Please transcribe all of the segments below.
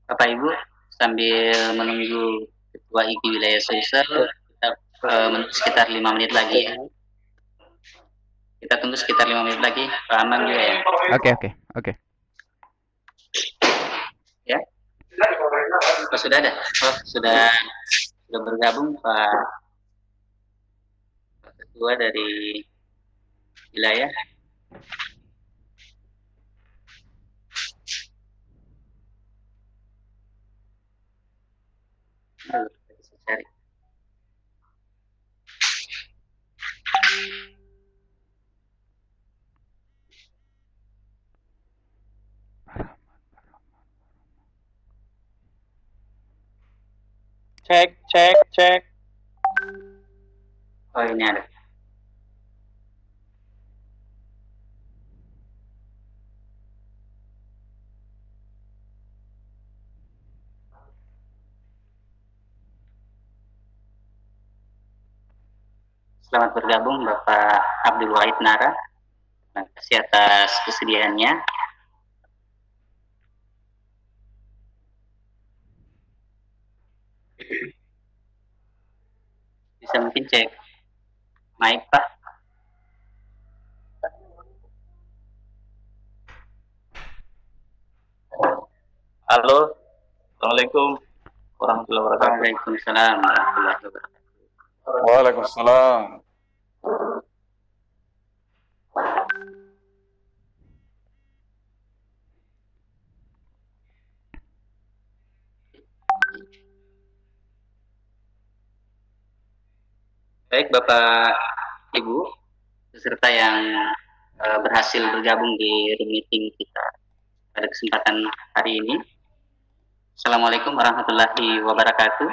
Bapak Ibu, sambil menunggu Ketua IGI Wilayah Sulsel, kita menunggu sekitar 5 menit lagi ya. Kita tunggu sekitar 5 menit lagi, Pak Amang juga ya. Oke. Ya. Oh, sudah ada. Oh, sudah bergabung Pak Ketua dari wilayah. Bisa cari. Cek. Oh, ini ada. Selamat bergabung Bapak Abdul Wahid Nara. Terima kasih atas kesediaannya. Bisa mungkin cek mic Pak. Halo, Assalamualaikum warahmatullahi wabarakatuh. Waalaikumsalam warahmatullahi wabarakatuh. Waalaikumsalam. Baik Bapak Ibu, peserta yang berhasil bergabung di meeting kita pada kesempatan hari ini. Assalamualaikum warahmatullahi wabarakatuh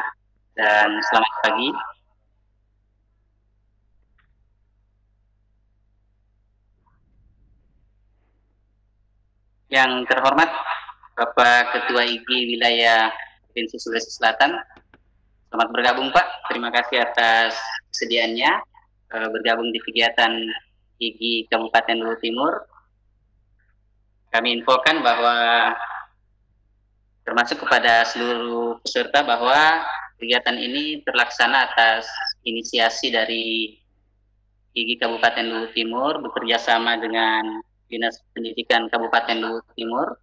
dan selamat pagi. Yang terhormat Bapak Ketua IGI Wilayah Provinsi Sulawesi Selatan, selamat bergabung Pak. Terima kasih atas kesediaannya bergabung di kegiatan IGI Kabupaten Luwu Timur. Kami infokan bahwa termasuk kepada seluruh peserta bahwa kegiatan ini terlaksana atas inisiasi dari IGI Kabupaten Luwu Timur bekerja sama dengan Dinas Pendidikan Kabupaten Luwu Timur,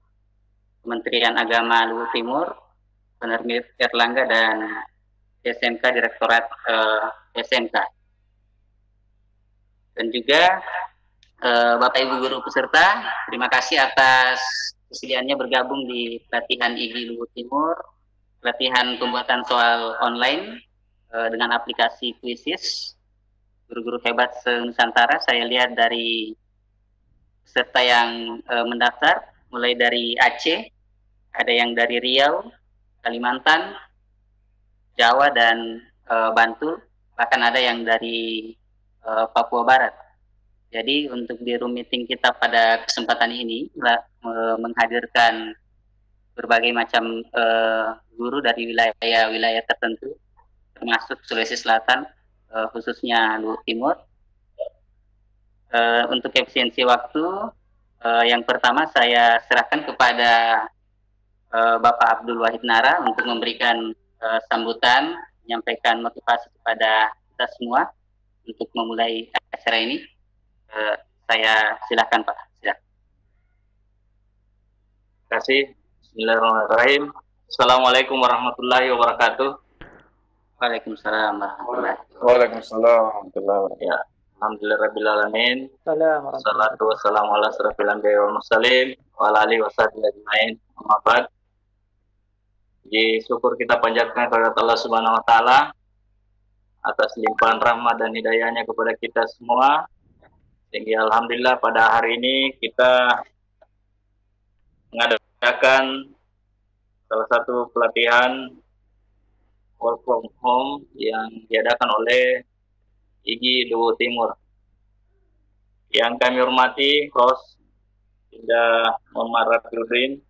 Kementerian Agama Luwu Timur, Penerbit Erlangga dan SMK Direktorat SMK. Dan juga Bapak Ibu guru peserta, terima kasih atas kesediaannya bergabung di pelatihan IGI Luwu Timur, pelatihan pembuatan soal online dengan aplikasi Quizizz. Guru-guru hebat se-Nusantara, saya lihat dari peserta yang mendaftar, mulai dari Aceh, ada yang dari Riau, Kalimantan, Jawa, dan Bantul, bahkan ada yang dari Papua Barat. Jadi untuk di room meeting kita pada kesempatan ini menghadirkan berbagai macam guru dari wilayah-wilayah tertentu, termasuk Sulawesi Selatan, khususnya Luwu Timur. Untuk efisiensi waktu, yang pertama saya serahkan kepada Bapak Abdul Wahid Nara untuk memberikan sambutan, menyampaikan motivasi kepada kita semua untuk memulai acara ini. Saya silakan Pak. Silakan. Terima kasih. Bismillahirrahmanirrahim. Assalamualaikum warahmatullahi wabarakatuh. Waalaikumsalam warahmatullahi wabarakatuh. Waalaikumsalam warahmatullahi wabarakatuh. Ya, alhamdulillahirabbil alamin. Wassalatu wassalamu ala asrofil anbiya'i wal mursalin wa ala alihi washabihi ajmain. Amma ba'd. Jadi syukur kita panjatkan kepada Allah Subhanahu wa taala atas limpahan rahmat dan hidayahnya kepada kita semua. Sehingga alhamdulillah pada hari ini kita mengadakan salah satu pelatihan work from home yang diadakan oleh IGI Luwu Timur. Yang kami hormati host Indah Muhammad Rafiuddin,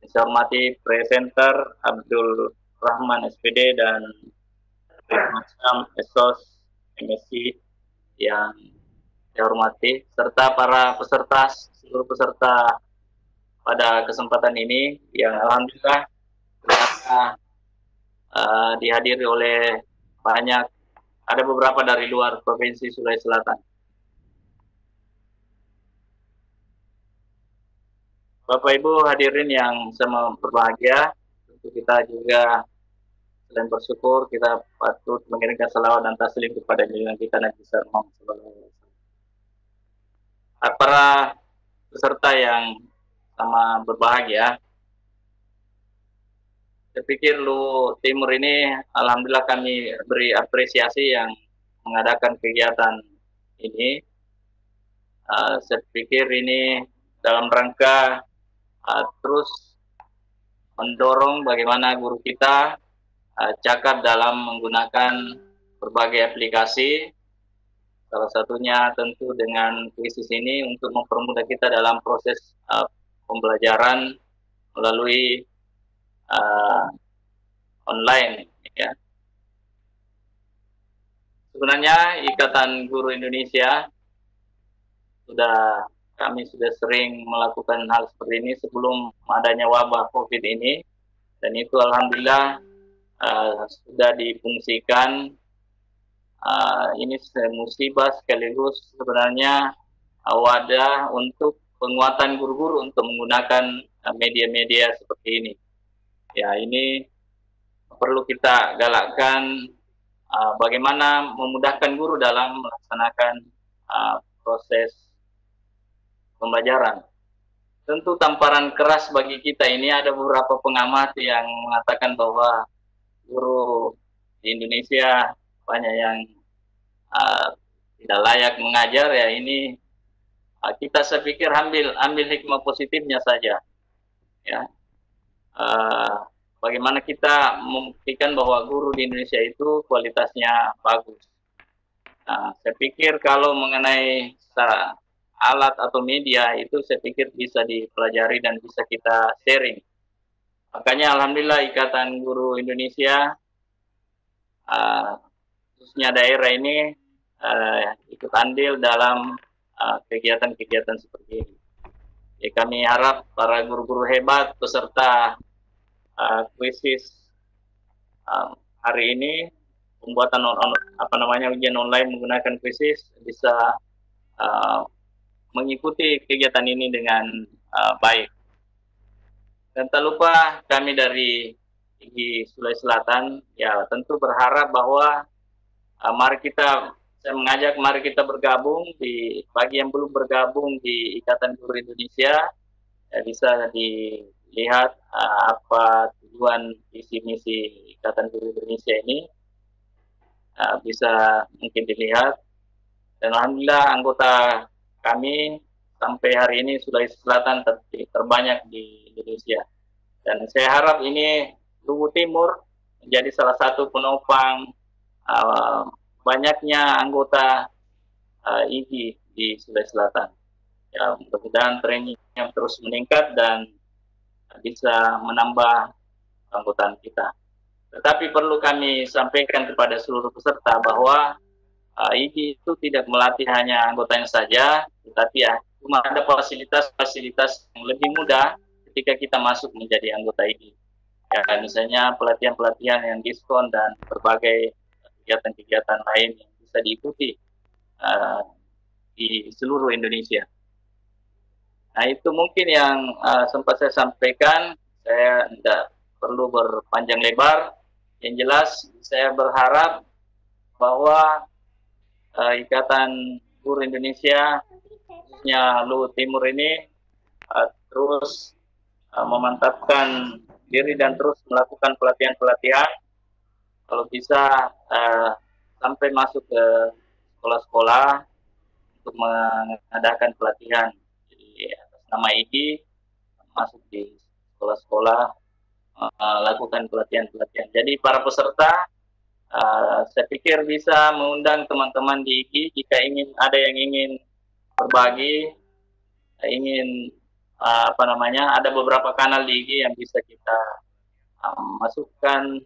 saya hormati presenter Abdul Rahman SPD dan macam Esos MSc yang saya hormati, serta para peserta, seluruh peserta pada kesempatan ini yang alhamdulillah dihadiri oleh ada beberapa dari luar Provinsi Sulawesi Selatan. Bapak Ibu hadirin yang sama berbahagia, tentu kita juga selain bersyukur, kita patut mengirimkan salawat dan taslim kepada junjungan kita Nabi Muhammad SAW. Para peserta yang sama berbahagia, saya pikir Lu Timur ini, alhamdulillah kami beri apresiasi yang mengadakan kegiatan ini. Saya pikir ini dalam rangka terus mendorong bagaimana guru kita cakap dalam menggunakan berbagai aplikasi, salah satunya tentu dengan krisis ini untuk mempermudah kita dalam proses pembelajaran melalui online. Ya. Sebenarnya Ikatan Guru Indonesia kami sudah sering melakukan hal seperti ini sebelum adanya wabah COVID ini, dan itu alhamdulillah sudah difungsikan. Ini musibah sekaligus sebenarnya wadah untuk penguatan guru-guru untuk menggunakan media-media seperti ini. Ya, ini perlu kita galakkan bagaimana memudahkan guru dalam melaksanakan proses pembelajaran. Tentu tamparan keras bagi kita ini, ada beberapa pengamat yang mengatakan bahwa guru di Indonesia banyak yang tidak layak mengajar. Ya, ini saya pikir ambil hikmah positifnya saja. Ya, bagaimana kita membuktikan bahwa guru di Indonesia itu kualitasnya bagus. Saya pikir kalau mengenai alat atau media itu saya pikir bisa dipelajari dan bisa kita sharing. Makanya alhamdulillah Ikatan Guru Indonesia khususnya daerah ini ikut andil dalam kegiatan-kegiatan seperti ini. Ya, kami harap para guru-guru hebat peserta kuisis hari ini, pembuatan ujian online menggunakan kuisis, bisa mengikuti kegiatan ini dengan baik. Dan tak lupa kami dari IGI Sulawesi Selatan ya tentu berharap bahwa mari kita bergabung bagi yang belum bergabung di Ikatan Guru Indonesia, ya, bisa dilihat apa tujuan visi misi Ikatan Guru Indonesia ini, bisa mungkin dilihat. Dan alhamdulillah anggota kami sampai hari ini Sulawesi Selatan terbanyak di Indonesia. Dan saya harap ini Luwu Timur menjadi salah satu penopang banyaknya anggota IGI di Sulawesi Selatan. Ya, mudah-mudahan trennya terus meningkat dan bisa menambah anggotaan kita. Tetapi perlu kami sampaikan kepada seluruh peserta bahwa IGI itu tidak melatih hanya anggotanya saja, tetapi cuma ada fasilitas-fasilitas yang lebih mudah ketika kita masuk menjadi anggota IGI. Ya, misalnya pelatihan-pelatihan yang diskon dan berbagai kegiatan-kegiatan lain yang bisa diikuti di seluruh Indonesia. Nah, itu mungkin yang sempat saya sampaikan. Saya tidak perlu berpanjang lebar. Yang jelas, saya berharap bahwa Ikatan Guru Indonesia, khususnya Luwu Timur ini, terus memantapkan diri dan terus melakukan pelatihan-pelatihan. Kalau bisa sampai masuk ke sekolah-sekolah untuk mengadakan pelatihan. Jadi atas nama IGI masuk di sekolah-sekolah lakukan pelatihan-pelatihan. Jadi para peserta, saya pikir bisa mengundang teman-teman di IGI jika ada yang ingin berbagi, ingin ada beberapa kanal di IGI yang bisa kita masukkan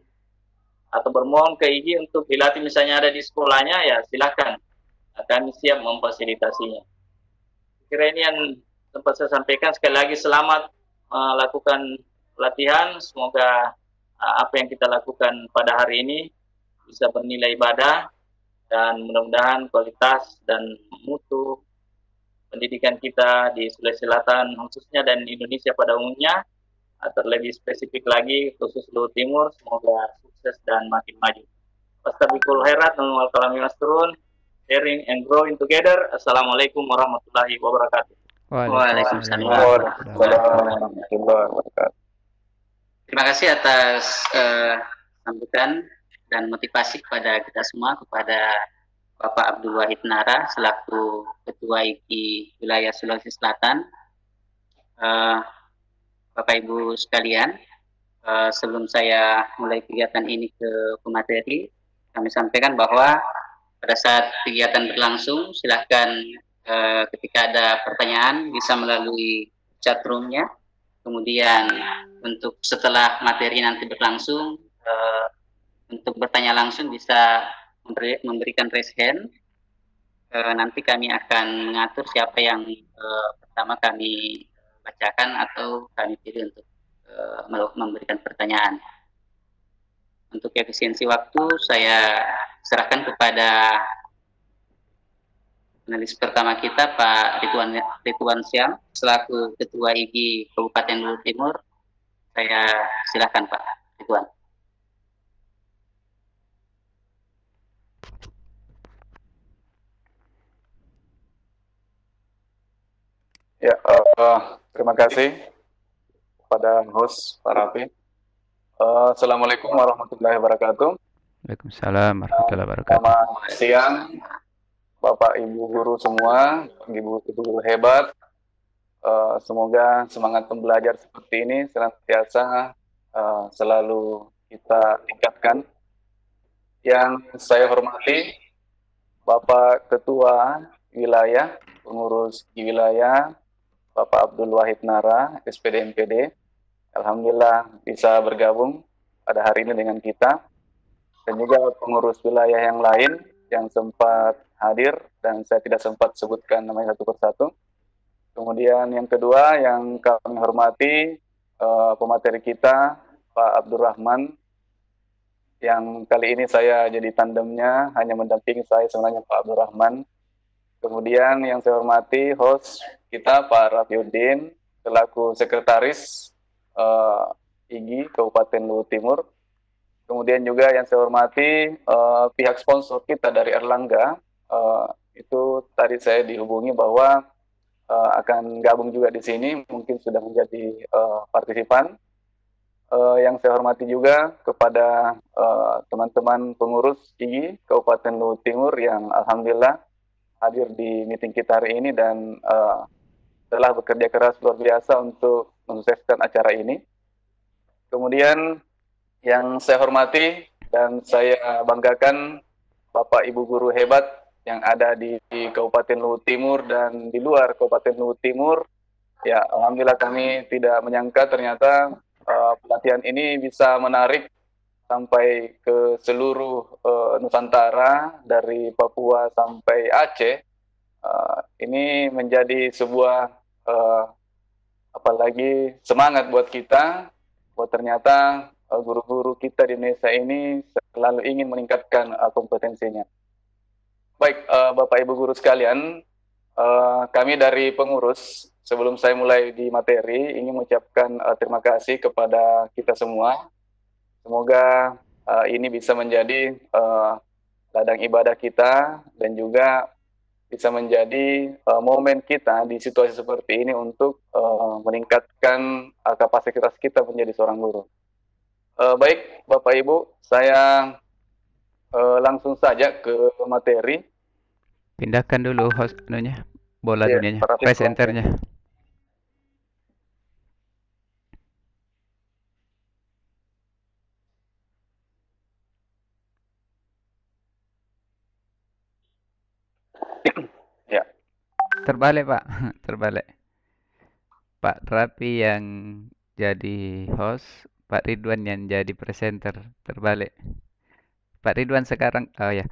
atau bermohon ke IGI untuk dilatih, misalnya ada di sekolahnya, ya silakan, kami siap memfasilitasinya. Kira ini yang sempat saya sampaikan. Sekali lagi selamat melakukan pelatihan, semoga apa yang kita lakukan pada hari ini bisa bernilai ibadah, dan mudah-mudahan kualitas dan mutu pendidikan kita di Sulawesi Selatan khususnya dan Indonesia pada umumnya, terlebih spesifik lagi khusus Luhut Timur, semoga sukses dan makin maju. Wastabikul khairat wal kalami masturun, sharing and growing together. Assalamualaikum warahmatullahi wabarakatuh. Waalaikumsalam warahmatullahi wabarakatuh. Terima kasih atas sambutan dan motivasi kepada kita semua, kepada Bapak Abdul Wahid Nara selaku Ketua IKI Wilayah Sulawesi Selatan. Bapak Ibu sekalian, sebelum saya mulai kegiatan ini ke pemateri, kami sampaikan bahwa pada saat kegiatan berlangsung, silahkan ketika ada pertanyaan bisa melalui chat room-nya. Kemudian untuk setelah materi nanti berlangsung, untuk bertanya langsung bisa memberikan raise hand. Nanti kami akan mengatur siapa yang pertama kami bacakan atau kami pilih untuk memberikan pertanyaan. Untuk efisiensi waktu saya serahkan kepada analis pertama kita, Pak Ridwan Syam selaku Ketua IGI Kabupaten Luhut Timur. Saya silakan Pak Ridwan. Ya, terima kasih kepada host Pak Rafi. Assalamualaikum warahmatullahi wabarakatuh. Waalaikumsalam warahmatullahi wabarakatuh. Selamat siang, Bapak Ibu guru semua, Ibu guru hebat. Semoga semangat pembelajar seperti ini senantiasa selalu kita tingkatkan. Yang saya hormati Bapak Ketua Wilayah, Pengurus di Wilayah, Bapak Abdul Wahid Nara, SPD MPD. Alhamdulillah bisa bergabung pada hari ini dengan kita. Dan juga pengurus wilayah yang lain yang sempat hadir dan saya tidak sempat sebutkan namanya satu persatu. Kemudian yang kedua yang kami hormati pemateri kita, Pak Abdurrahman, yang kali ini saya jadi tandemnya, hanya mendampingi saya sebenarnya Pak Abdurrahman. Kemudian yang saya hormati host kita Pak Rafiuddin selaku sekretaris IGI Kabupaten Luhut Timur. Kemudian juga yang saya hormati pihak sponsor kita dari Erlangga, itu tadi saya dihubungi bahwa akan gabung juga di sini, mungkin sudah menjadi partisipan. Yang saya hormati juga kepada teman-teman pengurus IGI Kabupaten Luhut Timur yang alhamdulillah hadir di meeting kita hari ini dan telah bekerja keras luar biasa untuk mensukseskan acara ini. Kemudian yang saya hormati dan saya banggakan Bapak Ibu guru hebat yang ada di Kabupaten Luhut Timur dan di luar Kabupaten Luhut Timur. Ya, alhamdulillah kami tidak menyangka ternyata pelatihan ini bisa menarik sampai ke seluruh Nusantara dari Papua sampai Aceh. Ini menjadi sebuah apalagi semangat buat kita, buat ternyata guru-guru kita di Indonesia ini selalu ingin meningkatkan kompetensinya. Baik, Bapak Ibu guru sekalian, kami dari pengurus, sebelum saya mulai di materi, ingin mengucapkan terima kasih kepada kita semua. Semoga ini bisa menjadi ladang ibadah kita dan juga bisa menjadi momen kita di situasi seperti ini untuk meningkatkan kapasitas kita menjadi seorang guru. Baik, Bapak Ibu, saya langsung saja ke materi. Pindahkan dulu host bola dunianya, presenternya. Ya. Terbalik Pak, terbalik. Pak Rapi yang jadi host, Pak Ridwan yang jadi presenter, terbalik. Pak Ridwan sekarang, oh ya.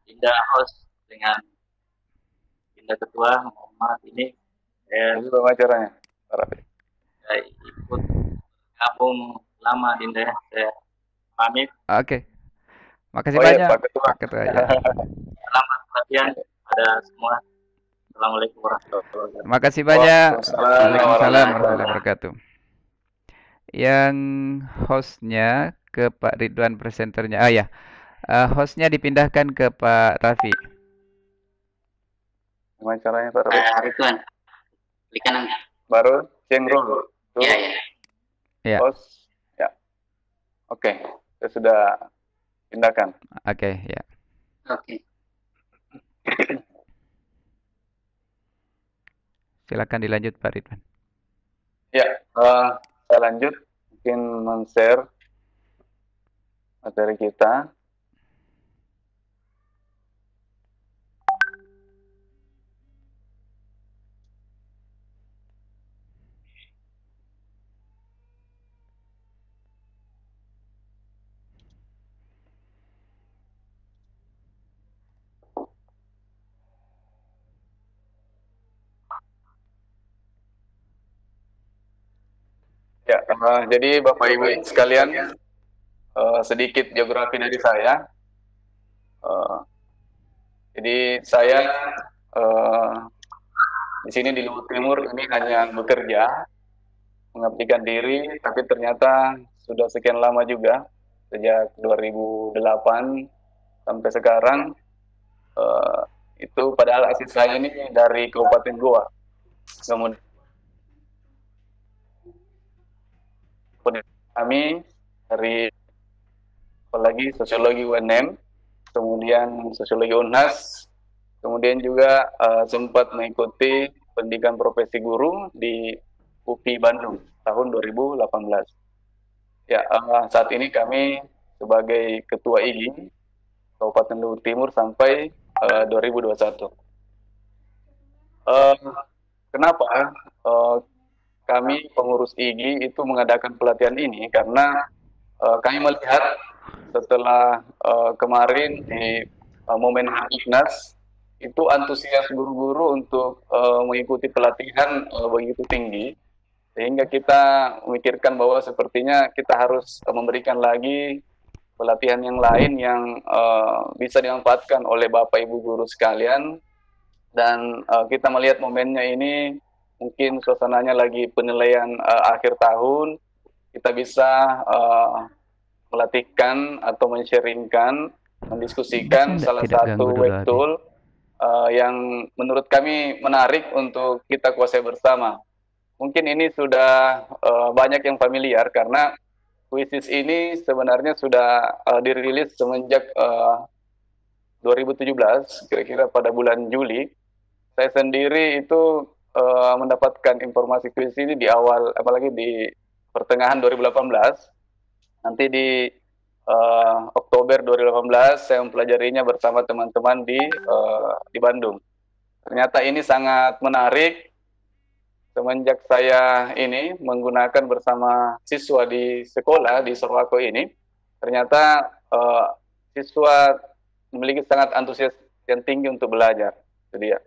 Pindah host dengan pindah ketua, Muhammad ini. Ini pembicaranya, Pak Rafi. Ikut gabung lama Dinda ya. Saya pamit. Oke. Makasih Oh iya, banyak Pak Ketua. Pak Ketua ya. Selamat latihan pada semua. Assalamualaikum warahmatullahi wabarakatuh. Makasih banyak. Waalaikumsalam Waalaikumsalam warahmatullahi warahmatullahi wabarakatuh. Yang hostnya ke Pak Ridwan, presenternya. Ah ya, hostnya dipindahkan ke Pak Raffi. Gimana caranya Pak Raffi? Ridwan, klik kanan. Baru change role. Ya, ya. Ya. Host. Ya. Oke, saya sudah pindahkan. Oke, ya. Oke. Silakan dilanjut Pak Ridwan. Ya, saya lanjut mungkin men-share materi kita. Ya, jadi Bapak Ibu sekalian, sedikit geografi dari saya. Jadi saya di sini di Luhut Timur ini hanya bekerja, mengabdikan diri, tapi ternyata sudah sekian lama juga, sejak 2008 sampai sekarang, itu padahal asli saya ini dari Kabupaten Goa. Kemudian kami dari apalagi sosiologi UNM, kemudian sosiologi UNHAS, kemudian juga sempat mengikuti pendidikan profesi guru di UPI Bandung tahun 2018. Ya, saat ini kami sebagai Ketua IGI Kabupaten Luhut Timur sampai 2021. Kenapa kami pengurus IGI itu mengadakan pelatihan ini? Karena kami melihat setelah kemarin di momen Hiknas itu antusias guru-guru untuk mengikuti pelatihan begitu tinggi, sehingga kita memikirkan bahwa sepertinya kita harus memberikan lagi pelatihan yang lain yang bisa dimanfaatkan oleh Bapak Ibu guru sekalian. Dan kita melihat momennya ini, mungkin suasananya lagi penilaian akhir tahun, kita bisa melatihkan atau men-sharingkan, mendiskusikan salah satu web tool yang menurut kami menarik untuk kita kuasai bersama. Mungkin ini sudah banyak yang familiar karena Quizzes ini sebenarnya sudah dirilis semenjak 2017, kira-kira pada bulan Juli. Saya sendiri itu mendapatkan informasi quiz ini di awal, apalagi di pertengahan 2018. Nanti di Oktober 2018 saya mempelajarinya bersama teman-teman di Bandung. Ternyata ini sangat menarik. Semenjak saya ini menggunakan bersama siswa di sekolah di Sorwako ini, ternyata siswa memiliki sangat antusias yang tinggi untuk belajar. Itu dia.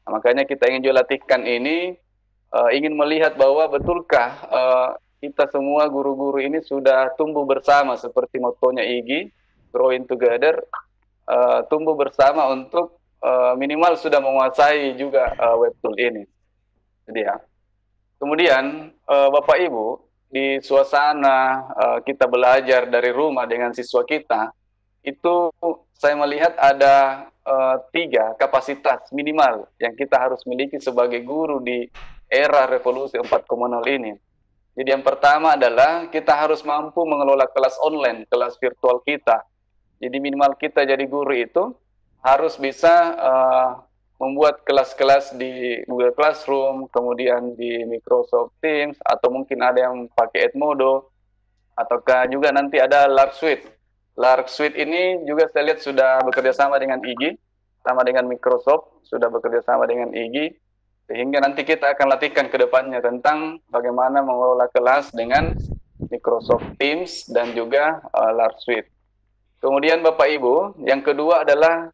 Nah, makanya kita ingin juga latihkan ini, ingin melihat bahwa betulkah kita semua guru-guru ini sudah tumbuh bersama seperti motonya IGI, Growing Together, tumbuh bersama untuk minimal sudah menguasai juga web tool ini. Jadi ya. Kemudian Bapak Ibu, di suasana kita belajar dari rumah dengan siswa kita, itu saya melihat ada 3 kapasitas minimal yang kita harus miliki sebagai guru di era revolusi 4.0 ini. Jadi yang pertama adalah kita harus mampu mengelola kelas online, kelas virtual kita. Jadi minimal kita jadi guru itu harus bisa membuat kelas-kelas di Google Classroom, kemudian di Microsoft Teams, atau mungkin ada yang pakai Edmodo, ataukah juga nanti ada Lark Suite. Lark Suite ini juga saya lihat sudah bekerja sama dengan IGI, sama dengan Microsoft, sudah bekerja sama dengan IGI, sehingga nanti kita akan latihkan ke depannya tentang bagaimana mengelola kelas dengan Microsoft Teams dan juga Lark Suite. Kemudian Bapak Ibu, yang kedua adalah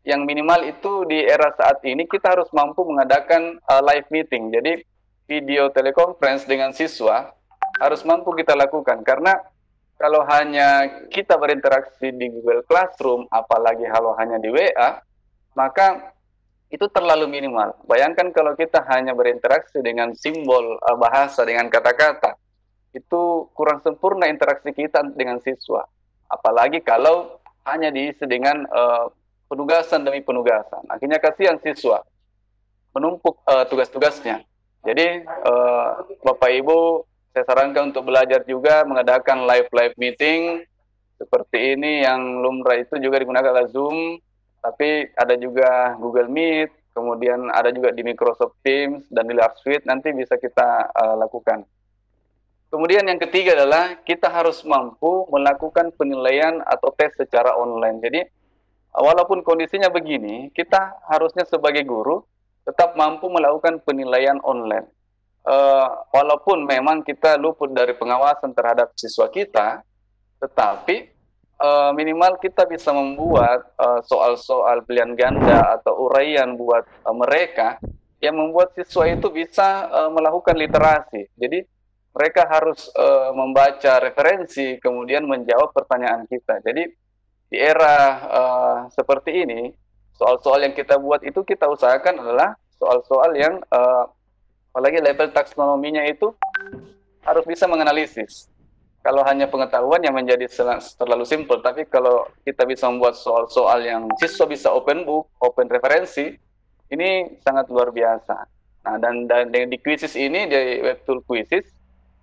yang minimal itu di era saat ini kita harus mampu mengadakan live meeting. Jadi video teleconference dengan siswa harus mampu kita lakukan. Karena kalau hanya kita berinteraksi di Google Classroom, apalagi kalau hanya di WA, maka itu terlalu minimal. Bayangkan kalau kita hanya berinteraksi dengan simbol bahasa, dengan kata-kata, itu kurang sempurna interaksi kita dengan siswa. Apalagi kalau hanya diisi dengan penugasan demi penugasan. Akhirnya kasihan siswa, menumpuk tugas-tugasnya. Jadi Bapak Ibu, saya sarankan untuk belajar juga mengadakan live meeting seperti ini, yang lumrah itu juga digunakan adalah Zoom, tapi ada juga Google Meet, kemudian ada juga di Microsoft Teams dan di Suite, nanti bisa kita lakukan. Kemudian yang ketiga adalah kita harus mampu melakukan penilaian atau tes secara online. Jadi walaupun kondisinya begini, kita harusnya sebagai guru tetap mampu melakukan penilaian online. Walaupun memang kita luput dari pengawasan terhadap siswa kita, tetapi minimal kita bisa membuat soal-soal pilihan ganda atau uraian buat mereka yang membuat siswa itu bisa melakukan literasi. Jadi mereka harus membaca referensi, kemudian menjawab pertanyaan kita. Jadi di era seperti ini, soal-soal yang kita buat itu kita usahakan adalah soal-soal yang apalagi level taksonominya itu harus bisa menganalisis. Kalau hanya pengetahuan yang menjadi terlalu simpel, tapi kalau kita bisa membuat soal-soal yang siswa bisa open book, open referensi, ini sangat luar biasa. Nah, dan di Quizzes ini, di web tool Quizzes,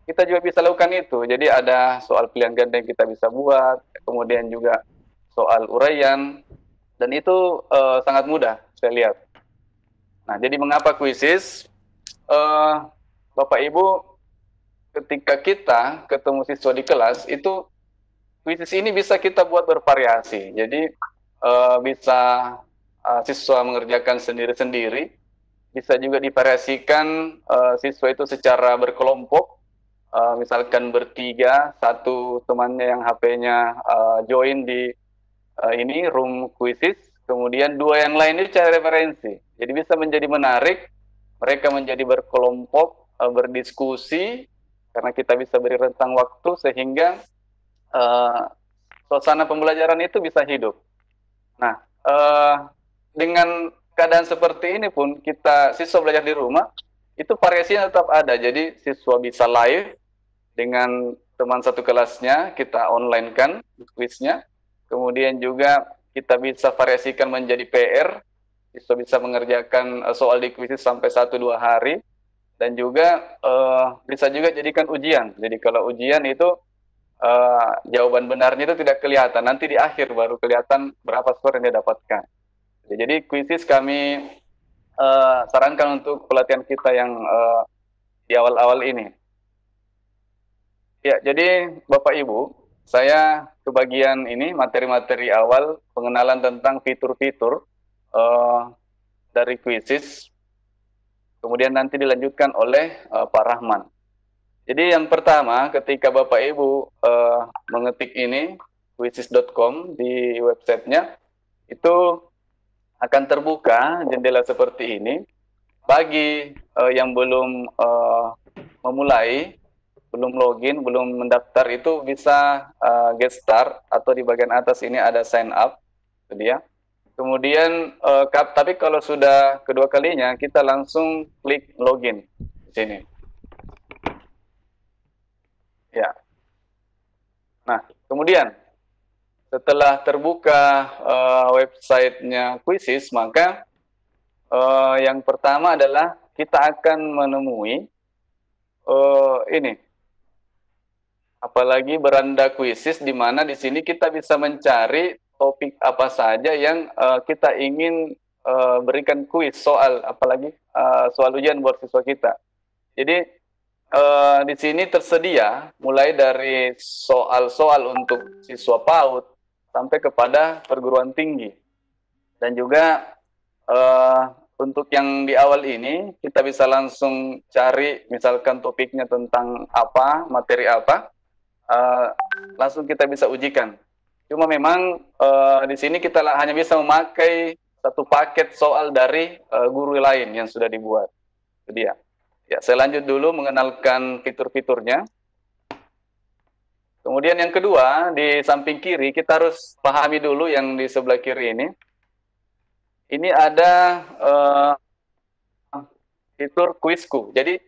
kita juga bisa lakukan itu. Jadi ada soal pilihan ganda yang kita bisa buat, kemudian juga soal uraian, dan itu sangat mudah, saya lihat. Nah, jadi mengapa Quizzes? Bapak Ibu, ketika kita ketemu siswa di kelas, itu Quizzes ini bisa kita buat bervariasi. Jadi bisa siswa mengerjakan sendiri-sendiri, bisa juga divariasikan siswa itu secara berkelompok, misalkan bertiga, satu temannya yang HP-nya join di ini room Quizzes, kemudian dua yang lain itu cari referensi. Jadi bisa menjadi menarik, mereka menjadi berkelompok, berdiskusi, karena kita bisa beri rentang waktu sehingga suasana pembelajaran itu bisa hidup. Nah, dengan keadaan seperti ini pun kita siswa belajar di rumah, itu variasinya tetap ada. Jadi siswa bisa live dengan teman satu kelasnya, kita online kan quiznya, kemudian juga kita bisa variasikan menjadi PR, siswa bisa mengerjakan soal di Quizzes sampai 1-2 hari, dan juga bisa juga jadikan ujian. Jadi kalau ujian itu jawaban benarnya itu tidak kelihatan, nanti di akhir baru kelihatan berapa skor yang dia dapatkan. Jadi Quizzes kami sarankan untuk pelatihan kita yang di awal-awal ini. Ya, jadi Bapak Ibu, saya ke bagian ini materi-materi awal pengenalan tentang fitur-fitur dari Quizzes, kemudian nanti dilanjutkan oleh Pak Rahman. Jadi yang pertama, ketika Bapak Ibu mengetik ini, quizzes.com di websitenya, itu akan terbuka jendela seperti ini. Bagi yang belum memulai, belum login, belum mendaftar, itu bisa get start, atau di bagian atas ini ada sign up, itu dia. Kemudian, tapi kalau sudah kedua kalinya, kita langsung klik login di sini. Ya. Nah, kemudian setelah terbuka websitenya Quizzes, maka yang pertama adalah kita akan menemui ini. Apalagi beranda Quizzes, di mana di sini kita bisa mencari topik apa saja yang kita ingin berikan kuis soal, apalagi soal ujian buat siswa kita. Jadi di sini tersedia mulai dari soal-soal untuk siswa PAUD sampai kepada perguruan tinggi. Dan juga untuk yang di awal ini kita bisa langsung cari misalkan topiknya tentang apa, materi apa, langsung kita bisa ujikan. Cuma memang di sini kita hanya bisa memakai satu paket soal dari guru lain yang sudah dibuat. Itu dia. Ya, saya lanjut dulu mengenalkan fitur-fiturnya. Kemudian yang kedua, di samping kiri, kita harus pahami dulu yang di sebelah kiri ini. Ini ada fitur kuisku. Jadi,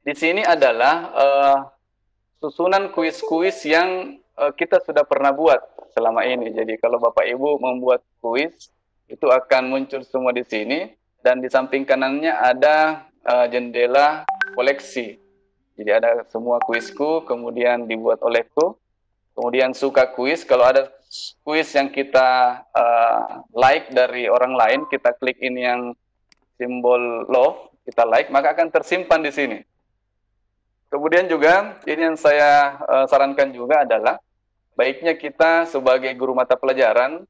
di sini adalah susunan kuis-kuis yang kita sudah pernah buat selama ini. Jadi, kalau Bapak Ibu membuat kuis, itu akan muncul semua di sini. Dan di samping kanannya ada jendela koleksi. Jadi, ada semua kuisku, kemudian dibuat olehku. Kemudian suka kuis, kalau ada kuis yang kita like dari orang lain, kita klik ini yang simbol love, kita like, maka akan tersimpan di sini. Kemudian juga, ini yang saya sarankan juga adalah, baiknya kita sebagai guru mata pelajaran,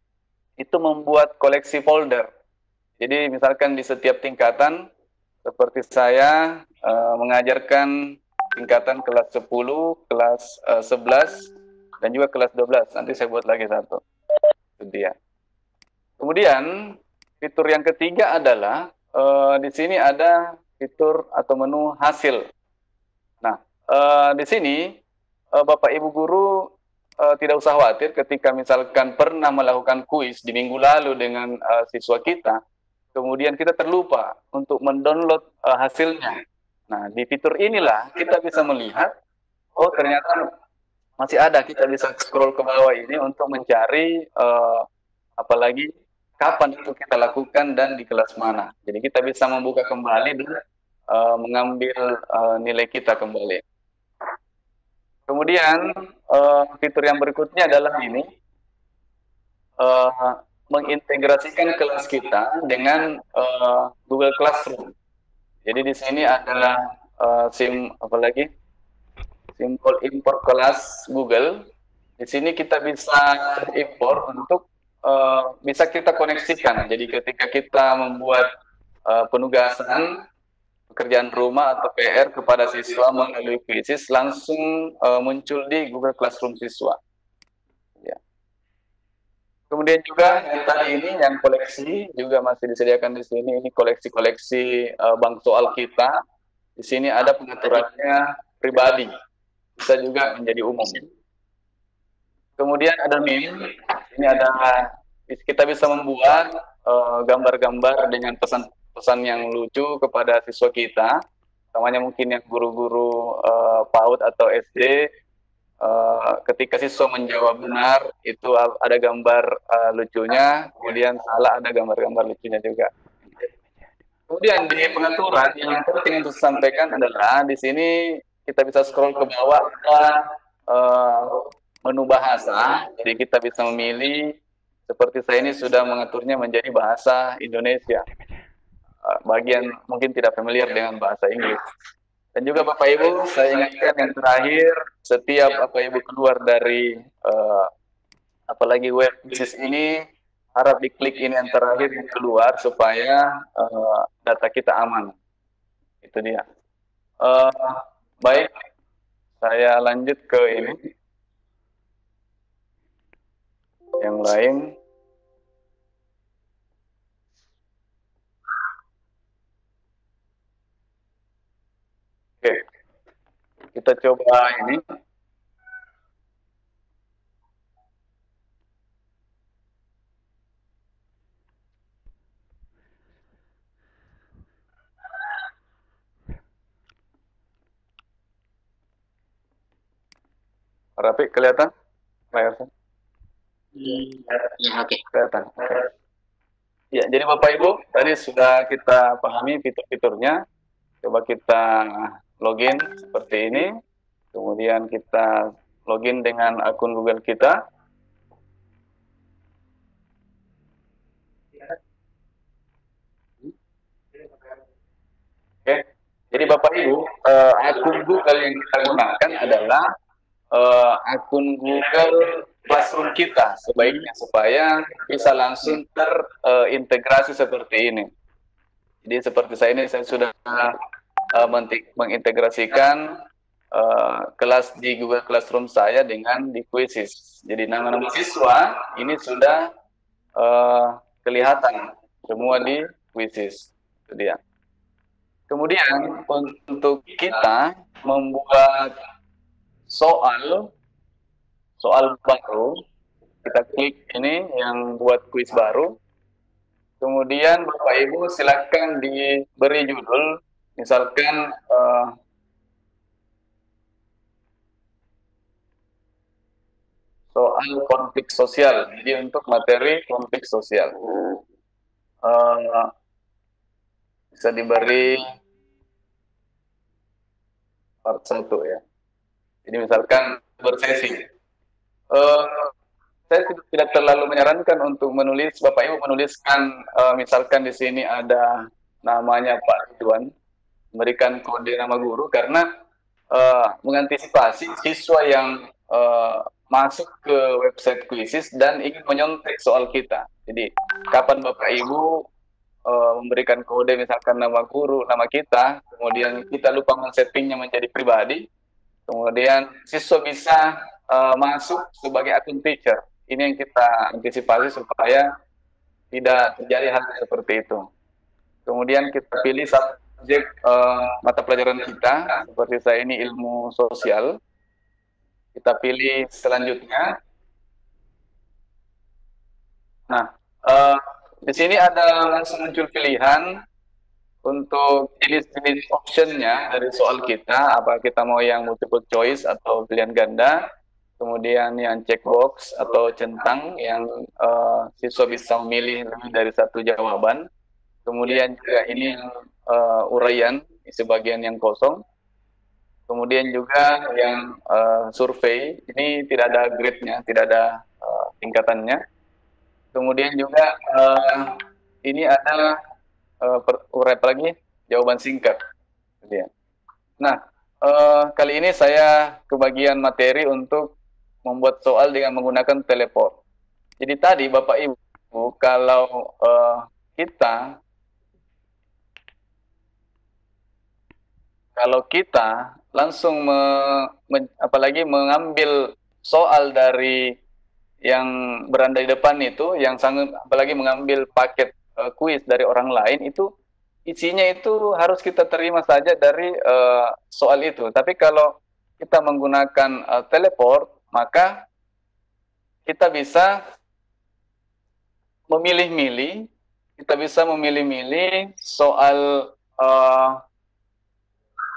itu membuat koleksi folder. Jadi misalkan di setiap tingkatan, seperti saya mengajarkan tingkatan kelas 10, kelas 11, dan juga kelas 12. Nanti saya buat lagi satu. Itu dia. Kemudian, fitur yang ketiga adalah, di sini ada fitur atau menu hasil. Nah, di sini, Bapak Ibu Guru tidak usah khawatir ketika misalkan pernah melakukan kuis di minggu lalu dengan siswa kita, kemudian kita terlupa untuk mendownload hasilnya. Nah, di fitur inilah kita bisa melihat, oh ternyata masih ada, kita bisa scroll ke bawah ini untuk mencari apalagi kapan itu kita lakukan dan di kelas mana. Jadi kita bisa membuka kembali dan mengambil nilai kita kembali. Kemudian fitur yang berikutnya adalah ini, mengintegrasikan kelas kita dengan Google Classroom. Jadi di sini ada simbol import kelas Google. Di sini kita bisa import untuk bisa kita koneksikan. Jadi ketika kita membuat penugasan, pekerjaan rumah atau PR kepada siswa melalui Quizzes, langsung muncul di Google Classroom siswa. Ya. Kemudian juga yang tadi ini, yang koleksi juga masih disediakan di sini. Ini koleksi-koleksi bank soal kita. Di sini ada pengaturannya pribadi. Bisa juga menjadi umum. Kemudian ada meme, ini ada, kita bisa membuat gambar-gambar dengan pesan-pesan yang lucu kepada siswa kita, namanya mungkin yang guru-guru PAUD atau SD, ketika siswa menjawab benar, itu ada gambar lucunya, kemudian salah ada gambar-gambar lucunya juga. Kemudian di pengaturan, yang penting untuk disampaikan adalah, di sini kita bisa scroll ke bawah, menu bahasa, jadi kita bisa memilih, seperti saya ini sudah mengaturnya menjadi bahasa Indonesia. Bagian mungkin tidak familiar dengan bahasa Inggris. Dan juga Bapak Ibu, saya ingatkan yang terakhir, setiap Bapak Ibu keluar dari apalagi web bisnis ini, harap diklik ini yang terakhir yang keluar supaya data kita aman. Itu dia. Baik, saya lanjut ke ini. Yang lain. Oke, kita coba ini. Rapi, kelihatan layar saya? Ya, oke. Kelihatan. Ya, jadi Bapak Ibu, tadi sudah kita pahami fitur-fiturnya. Coba kita login seperti ini. Kemudian kita login dengan akun Google kita. Oke. Jadi Bapak Ibu, akun Google yang kita gunakan adalah akun Google Classroom kita sebaiknya, supaya bisa langsung terintegrasi seperti ini. Jadi seperti saya ini, saya sudah mengintegrasikan kelas di Google Classroom saya dengan di Quizzes. Jadi nama-nama siswa ini sudah kelihatan semua di Quizzes. Itu dia. Kemudian untuk kita membuat soal, soal baru. Kita klik ini yang buat kuis baru. Kemudian Bapak Ibu silakan diberi judul, misalkan soal konflik sosial. Jadi untuk materi konflik sosial bisa diberi part 1 ya. Jadi misalkan bersesi. Saya tidak terlalu menyarankan untuk menulis, Bapak Ibu menuliskan, misalkan di sini ada namanya Pak Ridwan, memberikan kode nama guru, karena mengantisipasi siswa yang masuk ke website Quizizz dan ingin menyontek soal kita. Jadi kapan Bapak Ibu memberikan kode misalkan nama guru, nama kita, kemudian kita lupa men-settingnya menjadi pribadi, kemudian siswa bisa masuk sebagai akun teacher. Ini yang kita antisipasi supaya tidak terjadi hal seperti itu. Kemudian kita pilih subjek mata pelajaran kita, seperti saya ini ilmu sosial. Kita pilih selanjutnya. Nah, di sini ada langsung muncul pilihan untuk jenis-jenis optionnya dari soal kita, apa kita mau yang multiple choice atau pilihan ganda, kemudian yang checkbox atau centang yang siswa bisa memilih lebih dari satu jawaban, kemudian juga ini uraian, isi bagian yang kosong, kemudian juga yang survei, ini tidak ada grade-nya, tidak ada tingkatannya, kemudian juga ini adalah urai lagi jawaban singkat. Nah, kali ini saya ke bagian materi untuk membuat soal dengan menggunakan teleport. Jadi tadi Bapak Ibu, kalau kita langsung apalagi mengambil soal dari yang berada di depan itu, yang apalagi mengambil paket kuis dari orang lain, itu isinya itu harus kita terima saja dari soal itu. Tapi kalau kita menggunakan teleport, maka kita bisa memilih-milih, soal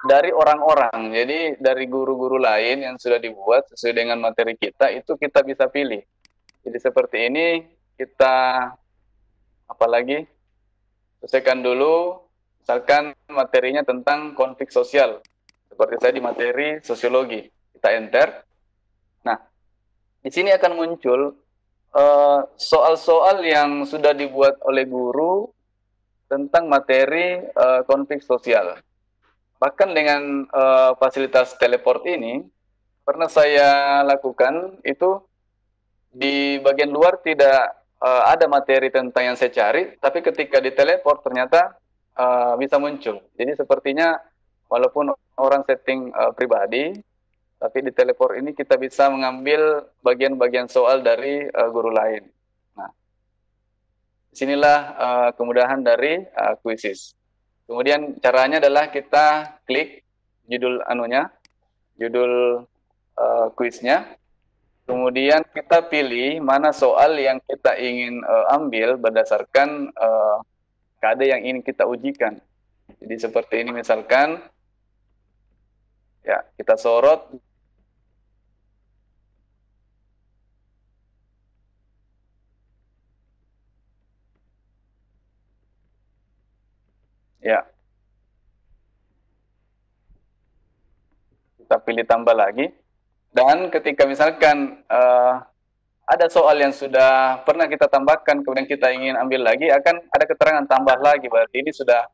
dari orang-orang. Jadi dari guru-guru lain yang sudah dibuat sesuai dengan materi kita, itu kita bisa pilih. Jadi seperti ini, kita apalagi selesaikan dulu, misalkan materinya tentang konflik sosial. Seperti saya di materi sosiologi, kita enter. Nah, di sini akan muncul soal-soal yang sudah dibuat oleh guru tentang materi konflik sosial. Bahkan dengan fasilitas teleport ini, pernah saya lakukan itu di bagian luar tidak ada materi tentang yang saya cari, tapi ketika di teleport ternyata bisa muncul. Jadi sepertinya walaupun orang setting pribadi, tapi di teleport ini kita bisa mengambil bagian-bagian soal dari guru lain. Nah, disinilah kemudahan dari Quizizz. Kemudian caranya adalah kita klik judul kuisnya. Kemudian kita pilih mana soal yang kita ingin ambil berdasarkan kode yang ingin kita ujikan. Jadi seperti ini misalkan, ya kita sorot. Ya. Kita pilih tambah lagi. Dan ketika misalkan ada soal yang sudah pernah kita tambahkan, kemudian kita ingin ambil lagi, akan ada keterangan tambah lagi. Berarti ini sudah,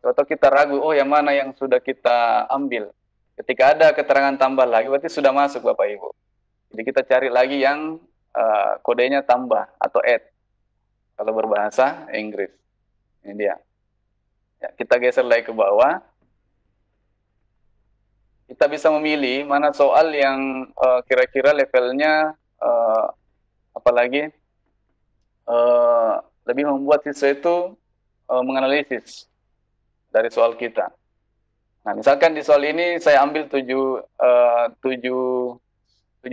atau kita ragu, oh yang mana yang sudah kita ambil. Ketika ada keterangan tambah lagi, berarti sudah masuk Bapak Ibu. Jadi kita cari lagi yang kodenya tambah atau add. Kalau berbahasa Inggris. Ini dia. Ya, kita geser lagi ke bawah. Kita bisa memilih mana soal yang kira-kira levelnya apalagi lebih membuat siswa itu menganalisis dari soal kita. Nah, misalkan di soal ini saya ambil 7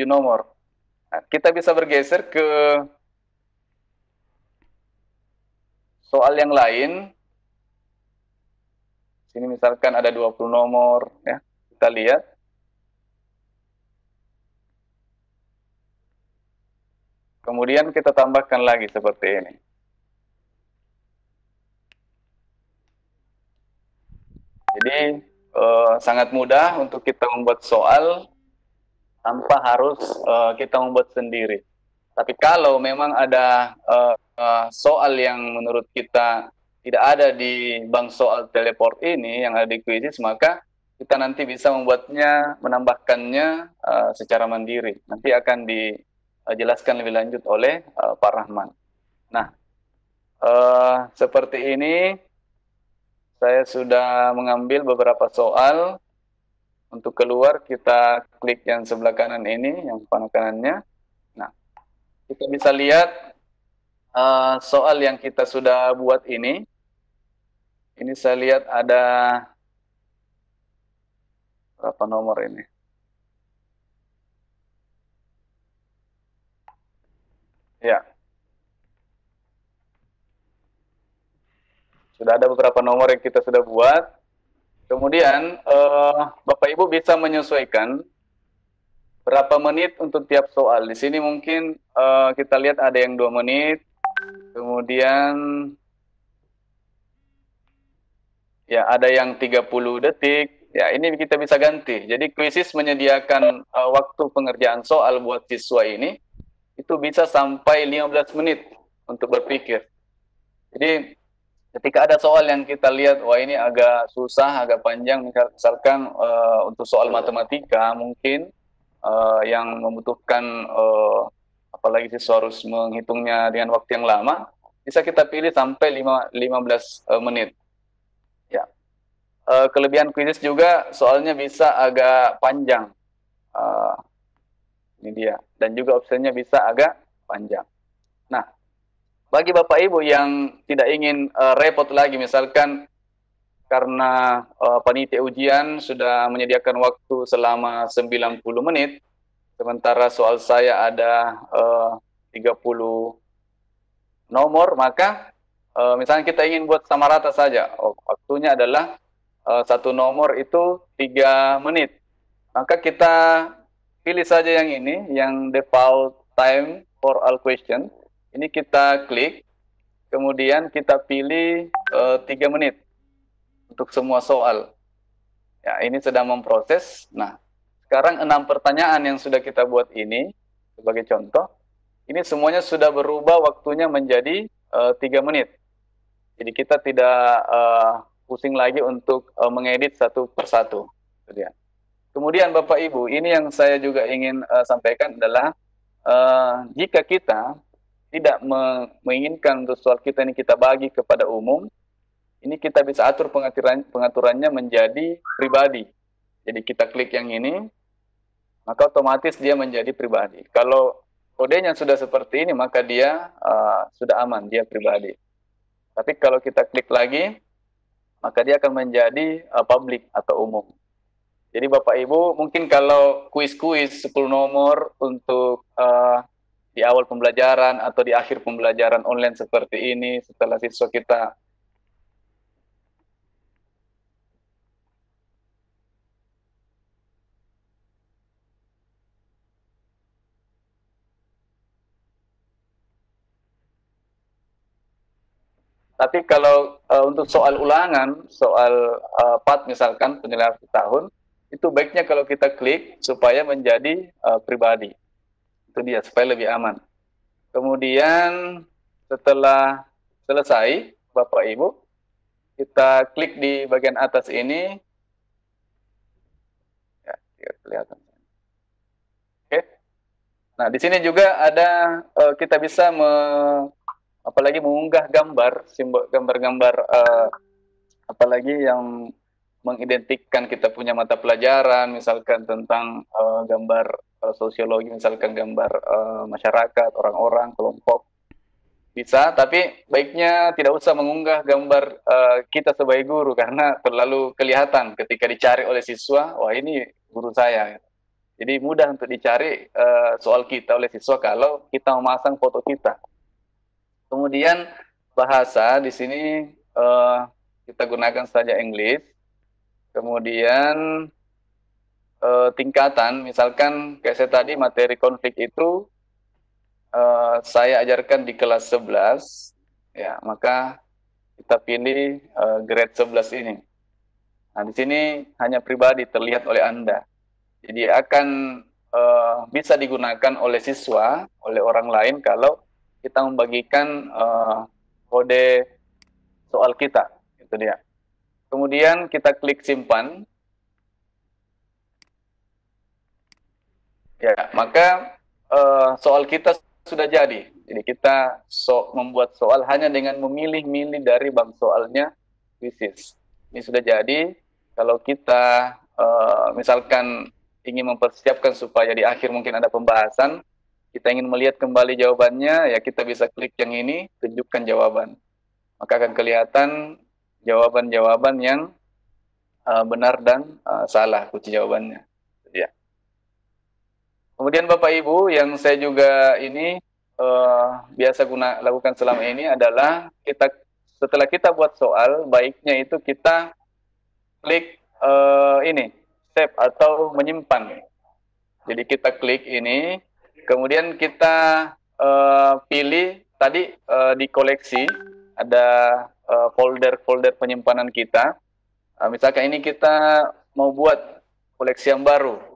nomor. Nah, kita bisa bergeser ke soal yang lain. Sini misalkan ada 20 nomor, ya. Kita lihat. Kemudian kita tambahkan lagi seperti ini. Jadi sangat mudah untuk kita membuat soal tanpa harus kita membuat sendiri. Tapi kalau memang ada soal yang menurut kita tidak ada di bank soal teleport ini yang ada di Quizizz, maka kita nanti bisa membuatnya, menambahkannya secara mandiri. Nanti akan dijelaskan lebih lanjut oleh Pak Rahman. Nah, seperti ini saya sudah mengambil beberapa soal. Untuk keluar kita klik yang sebelah kanan ini, yang panel kanannya. Nah, kita bisa lihat soal yang kita sudah buat ini. Ini saya lihat ada berapa nomor ini? Ya. Sudah ada beberapa nomor yang kita sudah buat. Kemudian Bapak Ibu bisa menyesuaikan berapa menit untuk tiap soal. Di sini mungkin kita lihat ada yang 2 menit, kemudian ya ada yang 30 detik. Ya, ini kita bisa ganti. Jadi Quizizz menyediakan waktu pengerjaan soal buat siswa ini itu bisa sampai 15 menit untuk berpikir. Jadi ketika ada soal yang kita lihat, wah ini agak susah, agak panjang, misalkan untuk soal matematika mungkin yang membutuhkan apalagi siswa harus menghitungnya dengan waktu yang lama, bisa kita pilih sampai 15 menit. Ya. Kelebihan Quizizz juga soalnya bisa agak panjang. Ini dia. Dan juga opsinya bisa agak panjang. Nah, bagi Bapak Ibu yang tidak ingin repot lagi, misalkan karena panitia ujian sudah menyediakan waktu selama 90 menit, sementara soal saya ada 30 nomor, maka misalnya kita ingin buat sama rata saja, waktunya adalah satu nomor itu 3 menit. Maka kita pilih saja yang ini, yang default time for all question. Ini kita klik, kemudian kita pilih 3 menit untuk semua soal. Ya, ini sedang memproses. Nah, sekarang 6 pertanyaan yang sudah kita buat ini, sebagai contoh, ini semuanya sudah berubah waktunya menjadi 3 menit. Jadi kita tidak pusing lagi untuk mengedit satu persatu. Kemudian Bapak Ibu, ini yang saya juga ingin sampaikan adalah jika kita tidak menginginkan untuk soal kita ini kita bagi kepada umum, ini kita bisa atur pengaturannya menjadi pribadi. Jadi kita klik yang ini, maka otomatis dia menjadi pribadi. Kalau kodenya sudah seperti ini, maka dia sudah aman, dia pribadi. Tapi kalau kita klik lagi, maka dia akan menjadi publik atau umum. Jadi Bapak Ibu, mungkin kalau kuis-kuis 10 nomor untuk di awal pembelajaran atau di akhir pembelajaran online seperti ini, setelah siswa kita tapi kalau untuk soal ulangan, soal PAT misalkan, penilaian akhir tahun, itu baiknya kalau kita klik supaya menjadi pribadi. Itu dia, supaya lebih aman. Kemudian setelah selesai, Bapak Ibu, kita klik di bagian atas ini. Ya, kelihatan. Oke. Nah, di sini juga ada kita bisa apalagi mengunggah gambar, simbol gambar-gambar apalagi yang mengidentikan kita punya mata pelajaran, misalkan tentang gambar sosiologi, misalkan gambar masyarakat, orang-orang, kelompok, bisa. Tapi baiknya tidak usah mengunggah gambar kita sebagai guru, karena terlalu kelihatan ketika dicari oleh siswa, wah ini guru saya. Jadi mudah untuk dicari soal kita oleh siswa kalau kita memasang foto kita. Kemudian bahasa di sini kita gunakan saja English. Kemudian tingkatan, misalkan kayak saya tadi materi konflik itu saya ajarkan di kelas 11, ya maka kita pilih grade 11 ini. Nah di sini hanya pribadi terlihat oleh Anda. Jadi akan bisa digunakan oleh siswa, oleh orang lain kalau kita membagikan kode soal kita, itu dia. Kemudian kita klik simpan. Ya, maka soal kita sudah jadi. Jadi kita membuat soal hanya dengan memilih-milih dari bank soalnya thesis. Ini sudah jadi. Kalau kita misalkan ingin mempersiapkan supaya di akhir mungkin ada pembahasan, kita ingin melihat kembali jawabannya, ya kita bisa klik yang ini, tunjukkan jawaban. Maka akan kelihatan jawaban-jawaban yang benar dan salah kunci jawabannya. Ya. Kemudian Bapak Ibu, yang saya juga ini biasa lakukan selama ini adalah setelah kita buat soal, baiknya itu kita klik ini, save atau menyimpan. Jadi kita klik ini, kemudian kita pilih tadi di koleksi ada folder-folder penyimpanan kita. Misalkan ini kita mau buat koleksi yang baru.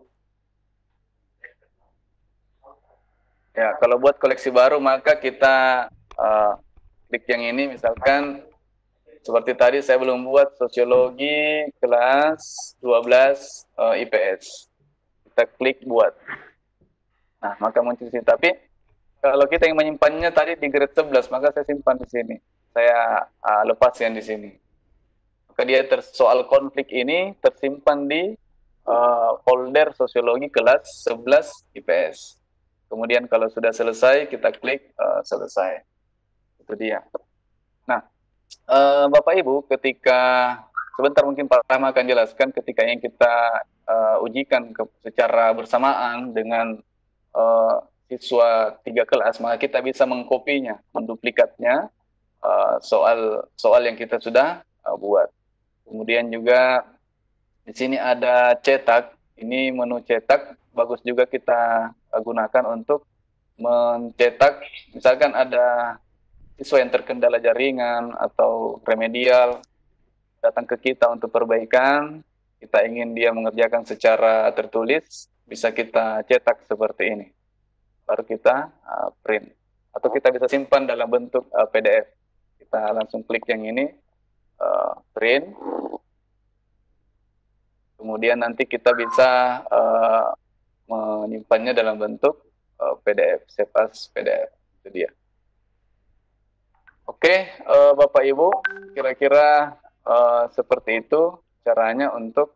Ya, kalau buat koleksi baru maka kita klik yang ini, misalkan seperti tadi saya belum buat sosiologi kelas 12 IPS. Kita klik buat. Nah, maka muncul di sini. Tapi kalau kita yang menyimpannya tadi di grade 11, maka saya simpan di sini. Saya lepaskan di sini. Maka dia soal konflik ini tersimpan di folder sosiologi kelas 11 IPS. Kemudian kalau sudah selesai, kita klik selesai. Itu dia. Nah, Bapak Ibu, ketika sebentar mungkin Pak Rahma akan jelaskan ketika yang kita ujikan secara bersamaan dengan siswa 3 kelas, maka kita bisa mengkopinya, menduplikatnya soal yang kita sudah buat. Kemudian juga di sini ada cetak. Ini menu cetak bagus juga kita gunakan untuk mencetak, misalkan ada siswa yang terkendala jaringan atau remedial datang ke kita untuk perbaikan, kita ingin dia mengerjakan secara tertulis, bisa kita cetak seperti ini, baru kita print, atau kita bisa simpan dalam bentuk PDF. Kita langsung klik yang ini, print, kemudian nanti kita bisa menyimpannya dalam bentuk PDF, save as PDF. Itu dia. Oke, Bapak Ibu, kira-kira seperti itu caranya untuk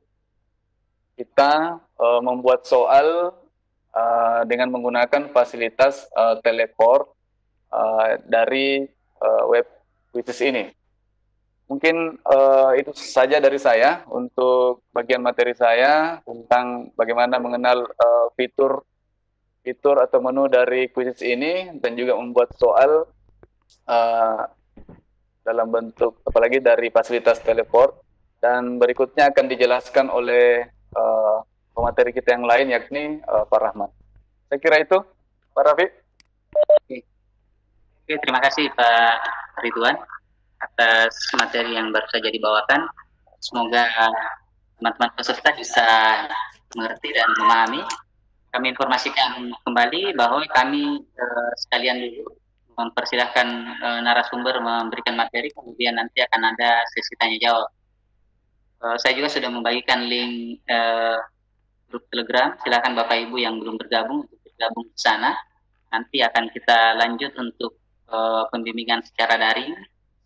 kita membuat soal dengan menggunakan fasilitas teleport dari web quizzes ini. Mungkin itu saja dari saya untuk bagian materi saya tentang bagaimana mengenal fitur atau menu dari quizzes ini, dan juga membuat soal dalam bentuk apalagi dari fasilitas teleport. Dan berikutnya akan dijelaskan oleh pemateri kita yang lain, yakni Pak Rahmat. Saya kira itu, Pak Rafi. Oke, terima kasih Pak Ridwan atas materi yang baru saja dibawakan. Semoga teman-teman peserta bisa mengerti dan memahami. Kami informasikan kembali bahwa kami sekalian dulu mempersilahkan narasumber memberikan materi, kemudian nanti akan ada sesi tanya jawab. Saya juga sudah membagikan link grup Telegram. Silakan Bapak Ibu yang belum bergabung untuk bergabung ke sana. Nanti akan kita lanjut untuk pembimbingan secara daring.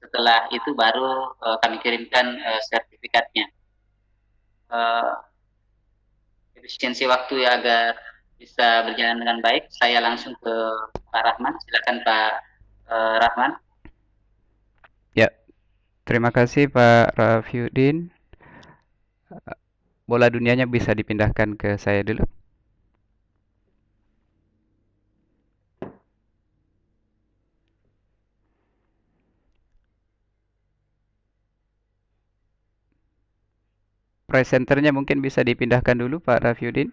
Setelah itu baru kami kirimkan sertifikatnya. Efisiensi waktu agar bisa berjalan dengan baik, saya langsung ke Pak Rahman. Silakan Pak Rahman. Ya, terima kasih Pak Rafiuddin. Bola dunianya bisa dipindahkan ke saya dulu. presenternya mungkin bisa dipindahkan dulu Pak Rafiuddin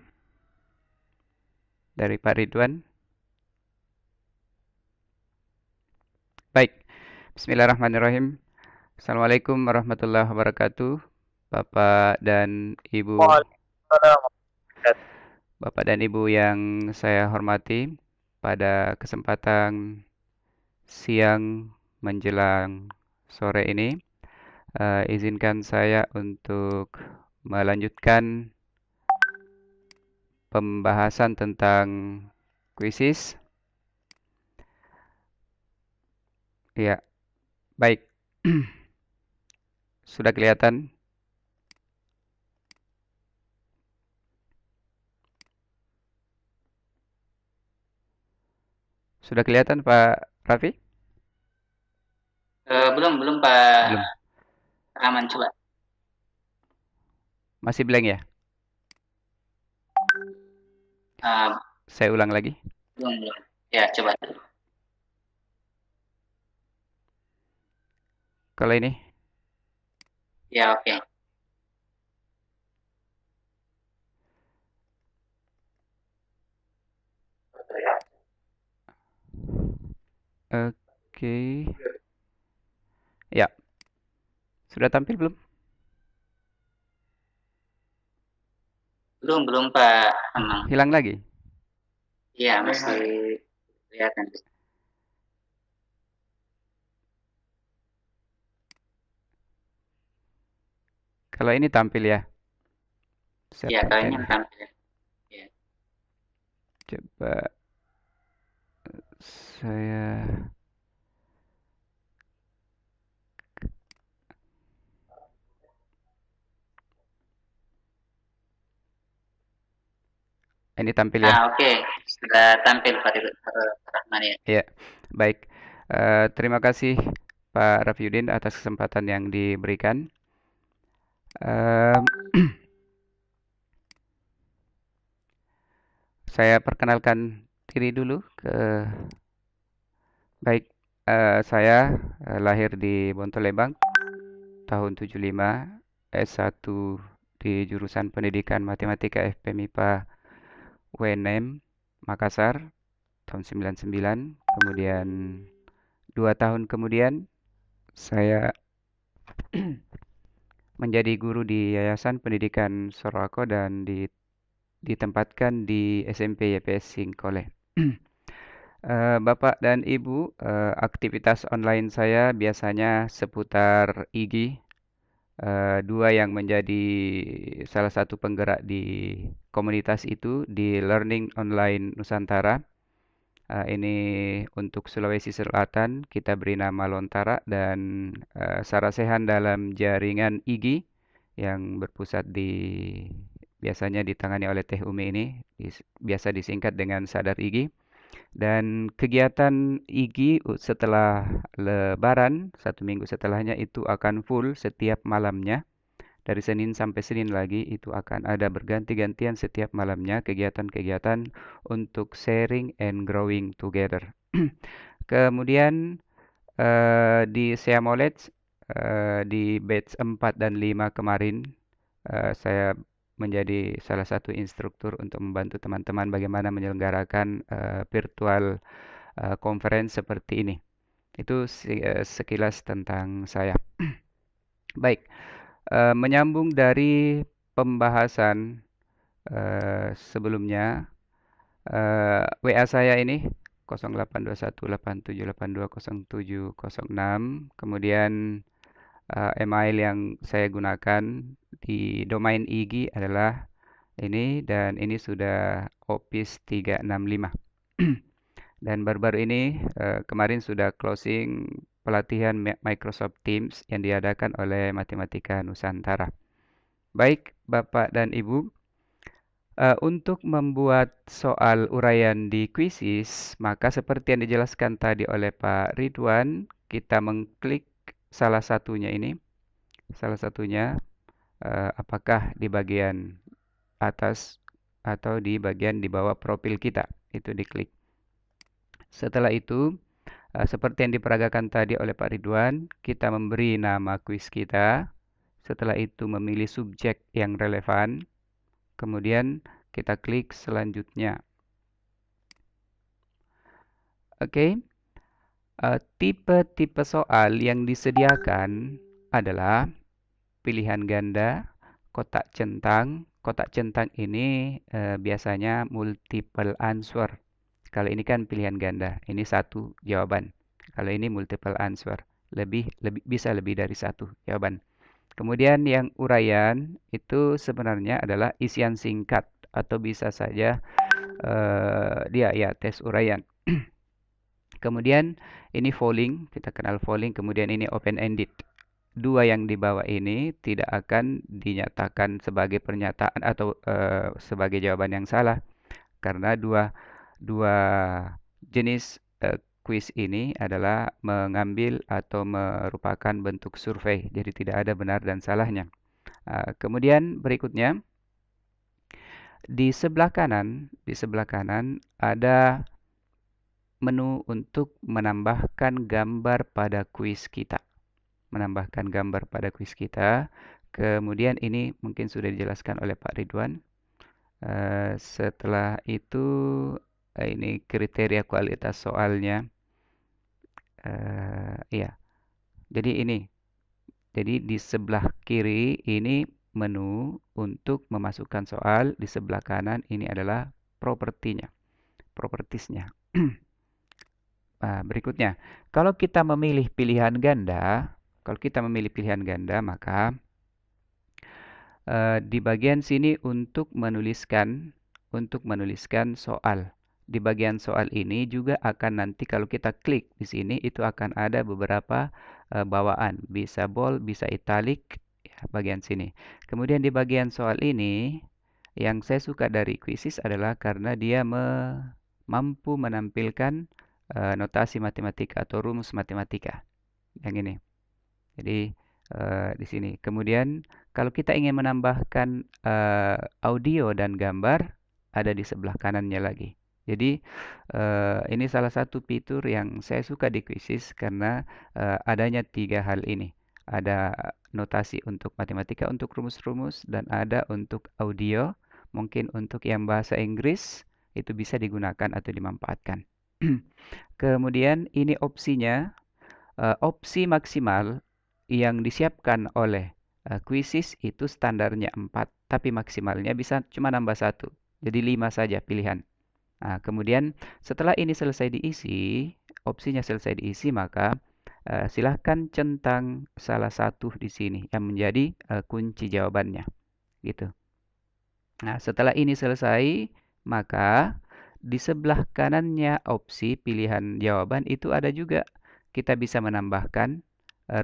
dari Pak Ridwan. Baik, bismillahirrahmanirrahim. Assalamualaikum warahmatullahi wabarakatuh, Bapak dan Ibu. Bapak dan Ibu yang saya hormati, pada kesempatan siang menjelang sore ini, izinkan saya untuk melanjutkan pembahasan tentang kuisis. Ya, baik. Sudah kelihatan? Sudah kelihatan Pak Raffi? Belum Pak. Belum. Aman, coba. Masih blank ya? Saya ulang lagi. Belum. Ya, coba. Kalau ini? Ya, oke. Oke. Ya. Sudah tampil belum? Belum Pak. Emang. Hilang lagi? Iya, masih kelihatan. Kalau ini tampil ya? Iya, kayaknya tampil. Ya. Coba saya ini tampil ya? Oke. Sudah tampil Pak Rahman ya. Iya, baik. Terima kasih Pak Rafiuddin atas kesempatan yang diberikan. Saya perkenalkan diri dulu. Baik, saya lahir di Bontolebang tahun 75, S1 di jurusan Pendidikan Matematika FP MIPA UNM Makassar tahun 99. Kemudian 2 tahun kemudian saya menjadi guru di Yayasan Pendidikan Sorowako dan ditempatkan di SMP YPS Singkole. Bapak dan Ibu, aktivitas online saya biasanya seputar IGI, dua yang menjadi salah satu penggerak di komunitas itu di Learning Online Nusantara. Ini untuk Sulawesi Selatan kita beri nama Lontara, dan Sarasehan dalam jaringan IGI yang berpusat biasanya ditangani oleh Teh Umi ini, biasa disingkat dengan Sadar IGI. Dan kegiatan IGI setelah Lebaran, 1 minggu setelahnya itu akan full setiap malamnya. Dari Senin sampai Senin lagi itu akan ada berganti-gantian setiap malamnya kegiatan-kegiatan untuk sharing and growing together. Kemudian di SEA Knowledge di batch 4 dan 5 kemarin saya menjadi salah satu instruktur untuk membantu teman-teman bagaimana menyelenggarakan virtual conference seperti ini. Itu sekilas tentang saya. Baik, menyambung dari pembahasan sebelumnya, WA saya ini 082187820706, kemudian email yang saya gunakan di domain IGI adalah ini, dan ini sudah Office 365. Dan baru-baru ini kemarin sudah closing pelatihan Microsoft Teams yang diadakan oleh Matematika Nusantara. Baik, Bapak dan Ibu, untuk membuat soal uraian di kuisis, maka seperti yang dijelaskan tadi oleh Pak Ridwan, kita mengklik salah satunya ini. Salah satunya apakah di bagian atas atau di bagian di bawah profil kita, itu diklik. Setelah itu, seperti yang diperagakan tadi oleh Pak Ridwan, kita memberi nama kuis kita Setelah itu memilih subjek yang relevan. Kemudian kita klik selanjutnya. Oke. Tipe-tipe soal yang disediakan adalah pilihan ganda, kotak centang. Kotak centang ini biasanya multiple answer. Kalau ini kan pilihan ganda, ini satu jawaban. Kalau ini multiple answer, bisa lebih dari satu jawaban. Kemudian yang uraian itu sebenarnya adalah isian singkat atau bisa saja dia ya tes uraian. Kemudian ini polling, kita kenal polling. Kemudian ini open ended. Dua yang di bawah ini tidak akan dinyatakan sebagai pernyataan atau sebagai jawaban yang salah, karena dua jenis kuis ini adalah mengambil atau merupakan bentuk survei, jadi tidak ada benar dan salahnya. Kemudian berikutnya di sebelah kanan ada menu untuk menambahkan gambar pada kuis kita. Kemudian ini mungkin sudah dijelaskan oleh Pak Ridwan. Setelah itu ini kriteria kualitas soalnya. Iya. Jadi di sebelah kiri ini menu untuk memasukkan soal, di sebelah kanan ini adalah propertiesnya. Berikutnya, kalau kita memilih pilihan ganda, maka di bagian sini untuk menuliskan soal. Di bagian soal ini juga akan nanti kalau kita klik di sini itu akan ada beberapa bawaan, bisa bold, bisa italic, ya, bagian sini. Kemudian di bagian soal ini yang saya suka dari Quizizz adalah karena dia mampu menampilkan notasi matematika atau rumus matematika yang ini. Jadi di sini. Kemudian kalau kita ingin menambahkan audio dan gambar, ada di sebelah kanannya lagi. Jadi ini salah satu fitur yang saya suka di Quizizz karena adanya tiga hal ini. Ada notasi untuk matematika, untuk rumus-rumus, dan ada untuk audio. Mungkin untuk yang bahasa Inggris itu bisa digunakan atau dimanfaatkan. Kemudian ini opsinya, opsi maksimal yang disiapkan oleh Quizizz itu standarnya 4, tapi maksimalnya bisa cuma nambah 1. Jadi 5 saja pilihan. Nah, kemudian setelah ini selesai diisi, opsinya selesai diisi, maka silahkan centang salah satu di sini yang menjadi kunci jawabannya. Gitu. Nah, setelah ini selesai, maka di sebelah kanannya opsi pilihan jawaban itu ada juga. Kita bisa menambahkan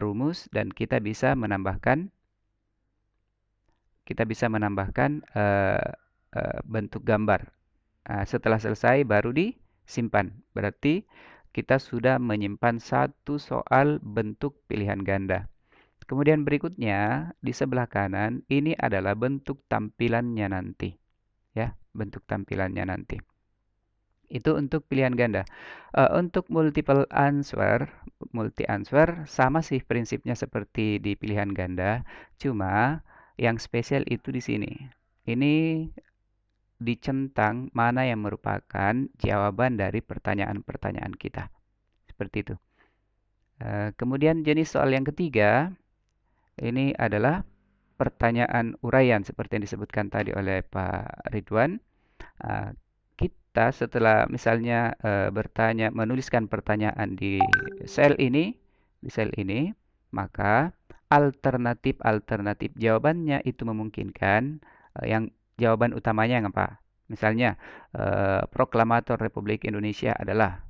rumus dan kita bisa menambahkan bentuk gambar. Setelah selesai baru disimpan. Berarti kita sudah menyimpan satu soal bentuk pilihan ganda. Kemudian berikutnya di sebelah kanan ini adalah bentuk tampilannya nanti. Ya, bentuk tampilannya nanti. Itu untuk pilihan ganda. Untuk multi answer sama sih prinsipnya seperti di pilihan ganda, cuma yang spesial itu di sini. Ini dicentang mana yang merupakan jawaban dari pertanyaan-pertanyaan kita. Seperti itu. Kemudian jenis soal yang ketiga, ini adalah pertanyaan uraian seperti yang disebutkan tadi oleh Pak Ridwan. Kita setelah misalnya menuliskan pertanyaan di sel ini, maka alternatif jawabannya itu memungkinkan yang jawaban utamanya yang apa? Misalnya proklamator Republik Indonesia adalah,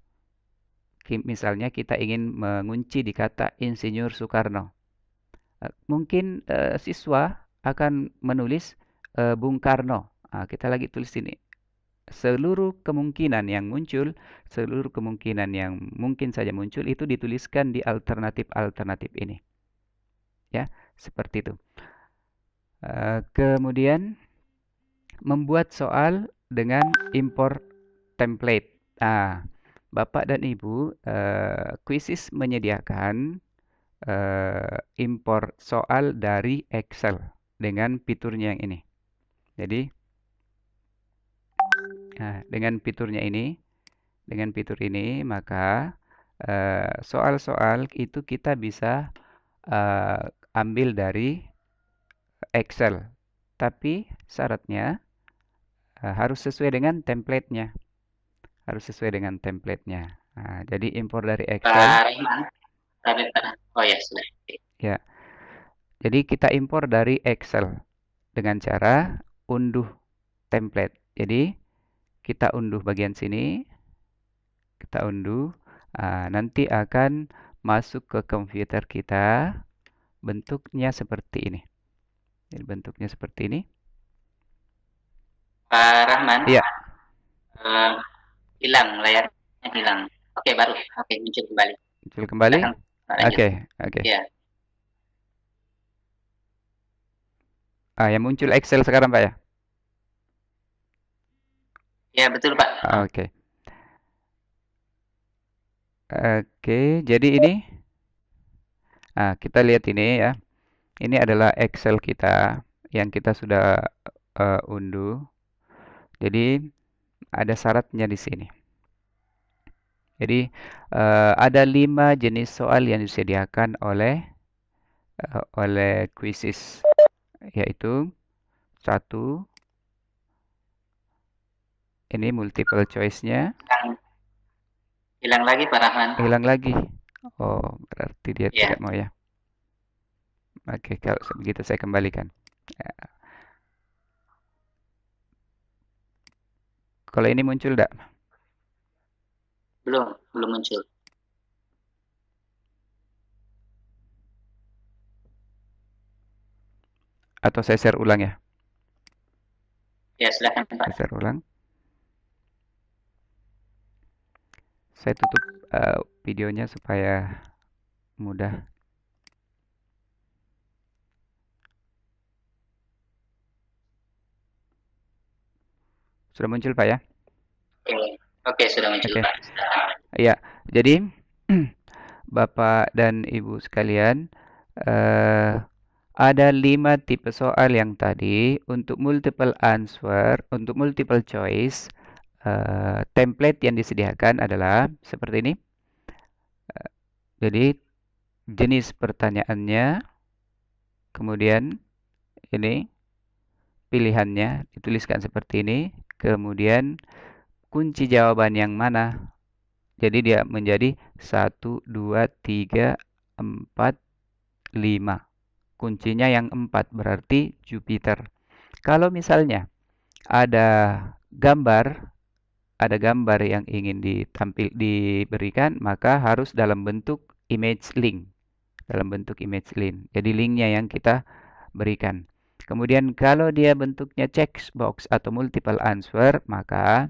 misalnya kita ingin mengunci di kata Insinyur Soekarno. Mungkin siswa akan menulis Bung Karno. Kita lagi tulis ini. Seluruh kemungkinan yang mungkin saja muncul itu dituliskan di alternatif ini. Ya, seperti itu. Kemudian membuat soal dengan import template. Bapak dan Ibu, Quizizz menyediakan impor soal dari Excel dengan fiturnya yang ini. Jadi dengan fiturnya ini, dengan fitur ini, maka soal-soal itu kita bisa ambil dari Excel. Tapi syaratnya harus sesuai dengan template-nya. Harus sesuai dengan template-nya. Nah, jadi impor dari Excel. Oh ya, sudah. Ya. Jadi kita impor dari Excel dengan cara unduh template. Jadi kita unduh bagian sini. Kita unduh. Nanti akan masuk ke komputer kita. Bentuknya seperti ini. Jadi bentuknya seperti ini. Pak Rahman. Iya. Hilang layarnya, hilang. Oke, baru. Oke, muncul kembali. Muncul kembali. Oke. Ya. Yang muncul Excel sekarang, Pak ya? Ya, betul, Pak. Oke. Oke, jadi ini kita lihat ini ya. Ini adalah Excel kita yang kita sudah unduh. Jadi ada syaratnya di sini. Jadi ada 5 jenis soal yang disediakan oleh Quizizz, yaitu 1, ini multiple choice-nya. Hilang lagi Pak Rahman. Hilang lagi. Oh, berarti dia tidak mau ya. Oke, kalau begitu saya kembalikan. Ya. Kalau ini muncul enggak? Belum muncul. Atau saya share ulang ya? Ya, silakan Pak. Saya share ulang. Saya tutup videonya supaya mudah. Sudah muncul Pak ya? Oke, sudah muncul Pak. Iya, jadi Bapak dan Ibu sekalian, ada 5 tipe soal yang tadi. Untuk multiple answer, untuk multiple choice, template yang disediakan adalah seperti ini. Jadi jenis pertanyaannya, kemudian ini pilihannya dituliskan seperti ini, kemudian kunci jawaban yang mana. Jadi dia menjadi 1, 2, 3, 4, 5. Kuncinya yang 4 berarti Jupiter. Kalau misalnya ada gambar yang ingin diberikan, maka harus dalam bentuk image link. Dalam bentuk image link. Jadi linknya yang kita berikan. Kemudian kalau dia bentuknya checkbox atau multiple answer, maka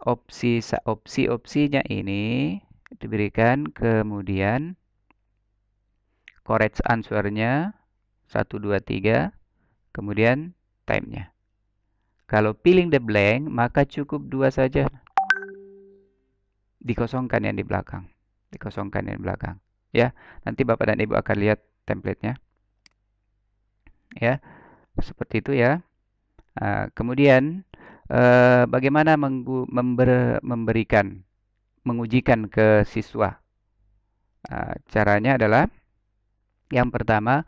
opsi-opsinya ini diberikan, kemudian correct answer-nya 1, 2, 3, kemudian time-nya. Kalau filling the blank, maka cukup 2 saja. Dikosongkan yang di belakang. Dikosongkan yang di belakang. Ya, nanti Bapak dan Ibu akan lihat template-nya. Ya, seperti itu ya. Kemudian bagaimana mengujikan ke siswa? Caranya adalah yang pertama,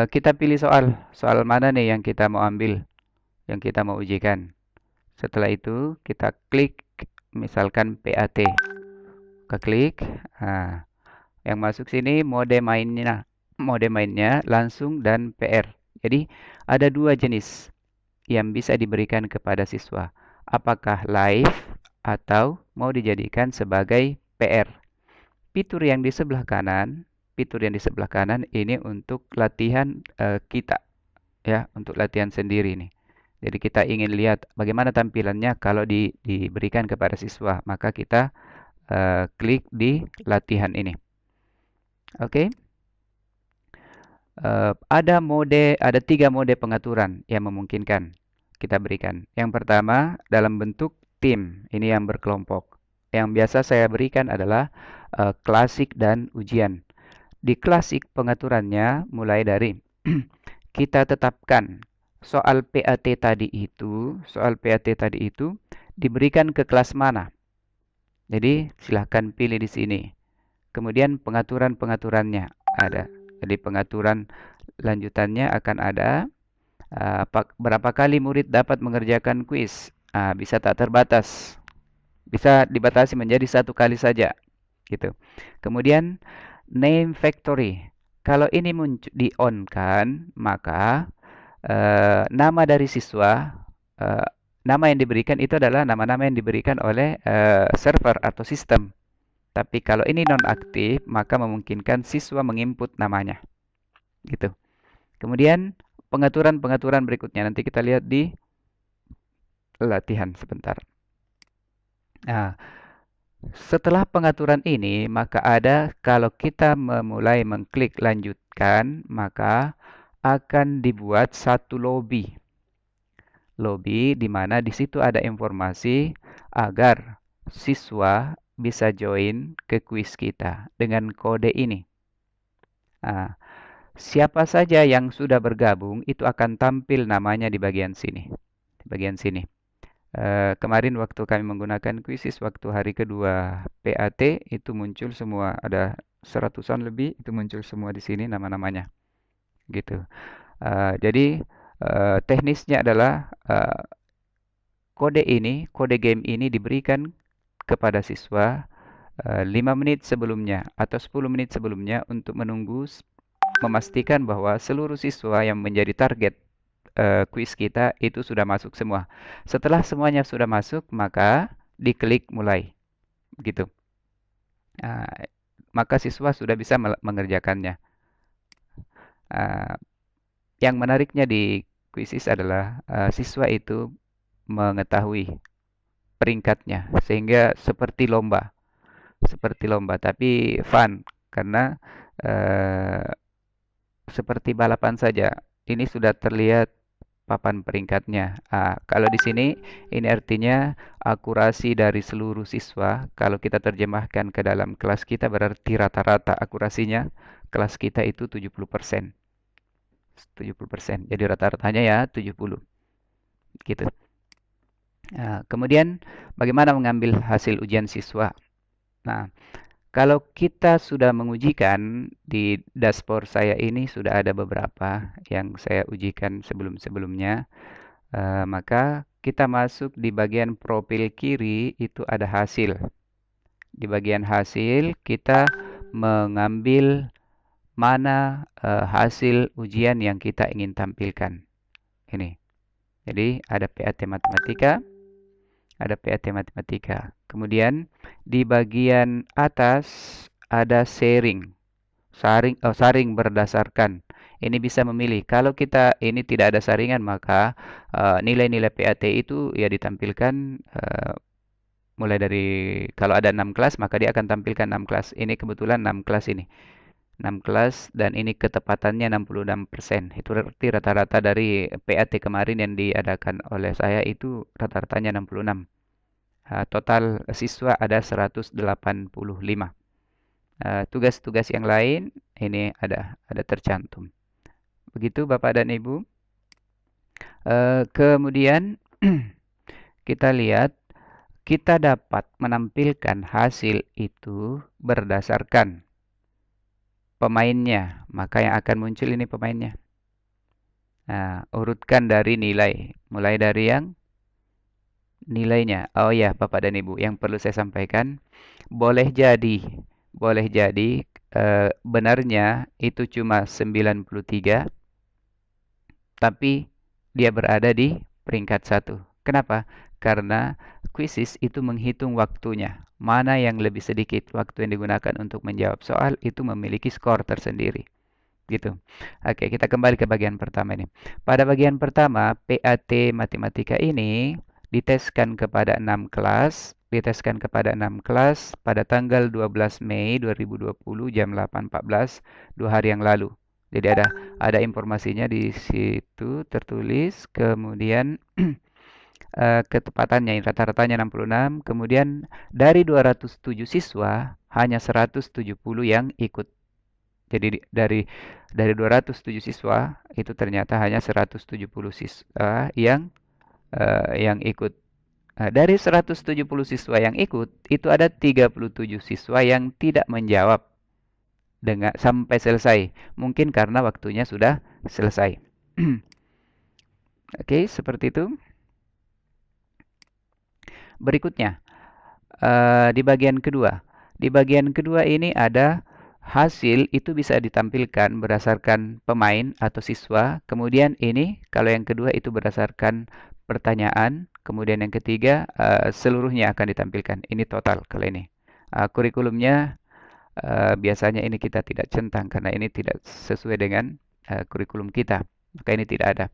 kita pilih soal mana nih yang kita mau ambil, yang kita mau ujikan. Setelah itu kita klik misalkan PAT. Kita klik. Yang masuk sini mode mainnya langsung dan PR. Jadi ada 2 jenis yang bisa diberikan kepada siswa. Apakah live atau mau dijadikan sebagai PR. Fitur yang di sebelah kanan ini untuk latihan kita, ya, untuk latihan sendiri nih. Jadi kita ingin lihat bagaimana tampilannya kalau diberikan kepada siswa, maka kita klik di latihan ini. Oke. Ada 3 mode pengaturan yang memungkinkan kita berikan. Yang pertama dalam bentuk tim, ini yang berkelompok. Yang biasa saya berikan adalah klasik dan ujian. Di klasik pengaturannya mulai dari kita tetapkan soal PAT tadi itu diberikan ke kelas mana. Jadi silahkan pilih di sini. Kemudian pengaturan-pengaturannya ada. Jadi pengaturan lanjutannya akan ada. Berapa kali murid dapat mengerjakan kuis? Bisa tak terbatas. Bisa dibatasi menjadi 1 kali saja. Gitu. Kemudian name factory. Kalau ini di-on-kan, maka nama dari siswa, nama yang diberikan itu adalah nama-nama yang diberikan oleh server atau sistem. Tapi kalau ini nonaktif, maka memungkinkan siswa menginput namanya. Gitu. Kemudian pengaturan-pengaturan berikutnya nanti kita lihat di latihan sebentar. Nah, setelah pengaturan ini, maka ada kalau kita memulai mengklik lanjutkan, maka akan dibuat satu lobby. Lobby di mana di situ ada informasi agar siswa bisa join ke kuis kita dengan kode ini. Nah, siapa saja yang sudah bergabung itu akan tampil namanya di bagian sini. Di bagian sini. Kemarin waktu kami menggunakan kuisis waktu hari kedua PAT itu muncul semua, ada 100-an lebih, itu muncul semua di sini nama-namanya. Gitu. Jadi teknisnya adalah kode game ini diberikan kepada siswa 5 menit sebelumnya atau 10 menit sebelumnya untuk menunggu memastikan bahwa seluruh siswa yang menjadi target kuis kita itu sudah masuk semua. Setelah semuanya sudah masuk, maka diklik mulai. Gitu. Maka siswa sudah bisa mengerjakannya. Yang menariknya di kuisis adalah siswa itu mengetahui peringkatnya. Sehingga seperti lomba. Tapi fun. Karena seperti balapan saja. Ini sudah terlihat papan peringkatnya. Kalau di sini, ini artinya akurasi dari seluruh siswa. Kalau kita terjemahkan ke dalam kelas kita, berarti rata-rata akurasinya kelas kita itu 70%. 70%. Jadi rata-ratanya ya 70. Gitu. Kemudian, bagaimana mengambil hasil ujian siswa? Nah, kalau kita sudah mengujikan di dashboard saya ini sudah ada beberapa yang saya ujikan sebelum-sebelumnya, maka kita masuk di bagian profil kiri itu ada hasil. Di bagian hasil kita mengambil mana hasil ujian yang kita ingin tampilkan. Ini. Jadi ada PAT Matematika. Ada PAT Matematika. Kemudian di bagian atas ada sharing. Saring berdasarkan. Ini bisa memilih. Kalau kita ini tidak ada saringan, maka nilai-nilai PAT itu ya ditampilkan mulai dari kalau ada 6 kelas, maka dia akan tampilkan 6 kelas. Ini kebetulan 6 kelas ini. 6 kelas dan ini ketepatannya 66%. Itu berarti rata-rata dari PAT kemarin yang diadakan oleh saya itu rata-ratanya 66. Total siswa ada 185. Tugas-tugas yang lain ini ada tercantum. Begitu Bapak dan Ibu. Kemudian kita lihat kita dapat menampilkan hasil itu berdasarkan pemainnya. Maka yang akan muncul ini pemainnya. Urutkan dari nilai. Mulai dari yang nilainya. Oh ya, Bapak dan Ibu, yang perlu saya sampaikan, boleh jadi benarnya itu cuma 93, tapi dia berada di peringkat 1. Kenapa? Karena kuisis itu menghitung waktunya. Mana yang lebih sedikit waktu yang digunakan untuk menjawab soal itu memiliki skor tersendiri. Gitu. Oke, kita kembali ke bagian pertama ini. Pada bagian pertama, PAT Matematika ini diteskan kepada 6 kelas, pada tanggal 12 Mei 2020 jam 8.14, 2 hari yang lalu. Jadi ada informasinya di situ tertulis, kemudian ketepatannya rata-ratanya 66, kemudian dari 207 siswa hanya 170 yang ikut Jadi dari 207 siswa itu ternyata hanya 170 siswa yang ikut. Dari 170 siswa yang ikut, itu ada 37 siswa yang tidak menjawab sampai selesai. Mungkin karena waktunya sudah selesai. Oke, seperti itu. Berikutnya, di bagian kedua. Di bagian kedua ini ada hasil itu bisa ditampilkan berdasarkan pemain atau siswa. Kemudian ini, kalau yang kedua itu berdasarkan pertanyaan. Kemudian yang ketiga, seluruhnya akan ditampilkan. Ini total kalau ini. Kurikulumnya biasanya ini kita tidak centang karena ini tidak sesuai dengan kurikulum kita. Maka ini tidak ada.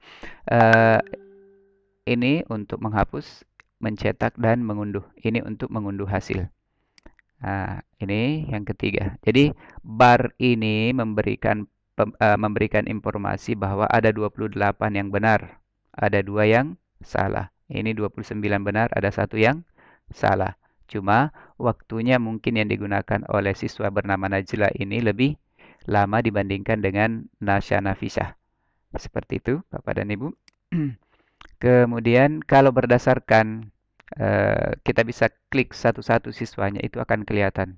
Ini untuk menghapus, mencetak, dan mengunduh. Ini untuk mengunduh hasil. Nah, ini yang ketiga. Jadi, bar ini memberikan informasi bahwa ada 28 yang benar. Ada 2 yang salah. Ini 29 benar, ada 1 yang salah. Cuma, waktunya mungkin yang digunakan oleh siswa bernama Najla ini lebih lama dibandingkan dengan Nasya Nafisah. Seperti itu, Bapak dan Ibu. Kemudian, kalau berdasarkan kita bisa klik satu-satu siswanya, itu akan kelihatan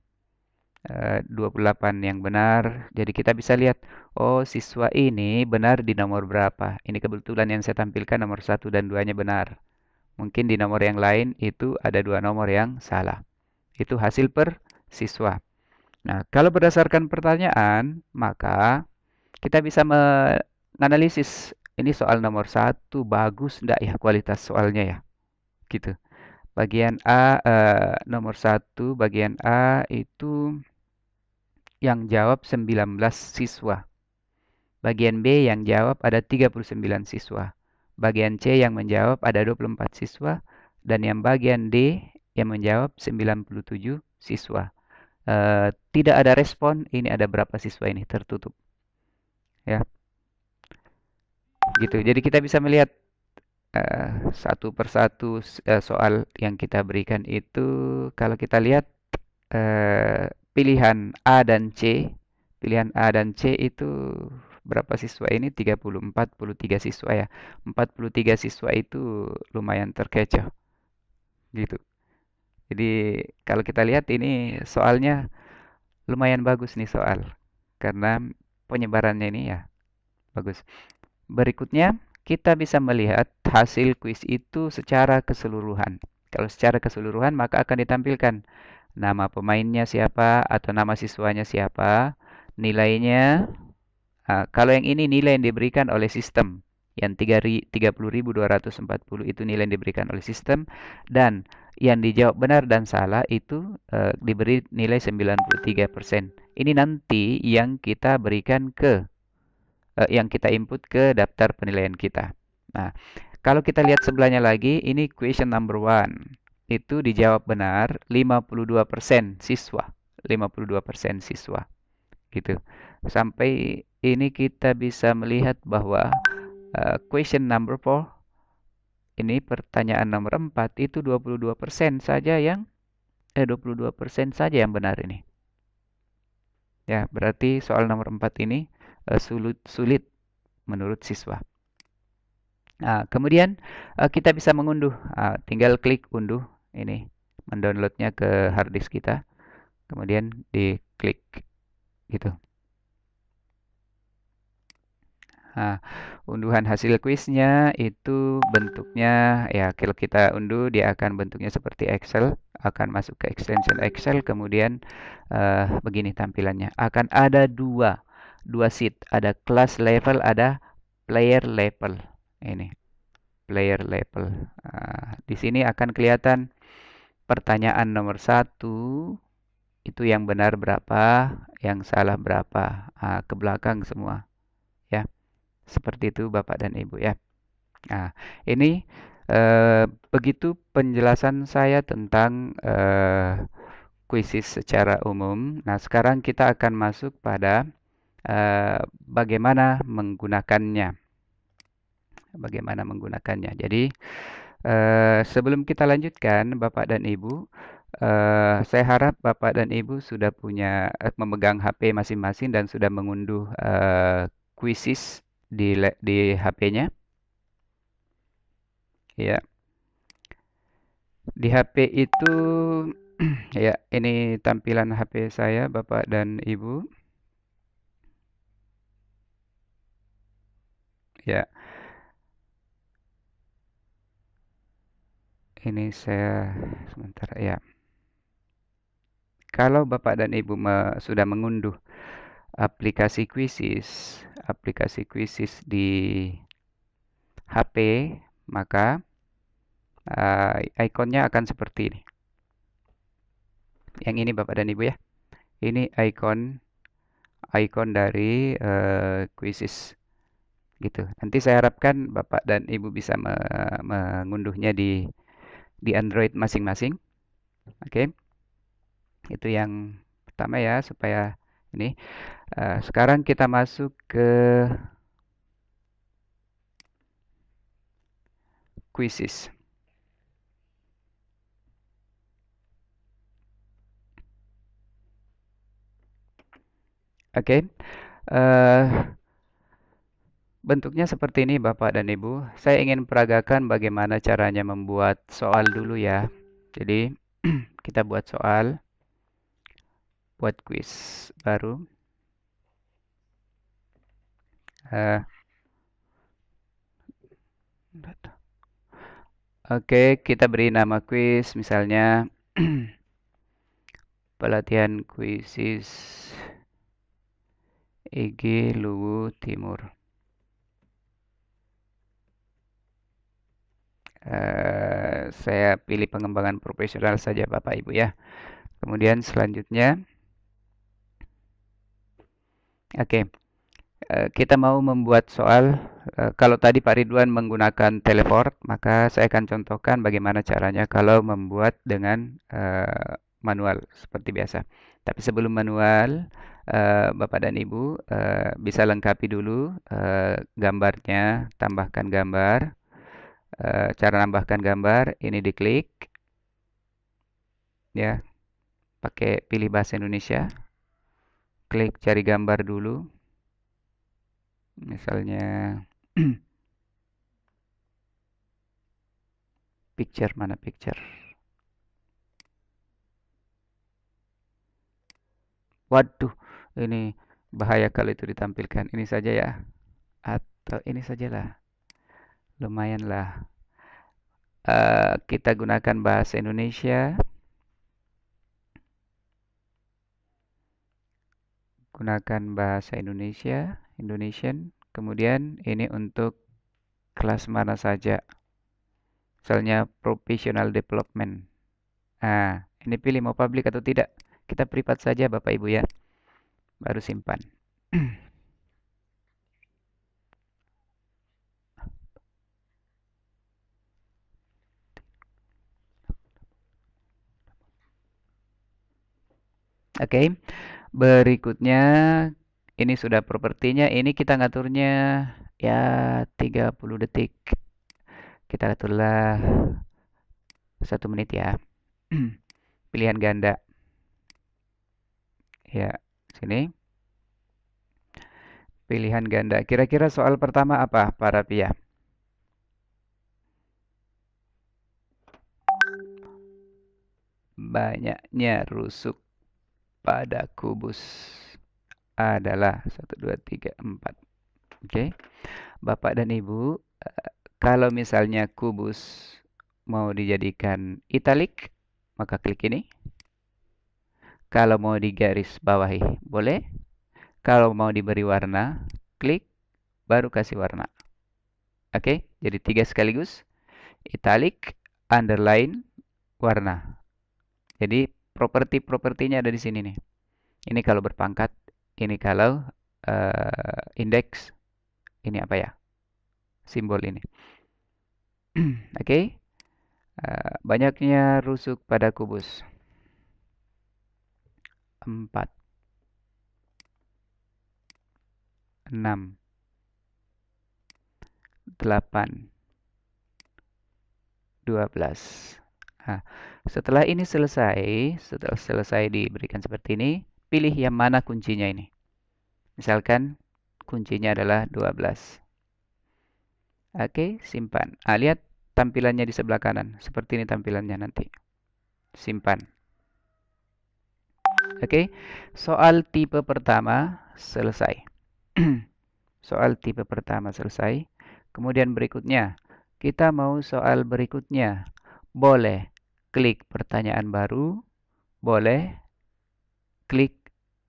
28 yang benar. Jadi kita bisa lihat, oh siswa ini benar di nomor berapa. Ini kebetulan yang saya tampilkan nomor 1 dan 2-nya benar. Mungkin di nomor yang lain itu ada 2 nomor yang salah. Itu hasil per siswa. Nah, kalau berdasarkan pertanyaan, maka kita bisa menganalisis ini soal nomor 1 bagus enggak ya kualitas soalnya ya. Gitu. Bagian A, nomor 1, bagian A itu yang jawab 19 siswa. Bagian B yang jawab ada 39 siswa. Bagian C yang menjawab ada 24 siswa. Dan yang bagian D yang menjawab 97 siswa. Tidak ada respon, ini ada berapa siswa ini tertutup. Ya. Gitu. Jadi kita bisa melihat satu persatu soal yang kita berikan itu, kalau kita lihat pilihan A dan C itu berapa siswa ini? 43 siswa ya. 43 siswa itu lumayan terkecoh. Gitu. Jadi kalau kita lihat ini soalnya lumayan bagus nih soal. Karena penyebarannya ini ya bagus. Berikutnya, kita bisa melihat hasil kuis itu secara keseluruhan. Kalau secara keseluruhan, maka akan ditampilkan nama pemainnya siapa atau nama siswanya siapa, nilainya. Kalau yang ini nilai yang diberikan oleh sistem, yang 30.240 itu nilai yang diberikan oleh sistem, dan yang dijawab benar dan salah itu diberi nilai 93%. Ini nanti yang kita berikan yang kita input ke daftar penilaian kita. Nah, kalau kita lihat sebelahnya lagi, ini question number 1. Itu dijawab benar 52% siswa. 52% siswa. Gitu. Sampai ini kita bisa melihat bahwa question number 4, ini pertanyaan nomor 4, itu 22% saja yang 22% saja yang benar ini. Ya, berarti soal nomor 4 ini sulit menurut siswa. Kemudian kita bisa mengunduh, tinggal klik unduh ini, mendownloadnya ke harddisk kita, kemudian diklik gitu. Unduhan hasil kuisnya itu bentuknya ya, kalau kita unduh dia akan bentuknya seperti Excel, akan masuk ke extension Excel, kemudian begini tampilannya. Akan ada dua sheet, ada class level, ada player level. Ini player level. Di sini akan kelihatan pertanyaan nomor 1 itu yang benar berapa, yang salah berapa, ke belakang semua ya. Seperti itu Bapak dan Ibu ya. Ini begitu penjelasan saya tentang kuisis secara umum. Nah, sekarang kita akan masuk pada bagaimana menggunakannya. Jadi sebelum kita lanjutkan Bapak dan Ibu, Saya harap Bapak dan Ibu sudah punya memegang HP masing-masing dan sudah mengunduh Quizzes di HP-nya. Ya, di HP itu ya, ini tampilan HP saya, Bapak dan Ibu. Ya, ini saya sebentar ya. Kalau Bapak dan Ibu sudah mengunduh aplikasi Quizzes di HP, maka ikonnya akan seperti ini. Yang ini Bapak dan Ibu ya. Ini ikon dari Quizzes gitu. Nanti saya harapkan Bapak dan Ibu bisa mengunduhnya di Android masing-masing. Oke. Itu yang pertama ya, supaya ini. Sekarang kita masuk ke Quizzes. Oke. Bentuknya seperti ini Bapak dan Ibu. Saya ingin peragakan bagaimana caranya membuat soal dulu ya. Jadi kita buat soal, buat quiz baru. Oke, kita beri nama quiz misalnya pelatihan Quizzes IG Luwu Timur. Saya pilih pengembangan profesional saja Bapak Ibu ya. Kemudian selanjutnya, oke, kita mau membuat soal. Kalau tadi Pak Ridwan menggunakan teleport, maka saya akan contohkan bagaimana caranya kalau membuat dengan manual seperti biasa. Tapi sebelum manual, Bapak dan Ibu bisa lengkapi dulu gambarnya, tambahkan gambar. Cara nambahkan gambar ini diklik ya, pakai pilih bahasa Indonesia, klik cari gambar dulu, misalnya picture, mana picture, waduh ini bahaya kalau itu ditampilkan, ini saja ya, atau ini sajalah, lumayan lah. Kita gunakan bahasa Indonesia. Gunakan bahasa Indonesia, Indonesian. Kemudian ini untuk kelas mana saja. Misalnya professional development. Nah, ini pilih mau public atau tidak. Kita privat saja Bapak Ibu ya. Baru simpan. Oke, berikutnya ini sudah propertinya. Ini kita ngaturnya ya 30 detik. Kita aturlah 1 menit ya. Pilihan ganda. Ya, sini. Pilihan ganda. Kira-kira soal pertama apa, para Pia? Banyaknya rusuk pada kubus adalah 1, 2, 3, 4. Oke. Bapak dan Ibu, kalau misalnya kubus mau dijadikan italik, maka klik ini. Kalau mau digaris bawahi, boleh. Kalau mau diberi warna, klik, baru kasih warna. Oke, jadi 3 sekaligus. Italic, underline, warna. Jadi properti-propertinya ada di sini nih. Ini kalau berpangkat, ini kalau indeks, ini apa ya? Simbol ini. Oke. Banyaknya rusuk pada kubus. 4, 6, 8, 12. Nah, Setelah ini selesai, setelah selesai diberikan seperti ini, pilih yang mana kuncinya ini. Misalkan kuncinya adalah 12. Oke, simpan. Lihat tampilannya di sebelah kanan. Seperti ini tampilannya nanti. Simpan. Oke, soal tipe pertama selesai. Soal tipe pertama selesai. Kemudian berikutnya, kita mau soal berikutnya. Boleh klik pertanyaan baru, boleh klik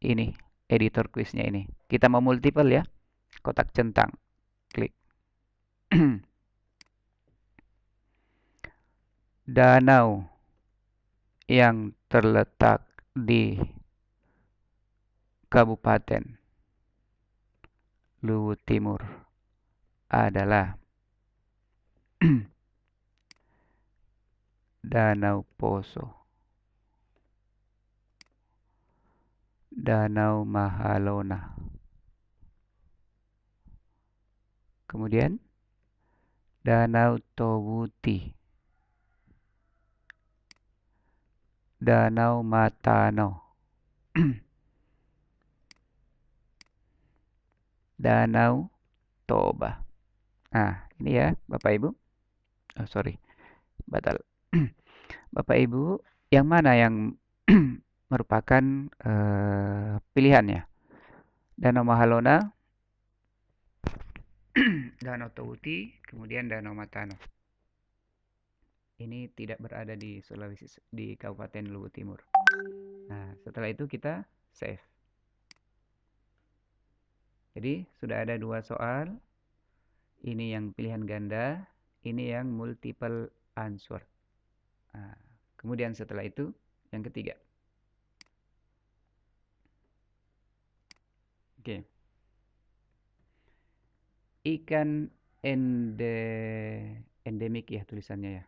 ini, editor quiznya ini. Kita mau multiple ya, kotak centang. Klik. Danau yang terletak di Kabupaten Luwu Timur adalah Danau Poso, Danau Mahalona. Kemudian Danau Towuti, Danau Matano, Danau Toba. Nah, ini ya Bapak Ibu. Oh, sorry. Batal. Bapak Ibu, yang mana yang merupakan pilihannya? Danau Mahalona, Danau Towuti, kemudian Danau Matano. Ini tidak berada di Sulawesi, di Kabupaten Luwu Timur. Nah, setelah itu kita save. Jadi sudah ada 2 soal. Ini yang pilihan ganda, ini yang multiple answer. Nah, kemudian setelah itu yang ketiga. Oke. Ikan endemik ya tulisannya ya.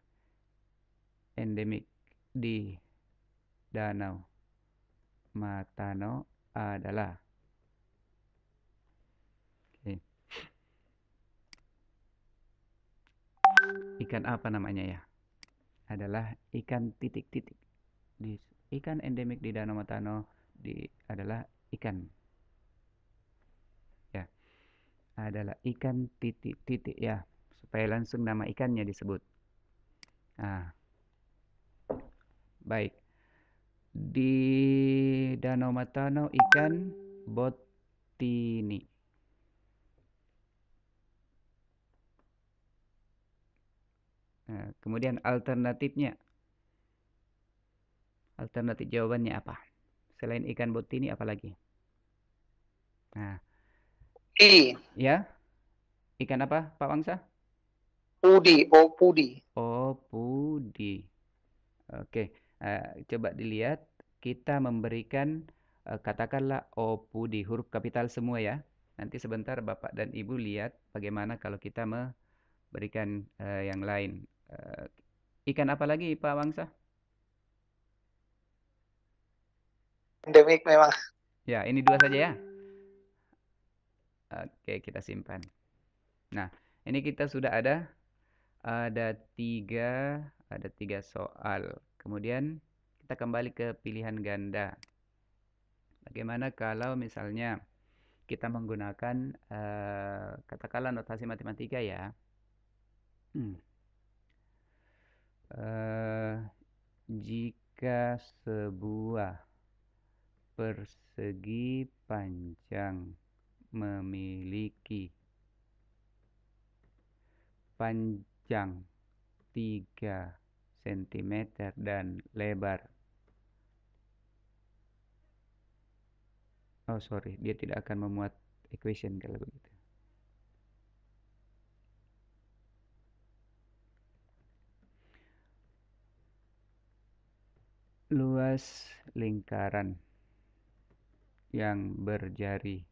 Endemik di Danau Matano adalah ikan apa namanya ya? Adalah ikan titik-titik. Ikan endemik di Danau Matano adalah ikan ya. Adalah ikan titik-titik ya, supaya langsung nama ikannya disebut. Nah, baik. Di Danau Matano ikan botini. Nah, kemudian alternatifnya. Alternatif jawabannya apa? Selain ikan botini apa lagi? Nah. Ya. Ikan apa, Pak Wangsa? Pudi, pudi. Oh, pudi. Oke, coba dilihat. Kita memberikan katakanlah pudi, huruf kapital semua ya. Nanti sebentar Bapak dan Ibu lihat bagaimana kalau kita memberikan yang lain. Ikan apa lagi Pak Wangsa? Endemik memang. Ya, ini 2 saja ya. Oke, kita simpan. Nah, ini kita sudah ada 3 soal. Kemudian kita kembali ke pilihan ganda. Bagaimana kalau misalnya kita menggunakan katakanlah notasi matematika ya. Jika sebuah persegi panjang memiliki panjang 3 cm dan lebar. Oh sorry, dia tidak akan memuat equation kalau begitu. Luas lingkaran yang berjari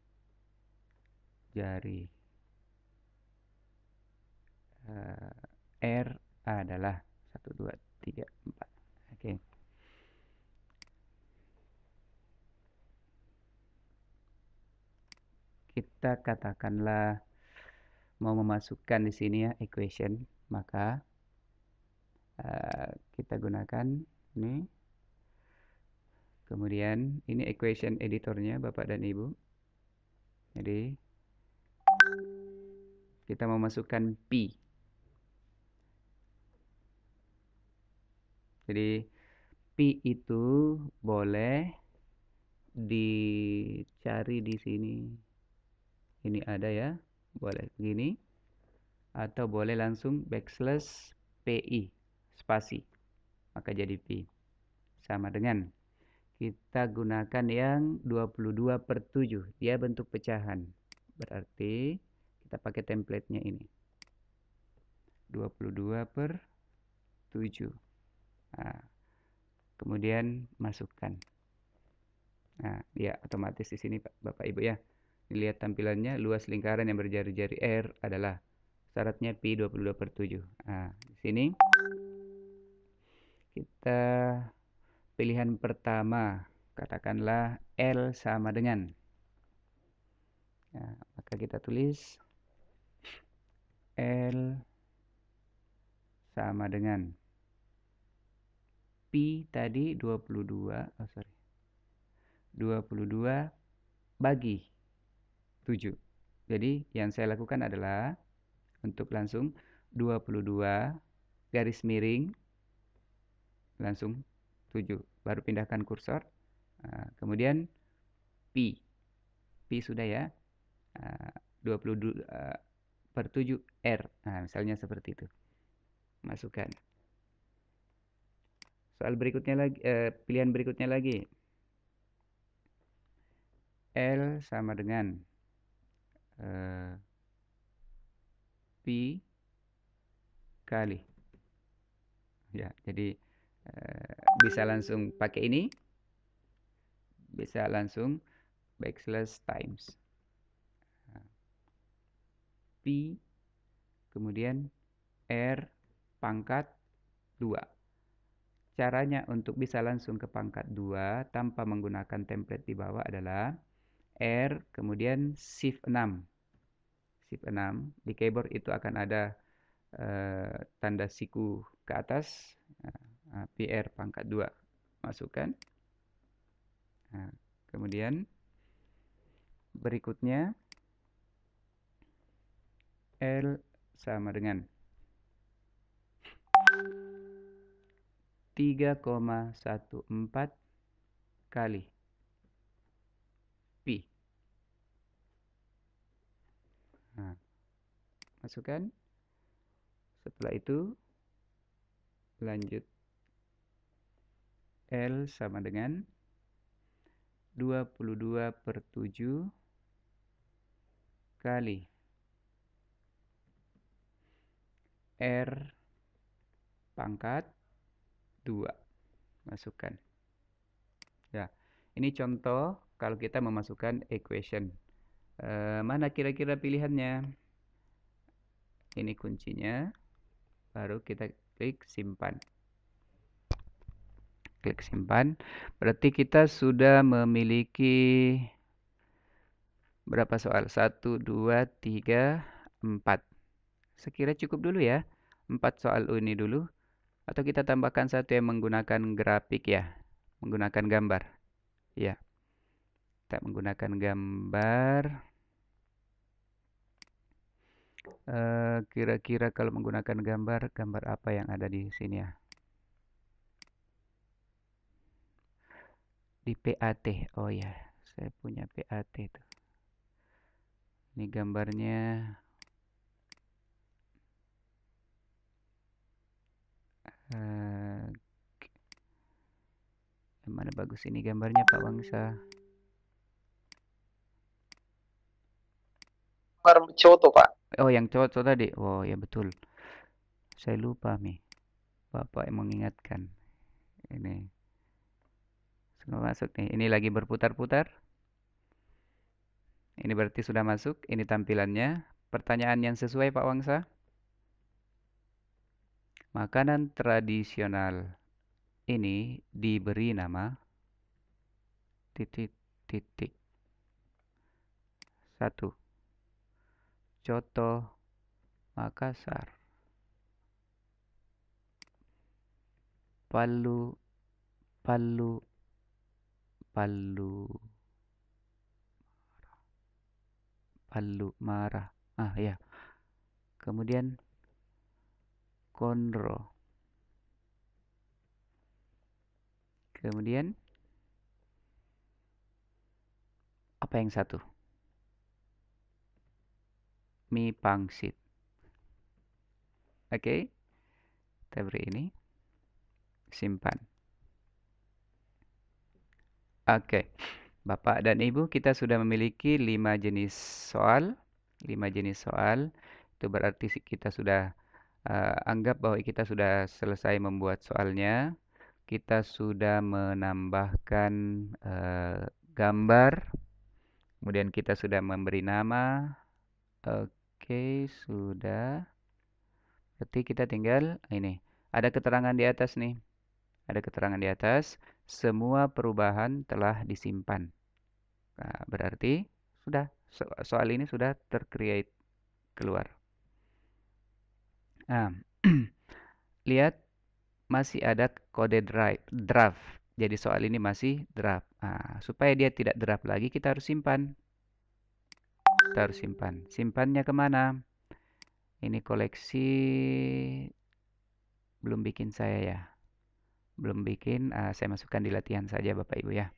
R adalah 1, 2, 3, 4. Oke. Kita katakanlah mau memasukkan di sini ya equation, maka kita gunakan Ini. Kemudian ini equation editornya Bapak dan Ibu. Jadi kita mau masukkan P. Jadi P itu boleh dicari di sini. Ini ada ya, boleh begini. Atau boleh langsung backslash PI, spasi. Maka jadi P. Sama dengan kita gunakan yang 22/7. Dia bentuk pecahan. Berarti kita pakai template-nya ini. 22/7. Nah, kemudian masukkan. Nah, dia otomatis di sini Bapak Ibu ya. Dilihat tampilannya, luas lingkaran yang berjari-jari R adalah syaratnya Pi 22/7. Nah, di sini kita pilihan pertama, katakanlah L sama dengan. Nah, maka kita tulis L sama dengan Pi tadi 22 bagi 7. Jadi yang saya lakukan adalah untuk langsung 22 garis miring langsung 7. Baru pindahkan kursor. Kemudian Pi sudah ya. 22/7 R. Nah, misalnya seperti itu. Masukkan. Soal berikutnya lagi, pilihan berikutnya lagi. L sama dengan Pi kali. Ya, jadi bisa langsung pakai ini. Bisa langsung backslash times. Pi kemudian R pangkat 2. Caranya untuk bisa langsung ke pangkat 2 tanpa menggunakan template di bawah adalah R kemudian shift 6. Shift 6 di keyboard itu akan ada tanda siku ke atas. PR pangkat 2 masukkan. Nah, kemudian berikutnya L sama dengan 3,14 kali Pi. Nah, masukkan. Setelah itu lanjut L sama dengan 22/7 kali R pangkat 2. Masukkan. Ya, ini contoh kalau kita memasukkan equation. Mana kira-kira pilihannya? Ini kuncinya. Baru kita klik simpan. Klik simpan. Berarti kita sudah memiliki berapa soal? 1, 2, 3, 4. Sekira cukup dulu ya. 4 soal ini dulu. Atau kita tambahkan satu yang menggunakan grafik ya. Menggunakan gambar. Ya. Kita menggunakan gambar. Kira-kira kalau menggunakan gambar apa yang ada di sini ya? Di PAT. Oh ya, saya punya PAT itu. Ini gambarnya. Yang mana bagus ini gambarnya Pak Wangsa? Gambar Coto, Pak. Oh, yang cowok tadi. Oh, ya betul. Saya lupa nih. Bapak yang mengingatkan. Ini. Sudah masuk nih. Ini lagi berputar-putar. Ini berarti sudah masuk. Ini tampilannya. Pertanyaan yang sesuai Pak Wangsa. Makanan tradisional ini diberi nama titik. 1. Coto Makassar. Palu Palu, palu, palu marah. Ah ya. Kemudian konro. Kemudian apa yang satu? Mi pangsit. Oke. Kita beri ini. Simpan. Oke. Bapak dan Ibu, kita sudah memiliki 5 jenis soal. 5 jenis soal. Itu berarti kita sudah anggap bahwa kita sudah selesai membuat soalnya. Kita sudah menambahkan gambar. Kemudian kita sudah memberi nama. Oke, sudah. Berarti kita tinggal ini. Ada keterangan di atas nih. Ada keterangan di atas. Semua perubahan telah disimpan. Nah, berarti sudah soal ini sudah tercreate keluar. Nah, lihat masih ada kode draft. Jadi soal ini masih draft. Nah, supaya dia tidak draft lagi kita harus simpan. Kita harus simpan. Simpannya kemana? Ini koleksi belum bikin saya ya. Belum bikin, saya masukkan di latihan saja Bapak Ibu ya.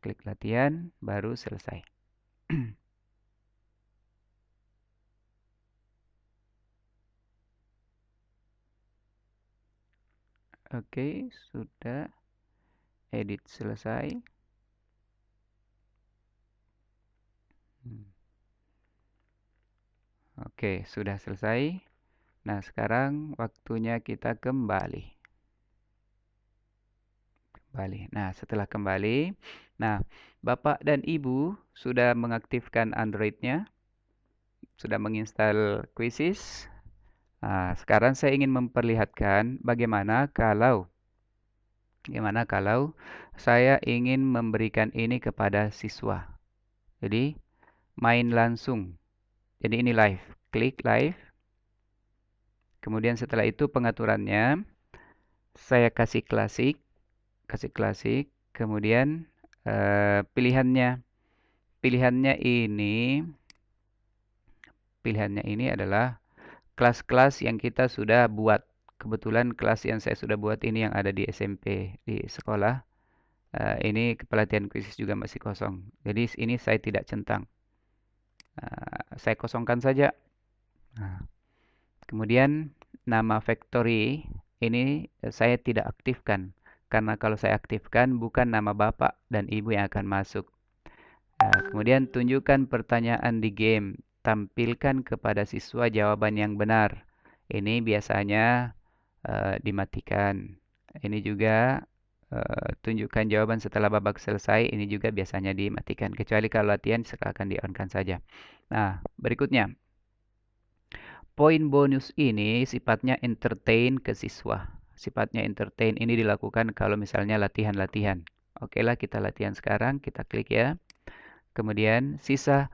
Klik latihan, baru selesai. Oke, sudah. Edit selesai. Oke, sudah selesai. Nah, sekarang waktunya kita kembali. Nah, setelah kembali, nah, Bapak dan Ibu sudah mengaktifkan Android-nya, sudah menginstal Quizzes. Nah, sekarang saya ingin memperlihatkan bagaimana kalau saya ingin memberikan ini kepada siswa. Jadi, main langsung. Jadi ini live. Klik live. Kemudian setelah itu pengaturannya, saya kasih klasik. Kemudian pilihannya ini adalah kelas-kelas yang kita sudah buat. Kebetulan kelas yang saya sudah buat ini yang ada di SMP di sekolah. Ini pelatihan kuisis juga masih kosong. Jadi ini saya tidak centang. Saya kosongkan saja. Kemudian nama factory ini saya tidak aktifkan. Karena kalau saya aktifkan bukan nama Bapak dan Ibu yang akan masuk. Kemudian tunjukkan pertanyaan di game. Tampilkan kepada siswa jawaban yang benar. Ini biasanya dimatikan. Ini juga tunjukkan jawaban setelah babak selesai. Ini juga biasanya dimatikan. Kecuali kalau latihan akan di-on-kan saja. Nah, berikutnya. Poin bonus ini sifatnya entertain ke siswa. Sifatnya entertain ini dilakukan kalau misalnya latihan-latihan. Oke lah, kita latihan sekarang. Kita klik ya. Kemudian siswa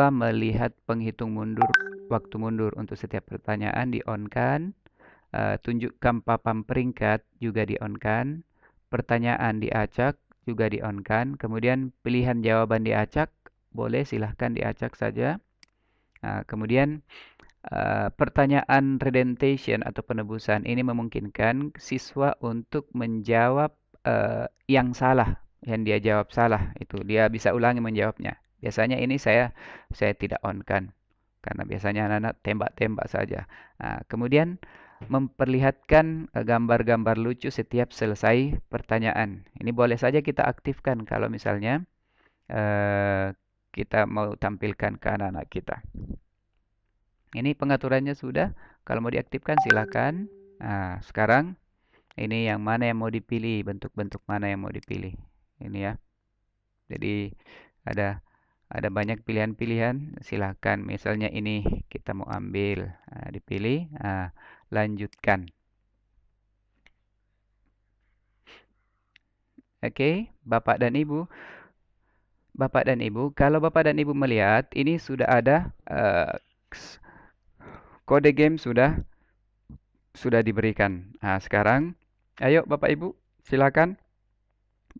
melihat penghitung mundur, waktu mundur untuk setiap pertanyaan di-on-kan. Tunjukkan papan peringkat juga di-on-kan. Pertanyaan diacak juga di-on-kan. Kemudian pilihan jawaban diacak. Boleh silahkan diacak saja. Kemudian pertanyaan redentation atau penebusan ini memungkinkan siswa untuk menjawab yang salah, yang dia jawab salah itu dia bisa ulangi menjawabnya. Biasanya ini saya tidak on-kan karena biasanya anak-anak tembak-tembak saja. Kemudian memperlihatkan gambar-gambar lucu setiap selesai pertanyaan. Ini boleh saja kita aktifkan kalau misalnya kita mau tampilkan ke anak-anak kita. Ini pengaturannya sudah. Kalau mau diaktifkan silakan. Nah, sekarang ini yang mana yang mau dipilih, bentuk-bentuk mana yang mau dipilih. Ini ya. Jadi ada banyak pilihan-pilihan. Silakan. Misalnya ini kita mau ambil, dipilih, lanjutkan. Oke, Bapak dan Ibu. Kalau Bapak dan Ibu melihat ini sudah ada kode game sudah diberikan. Nah, sekarang ayo Bapak Ibu silakan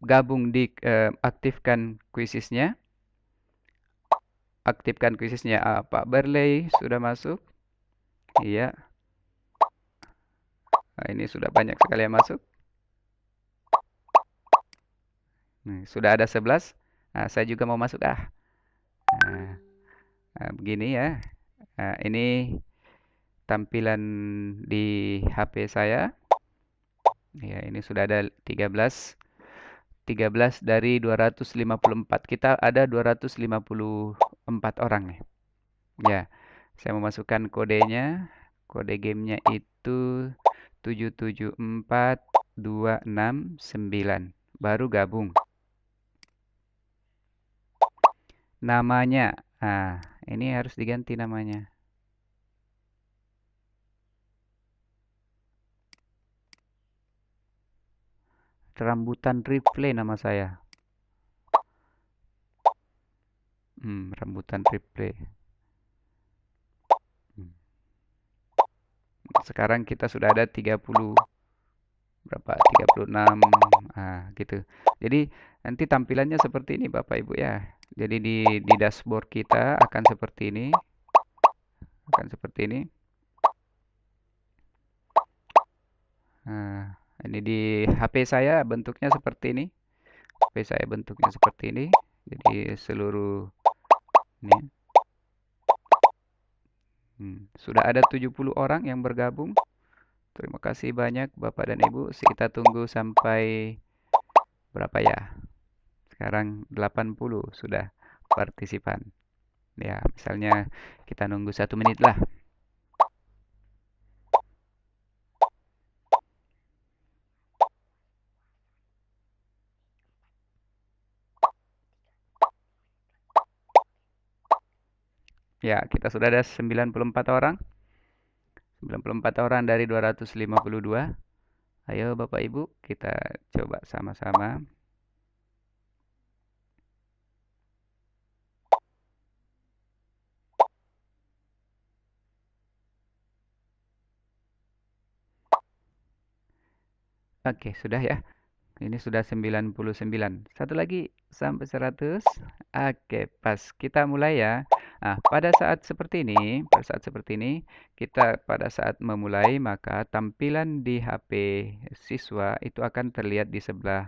gabung di aktifkan kuisisnya. Aktifkan kuisisnya. Pak Berley sudah masuk. Iya. Nah, ini sudah banyak sekali yang masuk. Sudah ada 11. Nah, saya juga mau masuk. Begini ya. Ini tampilan di HP saya. Ya, ini sudah ada 13. 13 dari 254. Kita ada 254 orang nih. Ya, saya memasukkan kodenya. Kode gamenya itu 774269. Baru gabung. Namanya. Ini harus diganti namanya. Rambutan replay nama saya. Rambutan replay. Sekarang kita sudah ada 30 berapa? 36 gitu. Jadi nanti tampilannya seperti ini Bapak Ibu ya. Jadi di dashboard kita akan seperti ini. Ini di HP saya bentuknya seperti ini. Jadi seluruh ini. Sudah ada 70 orang yang bergabung. Terima kasih banyak Bapak dan Ibu. Kita tunggu sampai berapa ya? Sekarang 80 sudah partisipan. Ya, misalnya kita nunggu 1 menit lah. Ya, kita sudah ada 94 orang. 94 orang dari 252. Ayo Bapak Ibu, kita coba sama-sama. Oke, sudah ya. Ini sudah 99. Satu lagi sampai 100. Oke, pas. Kita mulai ya. Pada saat seperti ini, kita pada saat memulai, maka tampilan di HP siswa itu akan terlihat di sebelah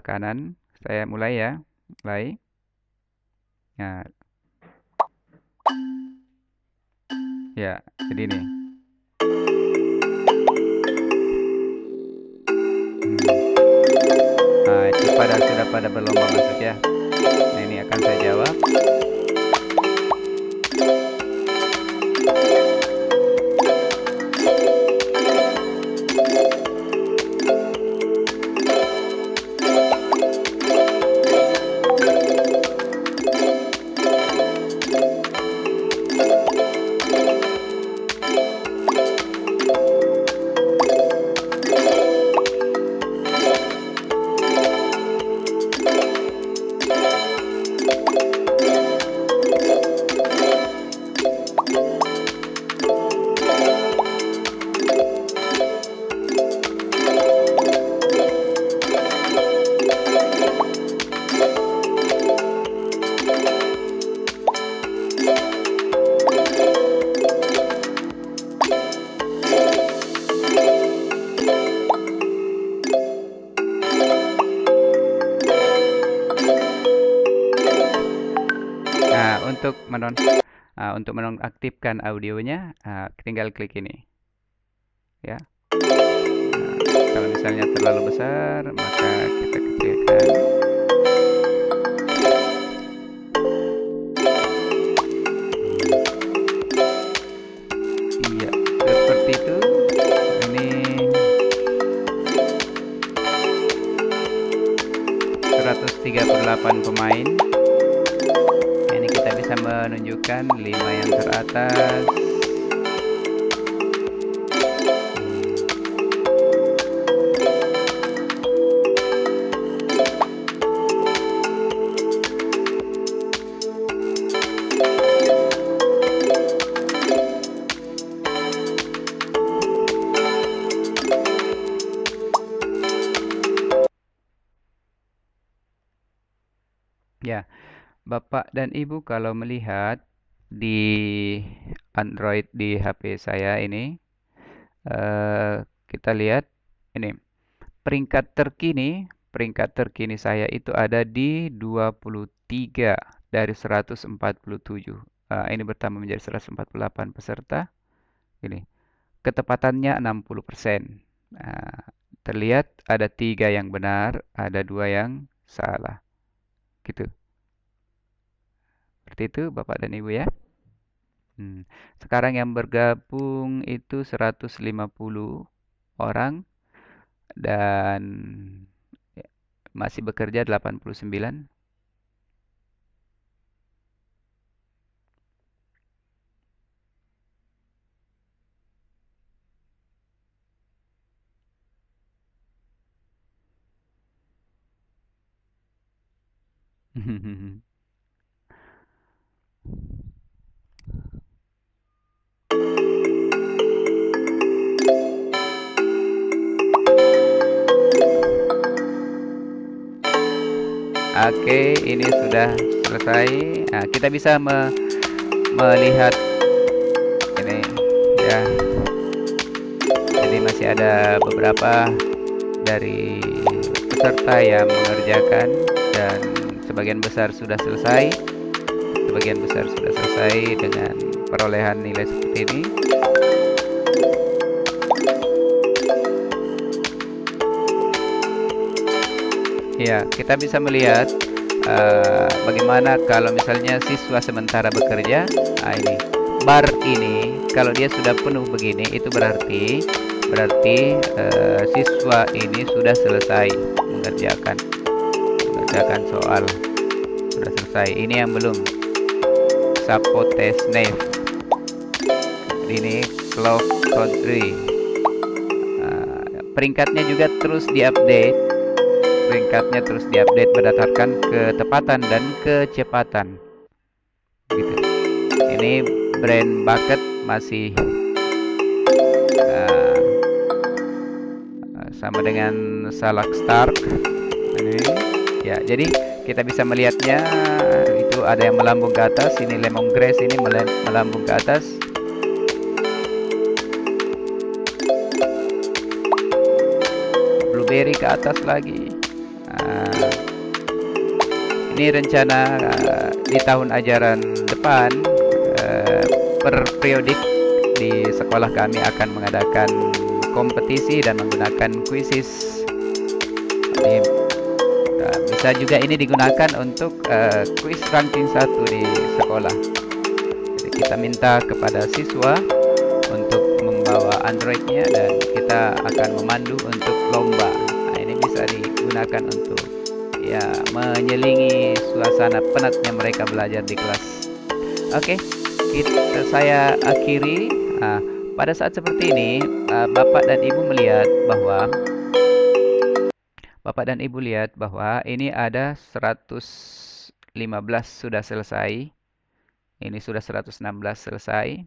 kanan. Saya mulai ya. Ya, jadi ini. Itu sudah pada berlomba masuk ya. Nah, ini akan saya jawab. Untuk menonaktifkan audionya, tinggal klik ini. Ya. Kalau misalnya terlalu besar, maka kita kecilkan. Iya, seperti itu. Ini 138 pemain. Kita bisa menunjukkan 5 yang teratas. Ya, Bapak dan Ibu kalau melihat di Android di HP saya ini, kita lihat ini peringkat terkini saya itu ada di 23 dari 147. Ini bertambah menjadi 148 peserta. Ini ketepatannya 60%. Terlihat ada 3 yang benar, ada 2 yang salah. Gitu. Seperti itu Bapak dan Ibu ya. Sekarang yang bergabung itu 150 orang dan masih bekerja 89. Oke, ini sudah selesai. Nah, kita bisa melihat ini ya. Jadi masih ada beberapa dari peserta yang mengerjakan dan sebagian besar sudah selesai. Sebagian besar sudah selesai dengan perolehan nilai seperti ini. Ya, kita bisa melihat bagaimana kalau misalnya siswa sementara bekerja. Ini bar ini kalau dia sudah penuh begini itu berarti siswa ini sudah selesai mengerjakan soal, sudah selesai. Ini yang belum Sapotesnev, ini Clock Country. Peringkatnya juga terus diupdate. Peringkatnya terus diupdate berdasarkan ketepatan dan kecepatan. Gitu. Ini Brand Bucket masih sama dengan Salak Stark. Ini ya, jadi kita bisa melihatnya itu ada yang melambung ke atas. Ini lemongrass ini melambung ke atas. Blueberry ke atas lagi. Ini rencana di tahun ajaran depan per periodik di sekolah kami akan mengadakan kompetisi dan menggunakan quizzes. Bisa juga ini digunakan untuk quiz ranking 1 di sekolah. Jadi kita minta kepada siswa untuk membawa Android-nya dan kita akan memandu untuk lomba. Ini bisa digunakan untuk ya menyelingi suasana penatnya mereka belajar di kelas. Oke, saya akhiri. Pada saat seperti ini, Bapak dan Ibu lihat bahwa ini ada 115 sudah selesai. Ini sudah 116 selesai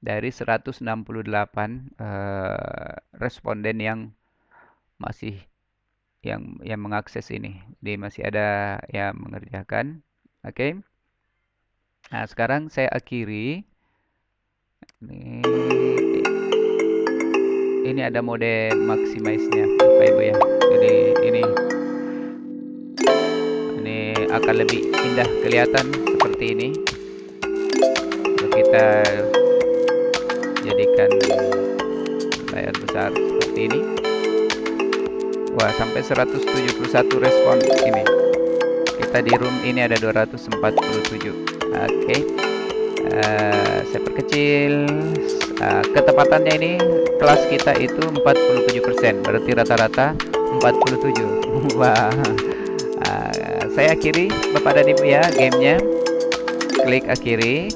dari 168 responden yang masih yang mengakses ini. Jadi masih ada yang mengerjakan. Oke. Nah, sekarang saya akhiri. Ini ada mode maximize-nya, Bapak Ibu ya. Jadi ini akan lebih indah kelihatan seperti ini. Kalau kita jadikan layar besar seperti ini. Wah, sampai 171 respon ini. Kita di room ini ada 247. Oke. Saya perkecil. Ketepatannya ini kelas kita itu 47%. Berarti rata-rata 47. Wah. Saya akhiri Bapak dan Ibu ya gamenya. Klik akhiri.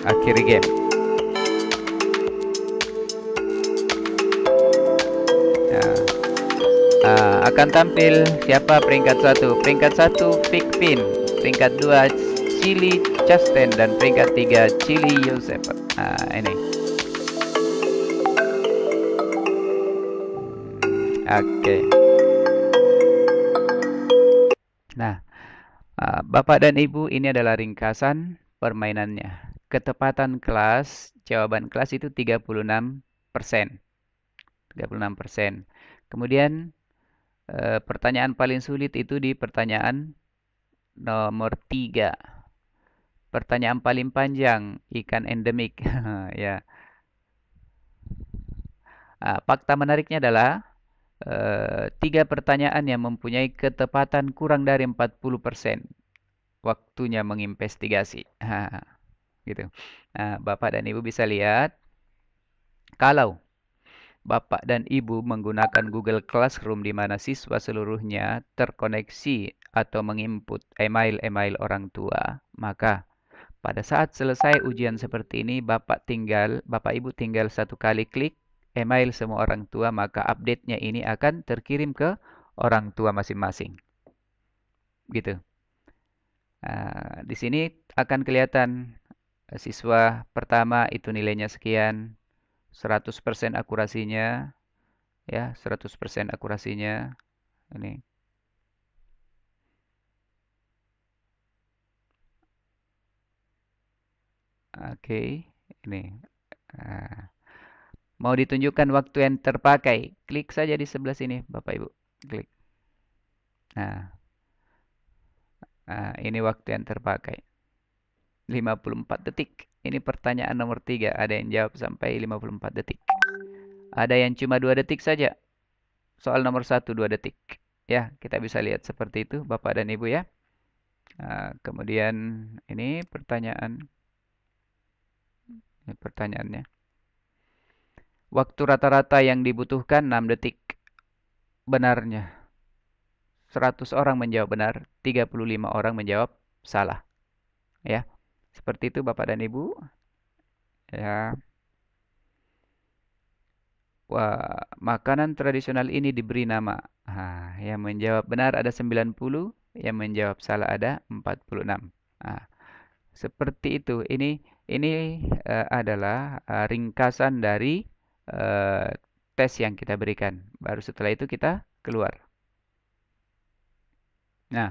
Akhiri game. Akan tampil siapa peringkat 1. Peringkat 1 Pikpin, peringkat 2 Chili Chasten dan peringkat 3 Chili Yosef. Ini. Oke. Nah, Bapak dan Ibu, ini adalah ringkasan permainannya. Ketepatan kelas, jawaban kelas itu 36%. 36%. Kemudian pertanyaan paling sulit itu di pertanyaan nomor 3. Pertanyaan paling panjang, ikan endemik. Ya. Fakta menariknya adalah 3 pertanyaan yang mempunyai ketepatan kurang dari 40%. Waktunya menginvestigasi. Gitu. Nah, Bapak dan Ibu bisa lihat, kalau Bapak dan Ibu menggunakan Google Classroom di mana siswa seluruhnya terkoneksi atau menginput email-email orang tua, maka pada saat selesai ujian seperti ini, Bapak Ibu tinggal satu kali klik email semua orang tua, maka update-nya ini akan terkirim ke orang tua masing-masing. Gitu. Di sini akan kelihatan siswa pertama itu nilainya sekian, 100% akurasinya, ya, 100% akurasinya. Ini. Oke, ini. Mau ditunjukkan waktu yang terpakai, klik saja di sebelah sini, Bapak Ibu. Klik. Ini waktu yang terpakai. 54 detik. Ini pertanyaan nomor 3. Ada yang jawab sampai 54 detik. Ada yang cuma 2 detik saja. Soal nomor 1, 2 detik. Ya, kita bisa lihat seperti itu, Bapak dan Ibu ya. Kemudian ini pertanyaan. Ini pertanyaannya. Waktu rata-rata yang dibutuhkan 6 detik. Benarnya 100 orang menjawab benar, 35 orang menjawab salah. Ya. Seperti itu Bapak dan Ibu. Ya. Wah, makanan tradisional ini diberi nama. Yang menjawab benar ada 90, yang menjawab salah ada 46. Seperti itu. Ini adalah ringkasan dari tes yang kita berikan. Baru setelah itu kita keluar. Nah,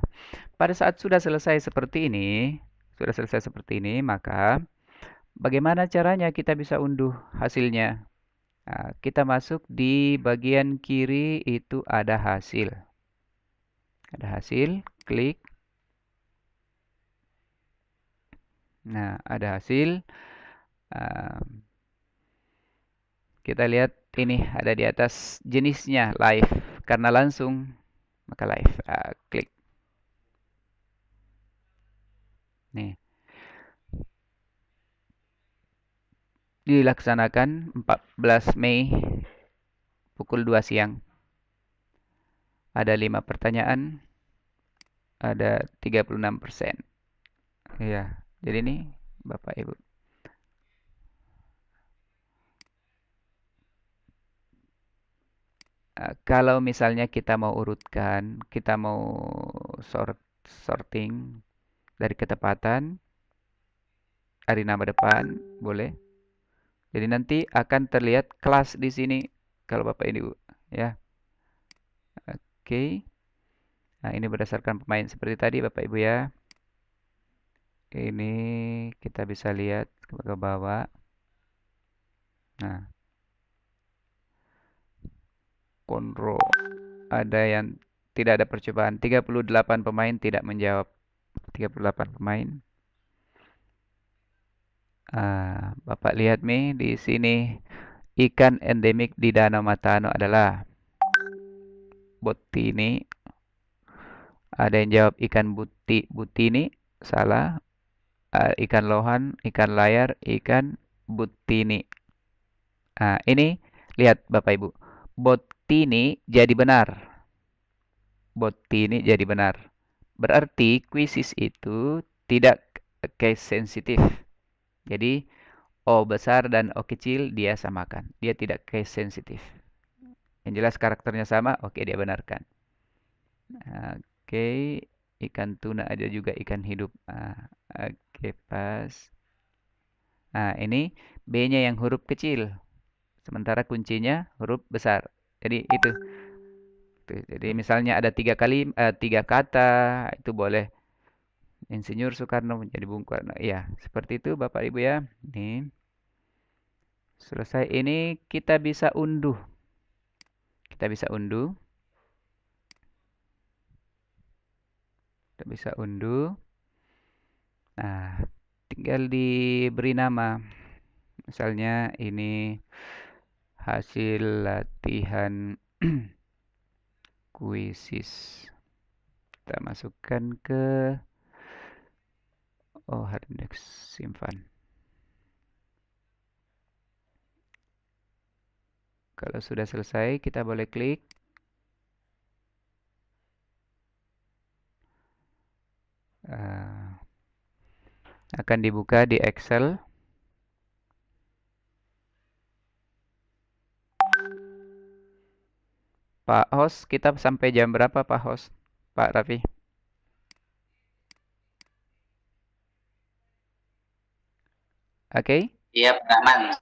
pada saat sudah selesai seperti ini, maka bagaimana caranya kita bisa unduh hasilnya? Kita masuk di bagian kiri, itu ada hasil. Ada hasil, klik. Nah, ada hasil. Kita lihat ini ada di atas jenisnya live. Karena langsung, maka live. Klik. Nih. Dilaksanakan 14 Mei pukul 2 siang. Ada 5 pertanyaan. Ada 36%. Ya, jadi ini Bapak Ibu. Kalau misalnya kita mau urutkan, kita mau sorting dari ketepatan, dari nama depan, boleh. Jadi nanti akan terlihat kelas di sini kalau Bapak Ibu, ya. Oke. Nah, ini berdasarkan pemain seperti tadi Bapak Ibu ya. Ini kita bisa lihat ke bawah. Nah. Konro. Ada yang tidak ada percobaan. 38 pemain tidak menjawab. 38 pemain. Bapak lihat nih di sini ikan endemik di Danau Matano adalah botini. Ada yang jawab ikan butini, salah. Ikan lohan, ikan layar, ikan butini. Ini lihat Bapak Ibu. Botini jadi benar. Botini jadi benar. Berarti kuisis itu tidak case sensitif. Jadi O besar dan O kecil dia samakan. Dia tidak case sensitif. Yang jelas karakternya sama, oke dia benarkan. Oke, ikan tuna ada juga ikan hidup. Oke, pas. Ini B-nya yang huruf kecil. Sementara kuncinya huruf besar. Jadi itu. Jadi misalnya ada 3 kata, itu boleh Insinyur Soekarno menjadi Bung Karno. Ya, seperti itu Bapak Ibu ya. Ini selesai. Ini kita bisa unduh. Kita bisa unduh. Kita bisa unduh. Nah, tinggal diberi nama. Misalnya ini hasil latihan kuisis. Kita masukkan ke hard disk, simpan. Kalau sudah selesai, kita boleh klik. Akan dibuka di Excel. Pak Host, kita sampai jam berapa Pak Host? Pak Raffi? Oke? Iya, Pak Rahman.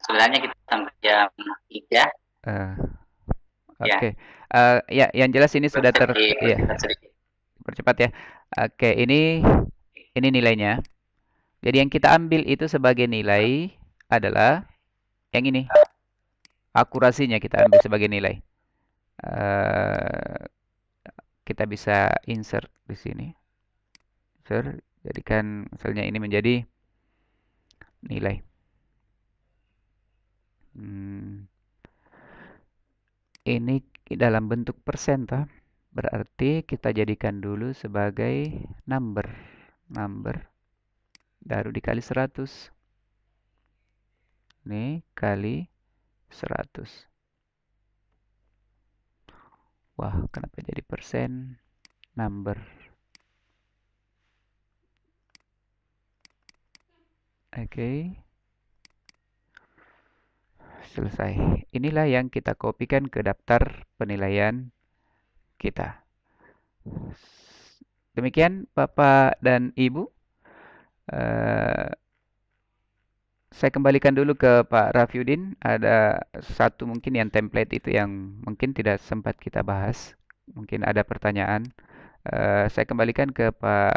Sebenarnya kita sampai jam 3. Oke. Ya, yang jelas ini sudah ya, percepat ya. Oke, ini nilainya. Jadi yang kita ambil itu sebagai nilai adalah yang ini. Akurasinya kita ambil sebagai nilai. Kita bisa insert di sini. Insert, jadikan misalnya ini menjadi nilai. Ini dalam bentuk persen, toh. Berarti kita jadikan dulu sebagai number. Baru dikali 100. Ini kali 100. Wah, kenapa jadi persen? Number. Oke. Selesai. Inilah yang kita kopikan ke daftar penilaian kita. Demikian Bapak dan Ibu. Saya kembalikan dulu ke Pak Rafiuddin. Ada satu mungkin yang template itu yang mungkin tidak sempat kita bahas. Mungkin ada pertanyaan. Saya kembalikan ke Pak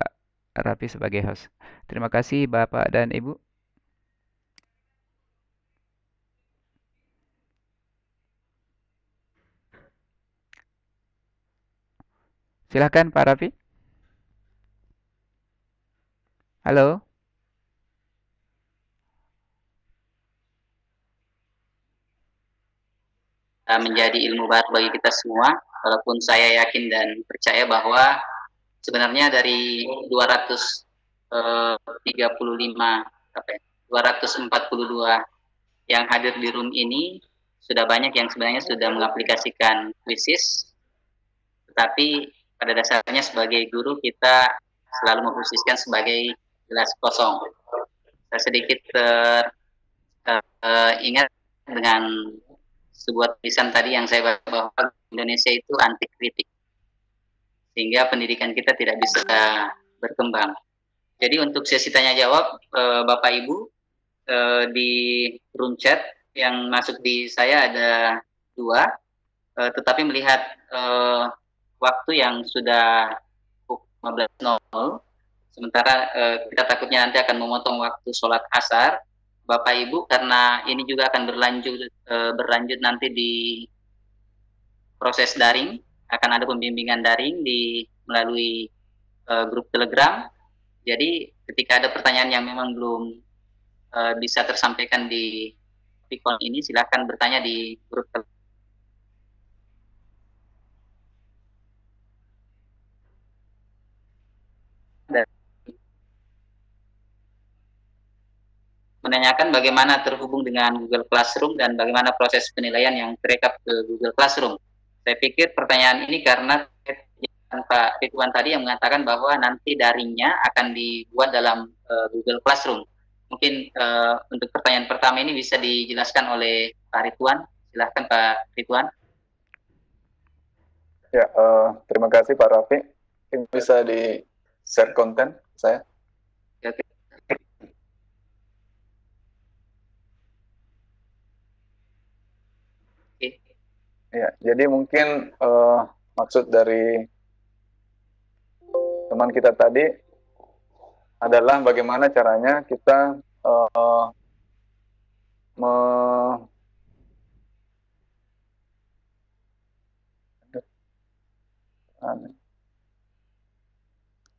Raffi sebagai host. Terima kasih Bapak dan Ibu. Silakan Pak Raffi. Halo. Menjadi ilmu baru bagi kita semua, walaupun saya yakin dan percaya bahwa sebenarnya dari 242 yang hadir di room ini sudah banyak yang sebenarnya sudah mengaplikasikan kuisis, tetapi pada dasarnya sebagai guru kita selalu memposisikan sebagai gelas kosong. Saya sedikit ingat dengan sebuah tulisan tadi yang saya baca bahwa Indonesia itu anti kritik, sehingga pendidikan kita tidak bisa berkembang. Jadi untuk sesi tanya jawab Bapak Ibu di room chat yang masuk di saya ada 2, tetapi melihat waktu yang sudah 15.00, sementara kita takutnya nanti akan memotong waktu sholat asar. Bapak Ibu, karena ini juga akan berlanjut nanti di proses daring, akan ada pembimbingan daring melalui grup Telegram. Jadi ketika ada pertanyaan yang memang belum bisa tersampaikan di Pikon ini, silakan bertanya di grup Telegram. Menanyakan bagaimana terhubung dengan Google Classroom dan bagaimana proses penilaian yang terekam ke Google Classroom. Saya pikir pertanyaan ini karena Pak Ridwan tadi yang mengatakan bahwa nanti daringnya akan dibuat dalam Google Classroom. Mungkin untuk pertanyaan pertama ini bisa dijelaskan oleh Pak Ridwan. Silahkan Pak Ridwan. Ya, terima kasih Pak Raffi. Bisa di-share konten saya? Oke. Ya, jadi mungkin maksud dari teman kita tadi adalah bagaimana caranya kita me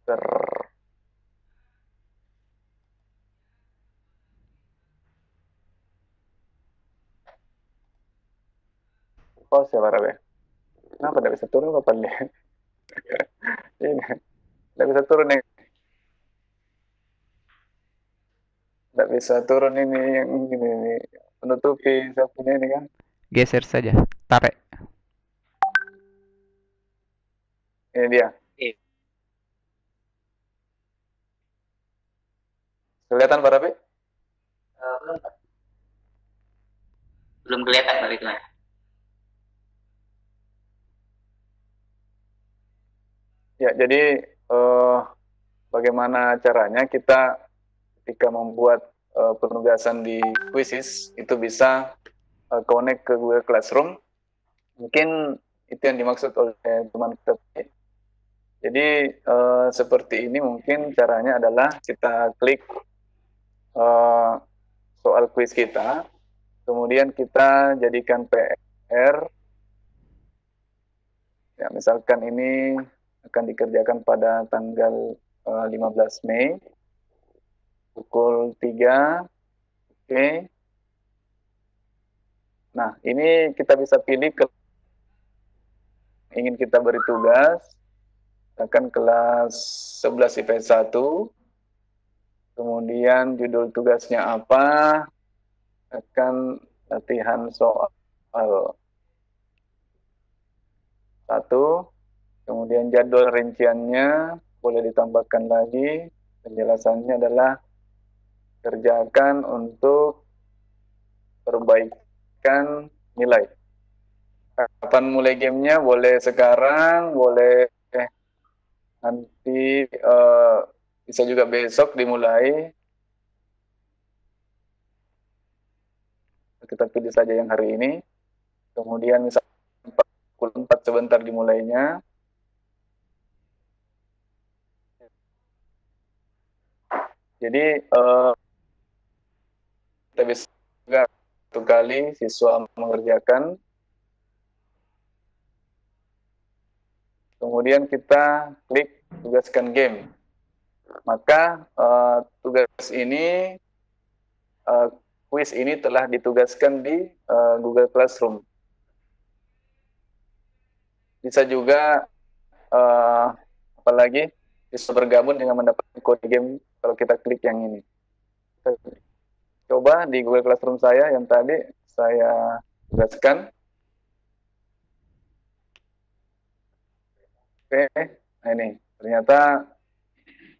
ter pause ya Pak. Kenapa tidak bisa turun Bapak lihat? Ini tidak bisa turun nih. Tidak bisa turun ini yang ini menutupi sapunya ini kan. Geser saja, tarik. Ini dia. Kelihatan Pak Rafi? Belum kelihatan Pak Ridwan. Ya, jadi bagaimana caranya kita ketika membuat penugasan di Quizzes itu bisa connect ke Google Classroom. Mungkin itu yang dimaksud oleh teman kita. Jadi seperti ini mungkin caranya adalah kita klik soal quiz kita, kemudian kita jadikan PR. Ya, misalkan ini akan dikerjakan pada tanggal 15 Mei pukul 3. Oke. Nah, ini kita bisa pilih ingin kita beri tugas, akan kelas 11 IPS 1, kemudian judul tugasnya apa, akan latihan soal 1, kemudian jadwal rinciannya boleh ditambahkan lagi, penjelasannya adalah kerjakan untuk perbaikan nilai. Kapan mulai gamenya? Boleh sekarang, boleh nanti bisa juga besok dimulai. Kita pilih saja yang hari ini. Kemudian misalnya pukul 4 sebentar dimulainya. Jadi kita bisa juga satu kali siswa mengerjakan. Kemudian kita klik tugaskan game. Maka tugas ini, quiz ini telah ditugaskan di Google Classroom. Bisa juga, apalagi bisa bergabung dengan mendapatkan kode game kalau kita klik yang ini. Kita coba di Google Classroom saya yang tadi saya tugaskan. Oke, nah ini ternyata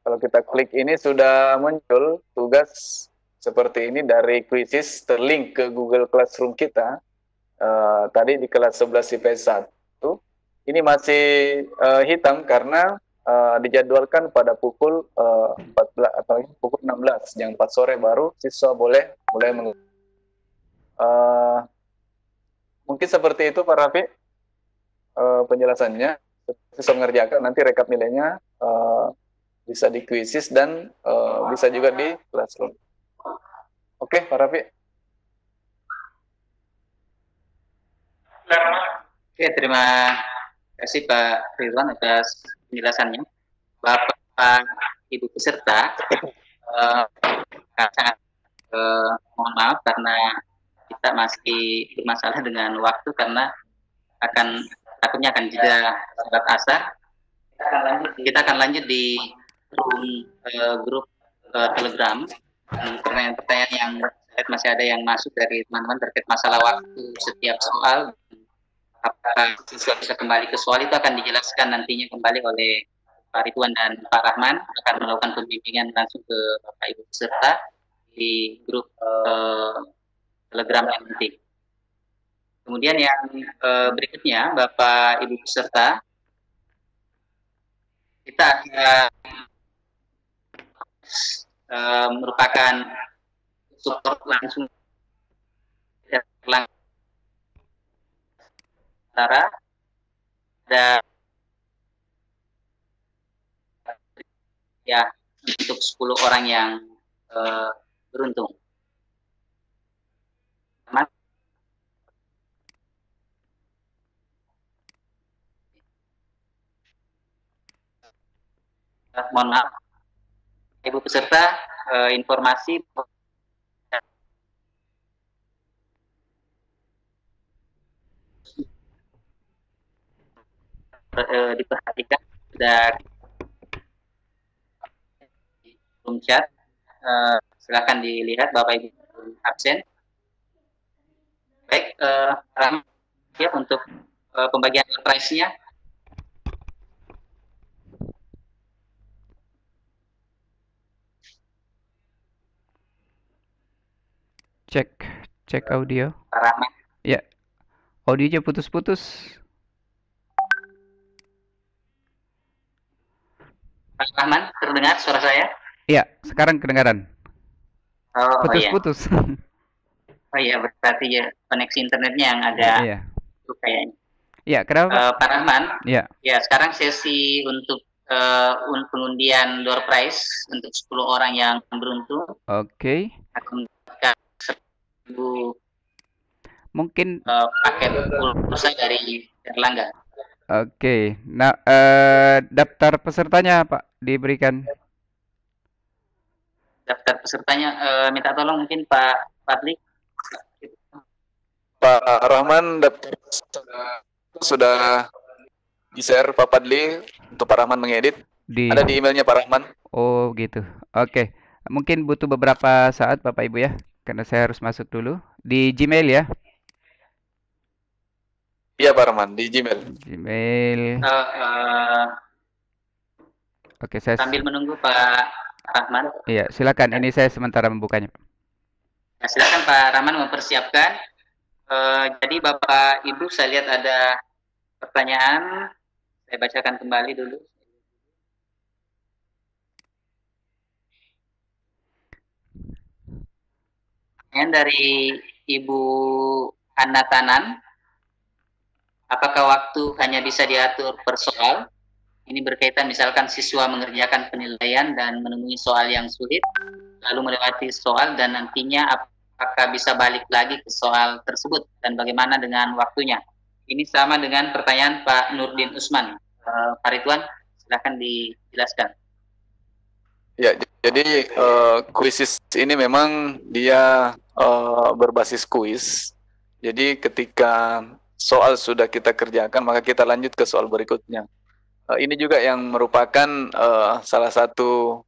kalau kita klik ini sudah muncul tugas seperti ini dari Quizzes terlink ke Google Classroom kita. Tadi di kelas 11 IPS 1. Ini masih hitam karena dijadwalkan pada pukul 14, apalagi pukul 16, jam 4 sore baru siswa boleh mulai mungkin seperti itu Pak Rafi penjelasannya. Siswa mengerjakan, nanti rekap nilainya bisa di Quizzes dan bisa juga di Classroom. Oke, Pak Rafi. Oke, terima kasih Pak Ridwan atas penjelasannya. Bapak Ibu peserta, sangat mohon maaf karena kita masih bermasalah dengan waktu karena takutnya akan jeda salat asar. Kita akan lanjut di grup Telegram. Pertanyaan-pertanyaan yang masih ada yang masuk dari teman-teman terkait masalah waktu setiap soal. Apakah siswa bisa kembali ke soal itu akan dijelaskan nantinya kembali oleh Pak Ridwan dan Pak Rahman, akan melakukan pembimbingan langsung ke Bapak Ibu peserta di grup Telegram yang nanti. Kemudian yang berikutnya, Bapak Ibu peserta, kita akan merupakan support langsung antara dan ya untuk untuk 10 orang yang beruntung. Mohon maaf, Ibu peserta, informasi diperhatikan sudah chat. Silakan dilihat Bapak Ibu absen. Baik, siap untuk pembagian prize-nya. Cek audio. Pak Rahman. Ya, audionya putus-putus. Pak Rahman, terdengar suara saya? Iya, sekarang kedengaran. Oh, Putus-putus. Oh iya, berarti ya koneksi internetnya yang agak kayaknya. Iya, kenapa? Pak Rahman. Iya. Ya, sekarang sesi untuk pengundian door prize untuk 10 orang yang beruntung. Oke. Akan mendapatkan 1.000 mungkin paket pulsa dari Erlangga. Oke. Nah, daftar pesertanya Pak diberikan. Daftar pesertanya minta tolong mungkin Pak Fadli. Pak Rahman, daftar sudah di-share Pak Fadli untuk Pak Rahman mengedit. Ada di emailnya Pak Rahman. Oh gitu. Oke. Mungkin butuh beberapa saat Bapak Ibu ya, karena saya harus masuk dulu di Gmail ya. Iya Pak Rahman, di Gmail. Oke, saya sambil menunggu Pak Rahman. Iya, silakan. Ini saya sementara membukanya. Nah, silakan Pak Rahman mempersiapkan. Jadi Bapak Ibu, saya lihat ada pertanyaan. Saya bacakan kembali dulu. Pertanyaan dari Ibu Anna Tanan. Apakah waktu hanya bisa diatur per soal? Ini berkaitan misalkan siswa mengerjakan penilaian dan menemui soal yang sulit, lalu melewati soal dan nantinya apakah bisa balik lagi ke soal tersebut dan bagaimana dengan waktunya? Ini sama dengan pertanyaan Pak Nurdin Usman. Pak Ridwan, silakan dijelaskan. Ya, jadi kuisis ini memang dia berbasis kuis. Jadi ketika soal sudah kita kerjakan, maka kita lanjut ke soal berikutnya. Ini juga yang merupakan salah satu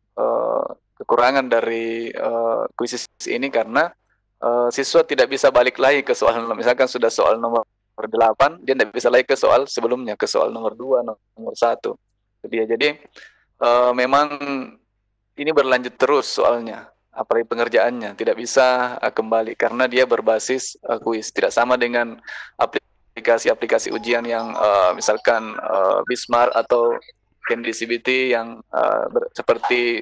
kekurangan dari kuisis ini karena siswa tidak bisa balik lagi ke soal, misalkan sudah soal nomor 8, dia tidak bisa lagi ke soal sebelumnya, ke soal nomor 2, nomor 1. Jadi memang ini berlanjut terus soalnya, apalagi pengerjaannya tidak bisa kembali karena dia berbasis kuis, tidak sama dengan aplikasi-aplikasi ujian yang misalkan Bismarck atau CBT yang seperti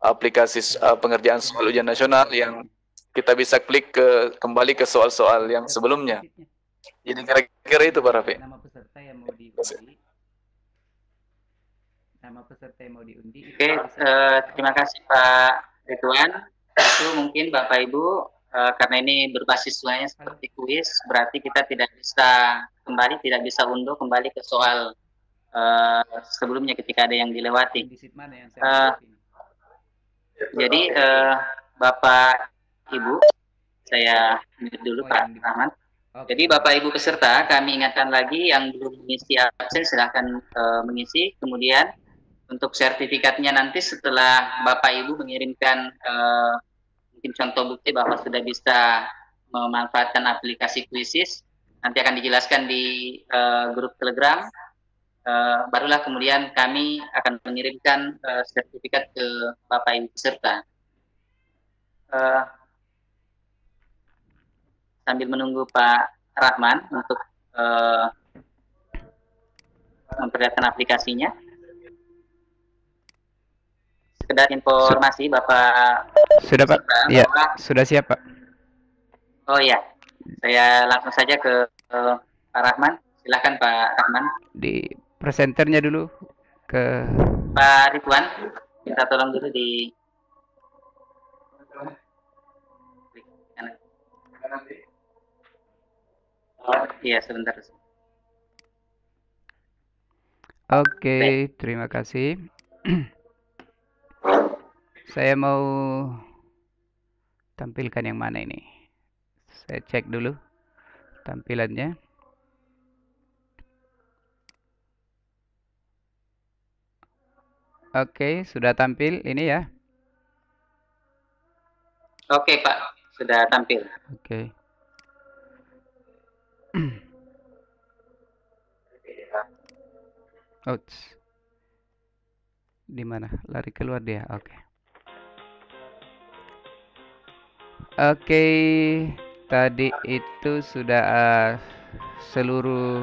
aplikasi pengerjaan soal ujian nasional yang kita bisa klik kembali ke soal-soal yang sebelumnya. Jadi kira-kira itu Pak Rafi. Nama peserta yang mau diundi. Nama peserta yang mau diundi. Oke, terima kasih Pak Ridwan. Itu mungkin Bapak Ibu, karena ini berbasis semuanya seperti kuis, berarti kita tidak bisa unduh kembali ke soal sebelumnya ketika ada yang dilewati. Jadi Bapak Ibu, saya mute dulu Pak Rahman. Jadi Bapak Ibu peserta, kami ingatkan lagi yang belum mengisi absen silahkan mengisi. Kemudian untuk sertifikatnya nanti setelah Bapak Ibu mengirimkan mungkin contoh bukti bahwa sudah bisa memanfaatkan aplikasi Quizzes, nanti akan dijelaskan di grup Telegram. Barulah kemudian kami akan mengirimkan sertifikat ke Bapak Ibu peserta. Sambil menunggu Pak Rahman untuk memperlihatkan aplikasinya. Sekedar informasi Bapak. Sudah Pak? Iya, sudah siap Pak. Oh iya, saya langsung saja ke Pak Rahman. Silakan Pak Rahman. Di presenternya dulu ke Pak Ridwan, minta tolong dulu di Iya, sebentar. Oke, terima kasih. Saya mau tampilkan yang mana ini. Saya cek dulu tampilannya. Oke, sudah tampil ini ya. Oke, Pak, sudah tampil. Oke. Ouch. Di mana? Lari keluar dia. Oke. Oke, tadi itu sudah seluruh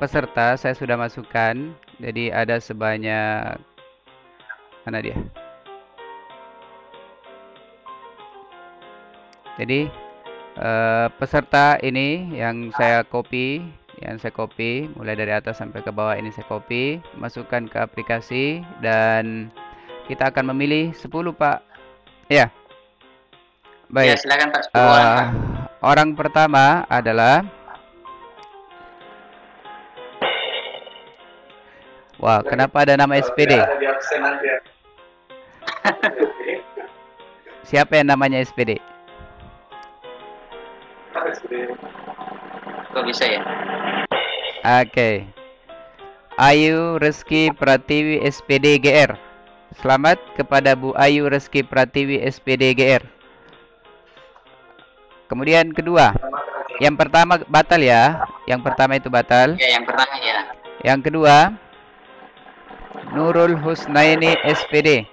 peserta saya sudah masukkan. Jadi ada sebanyak, mana dia? Jadi peserta ini yang saya copy, mulai dari atas sampai ke bawah ini saya copy, masukkan ke aplikasi dan kita akan memilih 10, Pak. Ya. Baik. Ya, silakan Pak. 10 orang, Pak. Orang pertama adalah, wah, kenapa ada nama SPD? Siapa yang namanya SPD? Kok bisa ya? Oke. Ayu Reski Pratiwi SPD GR. Selamat kepada Bu Ayu Reski Pratiwi SPD GR. Kemudian kedua, yang pertama batal ya. Yang pertama itu batal. Ya, yang pertama ya. Yang kedua, Nurul Husnaini SPD.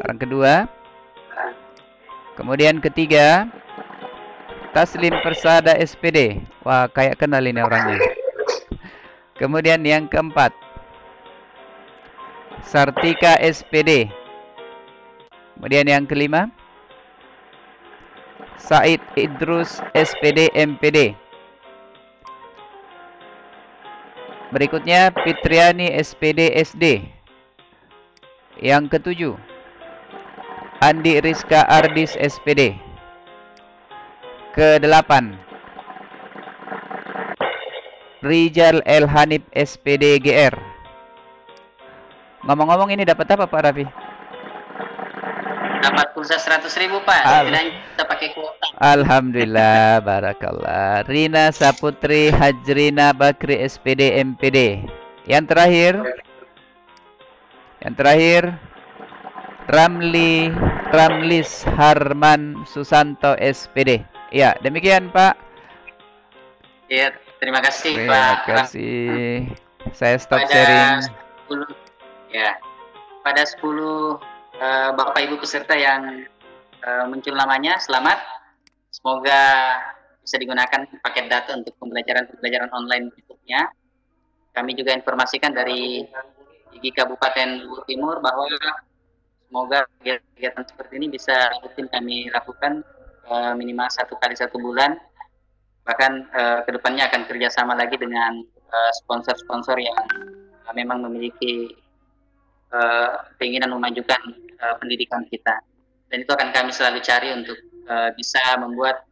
Orang kedua. Kemudian ketiga, Taslim Persada SPD. Wah, kayak kenal ini orangnya. Kemudian yang keempat, Sartika SPD. Kemudian yang kelima, Said Idrus SPD MPD. Berikutnya Fitriani SPD SD. Yang ketujuh, Andi Rizka Ardis SPD. Kedelapan, Rijal El Hanif SPD GR. Ngomong-ngomong ini dapat apa Pak Raffi? Dapat pulsa 100.000, Pak. Setidaknya kita pakai kuota. Alhamdulillah, barakallah. Rina Saputri Hajrina Bakri SPD MPD. Yang terakhir, Ramlis Harman Susanto SPD. Ya, demikian Pak. Ya, terima kasih Terima Pak. kasih. Saya stop sharing. 10, ya, pada 10 Bapak Ibu peserta yang muncul namanya, selamat. Semoga bisa digunakan paket data untuk pembelajaran online berikutnya. Kami juga informasikan dari IGI Kabupaten Luhut Timur bahwa semoga kegiatan seperti ini bisa rutin kami lakukan minimal 1 kali 1 bulan. Bahkan kedepannya akan kerjasama lagi dengan sponsor-sponsor yang memang memiliki keinginan memajukan pendidikan kita. Dan itu akan kami selalu cari untuk bisa membuat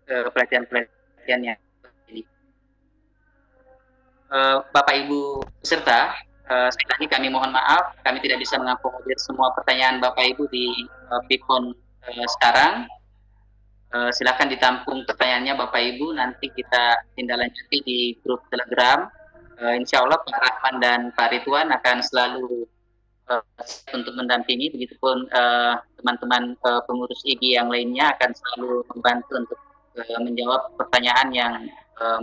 pelatihan-pelatihan yang ini. Bapak Ibu peserta, sekali lagi kami mohon maaf, kami tidak bisa mengakomodir semua pertanyaan Bapak Ibu di Pipon sekarang. Silakan ditampung pertanyaannya Bapak Ibu, nanti kita tindak lanjuti di grup Telegram. Insya Allah Pak Rahman dan Pak Ridwan akan selalu untuk mendampingi, begitupun teman-teman pengurus IGI yang lainnya akan selalu membantu untuk menjawab pertanyaan yang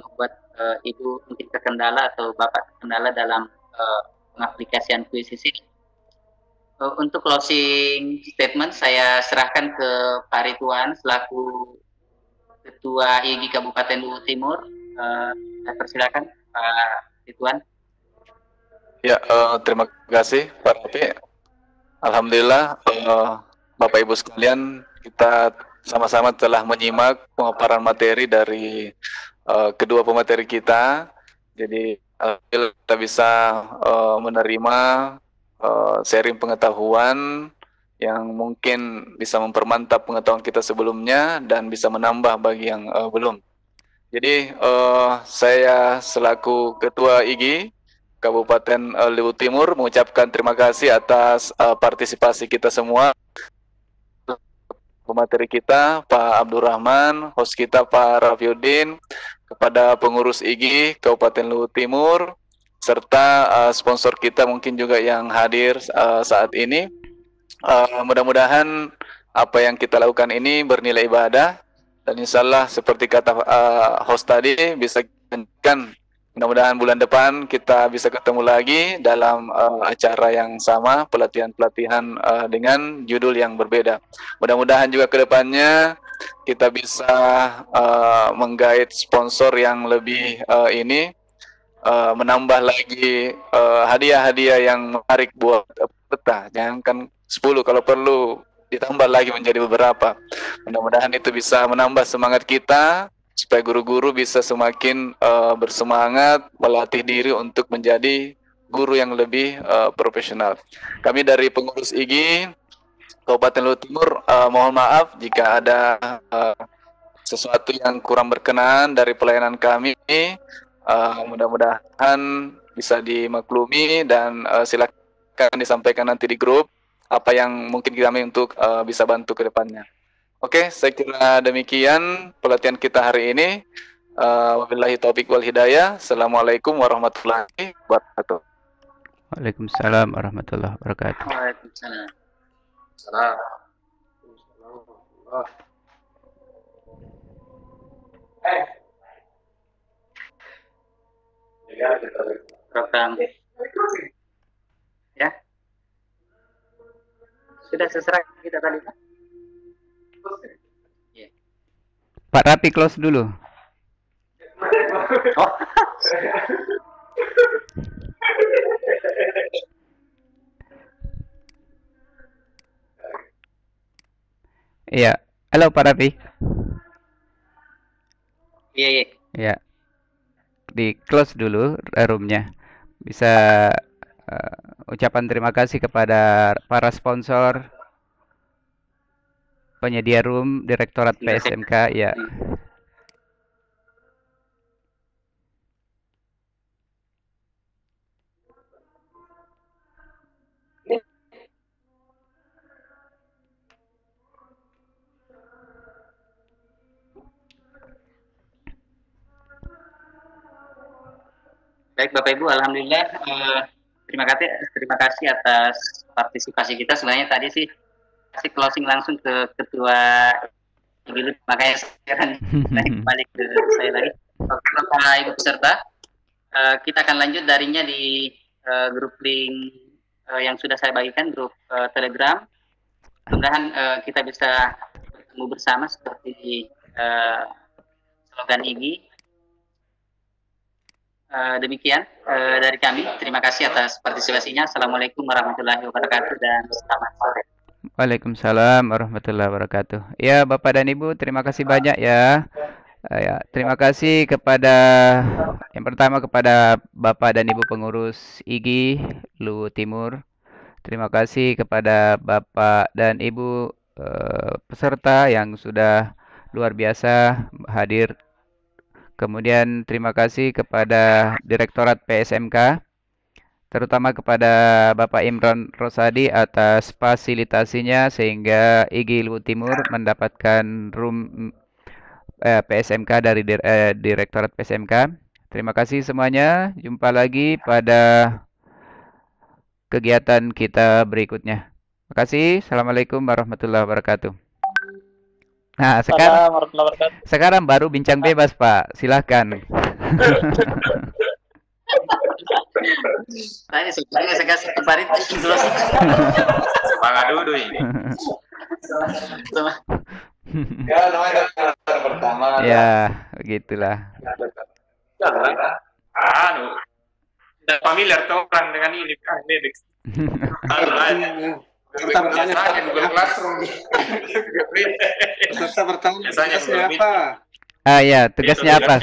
membuat Ibu mungkin terkendala atau Bapak terkendala dalam pengaplikasian kuis ini. Untuk closing statement saya serahkan ke Pak Ridwan selaku Ketua IGI Kabupaten Luhut Timur. Saya persilakan Pak Ridwan. Ya, terima kasih Pak Raffi. Alhamdulillah, Bapak Ibu sekalian, kita sama-sama telah menyimak pemaparan materi dari kedua pemateri kita. Jadi kita bisa menerima sharing pengetahuan yang mungkin bisa mempermantap pengetahuan kita sebelumnya dan bisa menambah bagi yang belum. Jadi saya selaku Ketua IG Kabupaten Luwu Timur mengucapkan terima kasih atas partisipasi kita semua, pemateri kita Pak Abdurrahman, host kita Pak Rafiuddin, kepada pengurus IG Kabupaten Luwu Timur, serta sponsor kita mungkin juga yang hadir saat ini. Mudah-mudahan apa yang kita lakukan ini bernilai ibadah, dan insya Allah seperti kata host tadi bisa kan, mudah-mudahan bulan depan kita bisa ketemu lagi dalam acara yang sama, pelatihan-pelatihan dengan judul yang berbeda. Mudah-mudahan juga ke depannya kita bisa menggait sponsor yang lebih menambah lagi hadiah-hadiah yang menarik buat peserta. Jangan kan 10, kalau perlu ditambah lagi menjadi beberapa. Mudah-mudahan itu bisa menambah semangat kita supaya guru-guru bisa semakin bersemangat melatih diri untuk menjadi guru yang lebih profesional. Kami dari pengurus IG Kabupaten Luwu Timur mohon maaf jika ada sesuatu yang kurang berkenan dari pelayanan kami. Mudah-mudahan bisa dimaklumi dan silakan disampaikan nanti di grup apa yang mungkin kami untuk bisa bantu ke depannya. Oke, saya kira demikian pelatihan kita hari ini. Wabillahi taufiq wal hidayah. Assalamualaikum warahmatullahi wabarakatuh. Waalaikumsalam warahmatullahi wabarakatuh. Waalaikumsalam. Program ya sudah seserah kita tadi. Pak Rapi close dulu. Oh. Iya, halo Pak Rapi. Iya. Ya, di close dulu roomnya. Bisa ucapan terima kasih kepada para sponsor, penyedia room, Direktorat PSMK, ya. Baik Bapak Ibu, alhamdulillah terima kasih atas partisipasi kita. Sebenarnya tadi sih kasih closing langsung ke Ketua Ibu, makanya sekarang balik ke saya lagi. Bapak Ibu peserta, kita akan lanjut darinya di grup link yang sudah saya bagikan, grup Telegram. Mudah-mudahan kita bisa bertemu bersama seperti slogan IG. Demikian dari kami. Terima kasih atas partisipasinya. Assalamualaikum warahmatullahi wabarakatuh dan selamat sore. Waalaikumsalam warahmatullahi wabarakatuh. Ya, Bapak dan Ibu, terima kasih banyak ya. Ya, terima kasih kepada yang pertama kepada Bapak dan Ibu pengurus IG Luwu Timur. Terima kasih kepada Bapak dan Ibu peserta yang sudah luar biasa hadir. Kemudian terima kasih kepada Direktorat PSMK, terutama kepada Bapak Imran Rosadi atas fasilitasinya sehingga IG Luwu Timur mendapatkan room PSMK dari Direktorat PSMK. Terima kasih semuanya. Jumpa lagi pada kegiatan kita berikutnya. Terima kasih. Assalamualaikum warahmatullahi wabarakatuh. Nah, sekarang baru bincang bebas, Pak. Silahkan. Saya kasih ke Farid terus. Semangat dulu ini. Ya, namanya pertama. Ya, begitulah. Familiar tuh orang dengan ini kan, Peserta bertanya Google Classroom. Peserta bertanya tugasnya apa? Ah ya, tugasnya apa?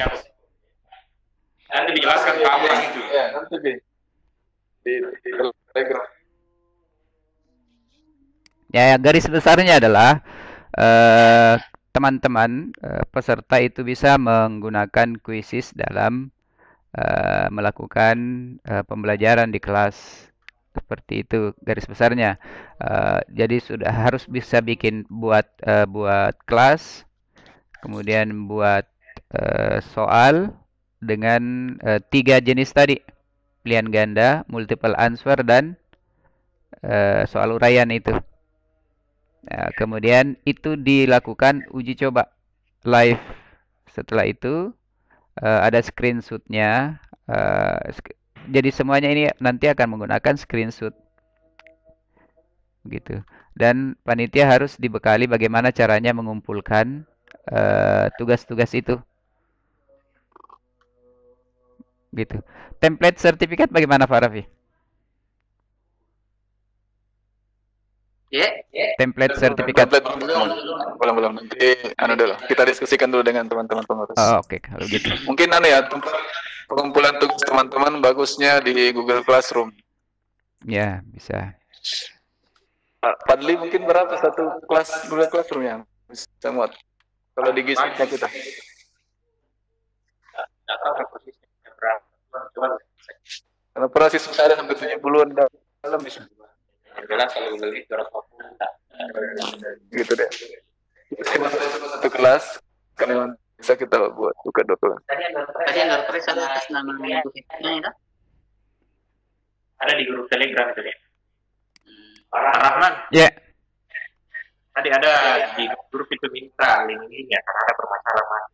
Nanti dijelaskan kamu itu. Ya, nanti di Telegram. Ya, garis besarnya adalah teman-teman peserta itu bisa menggunakan kuisis dalam melakukan pembelajaran di kelas. Seperti itu garis besarnya. Jadi sudah harus bisa buat kelas, kemudian buat soal dengan 3 jenis tadi, pilihan ganda, multiple answer, dan soal uraian itu. Kemudian itu dilakukan uji coba live. Setelah itu ada screenshotnya. Jadi semuanya ini nanti akan menggunakan screenshot gitu. Dan panitia harus dibekali bagaimana caranya mengumpulkan tugas-tugas itu. Gitu. Template sertifikat bagaimana Pak Raffi? Template sertifikat. Belum. Nanti dulu. Kita diskusikan dulu dengan teman-teman pengurus. Oke, kalau gitu. Mungkin tempat pengumpulan tugas teman-teman bagusnya di Google Classroom. Ya, bisa. Padli mungkin berapa satu kelas Google Classroom yang bisa muat? Kalau di GIS-nya kita. Karena proses ada sampai 70-an dalam bisa. Jelas kalau beli 250 gitu deh. Satu kelas kalau bisa kita buat buka 2 kelas. Tadi yang WordPress ada atas nama grupnya ya? ada di grup Telegram itu ya. Pak Rahman. Ya. Tadi ada di grup itu minta link-linknya karena ada permasalahan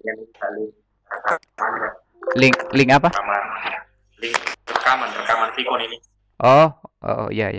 yang saling Link apa? Link rekaman Vicon ini. Oh, ya.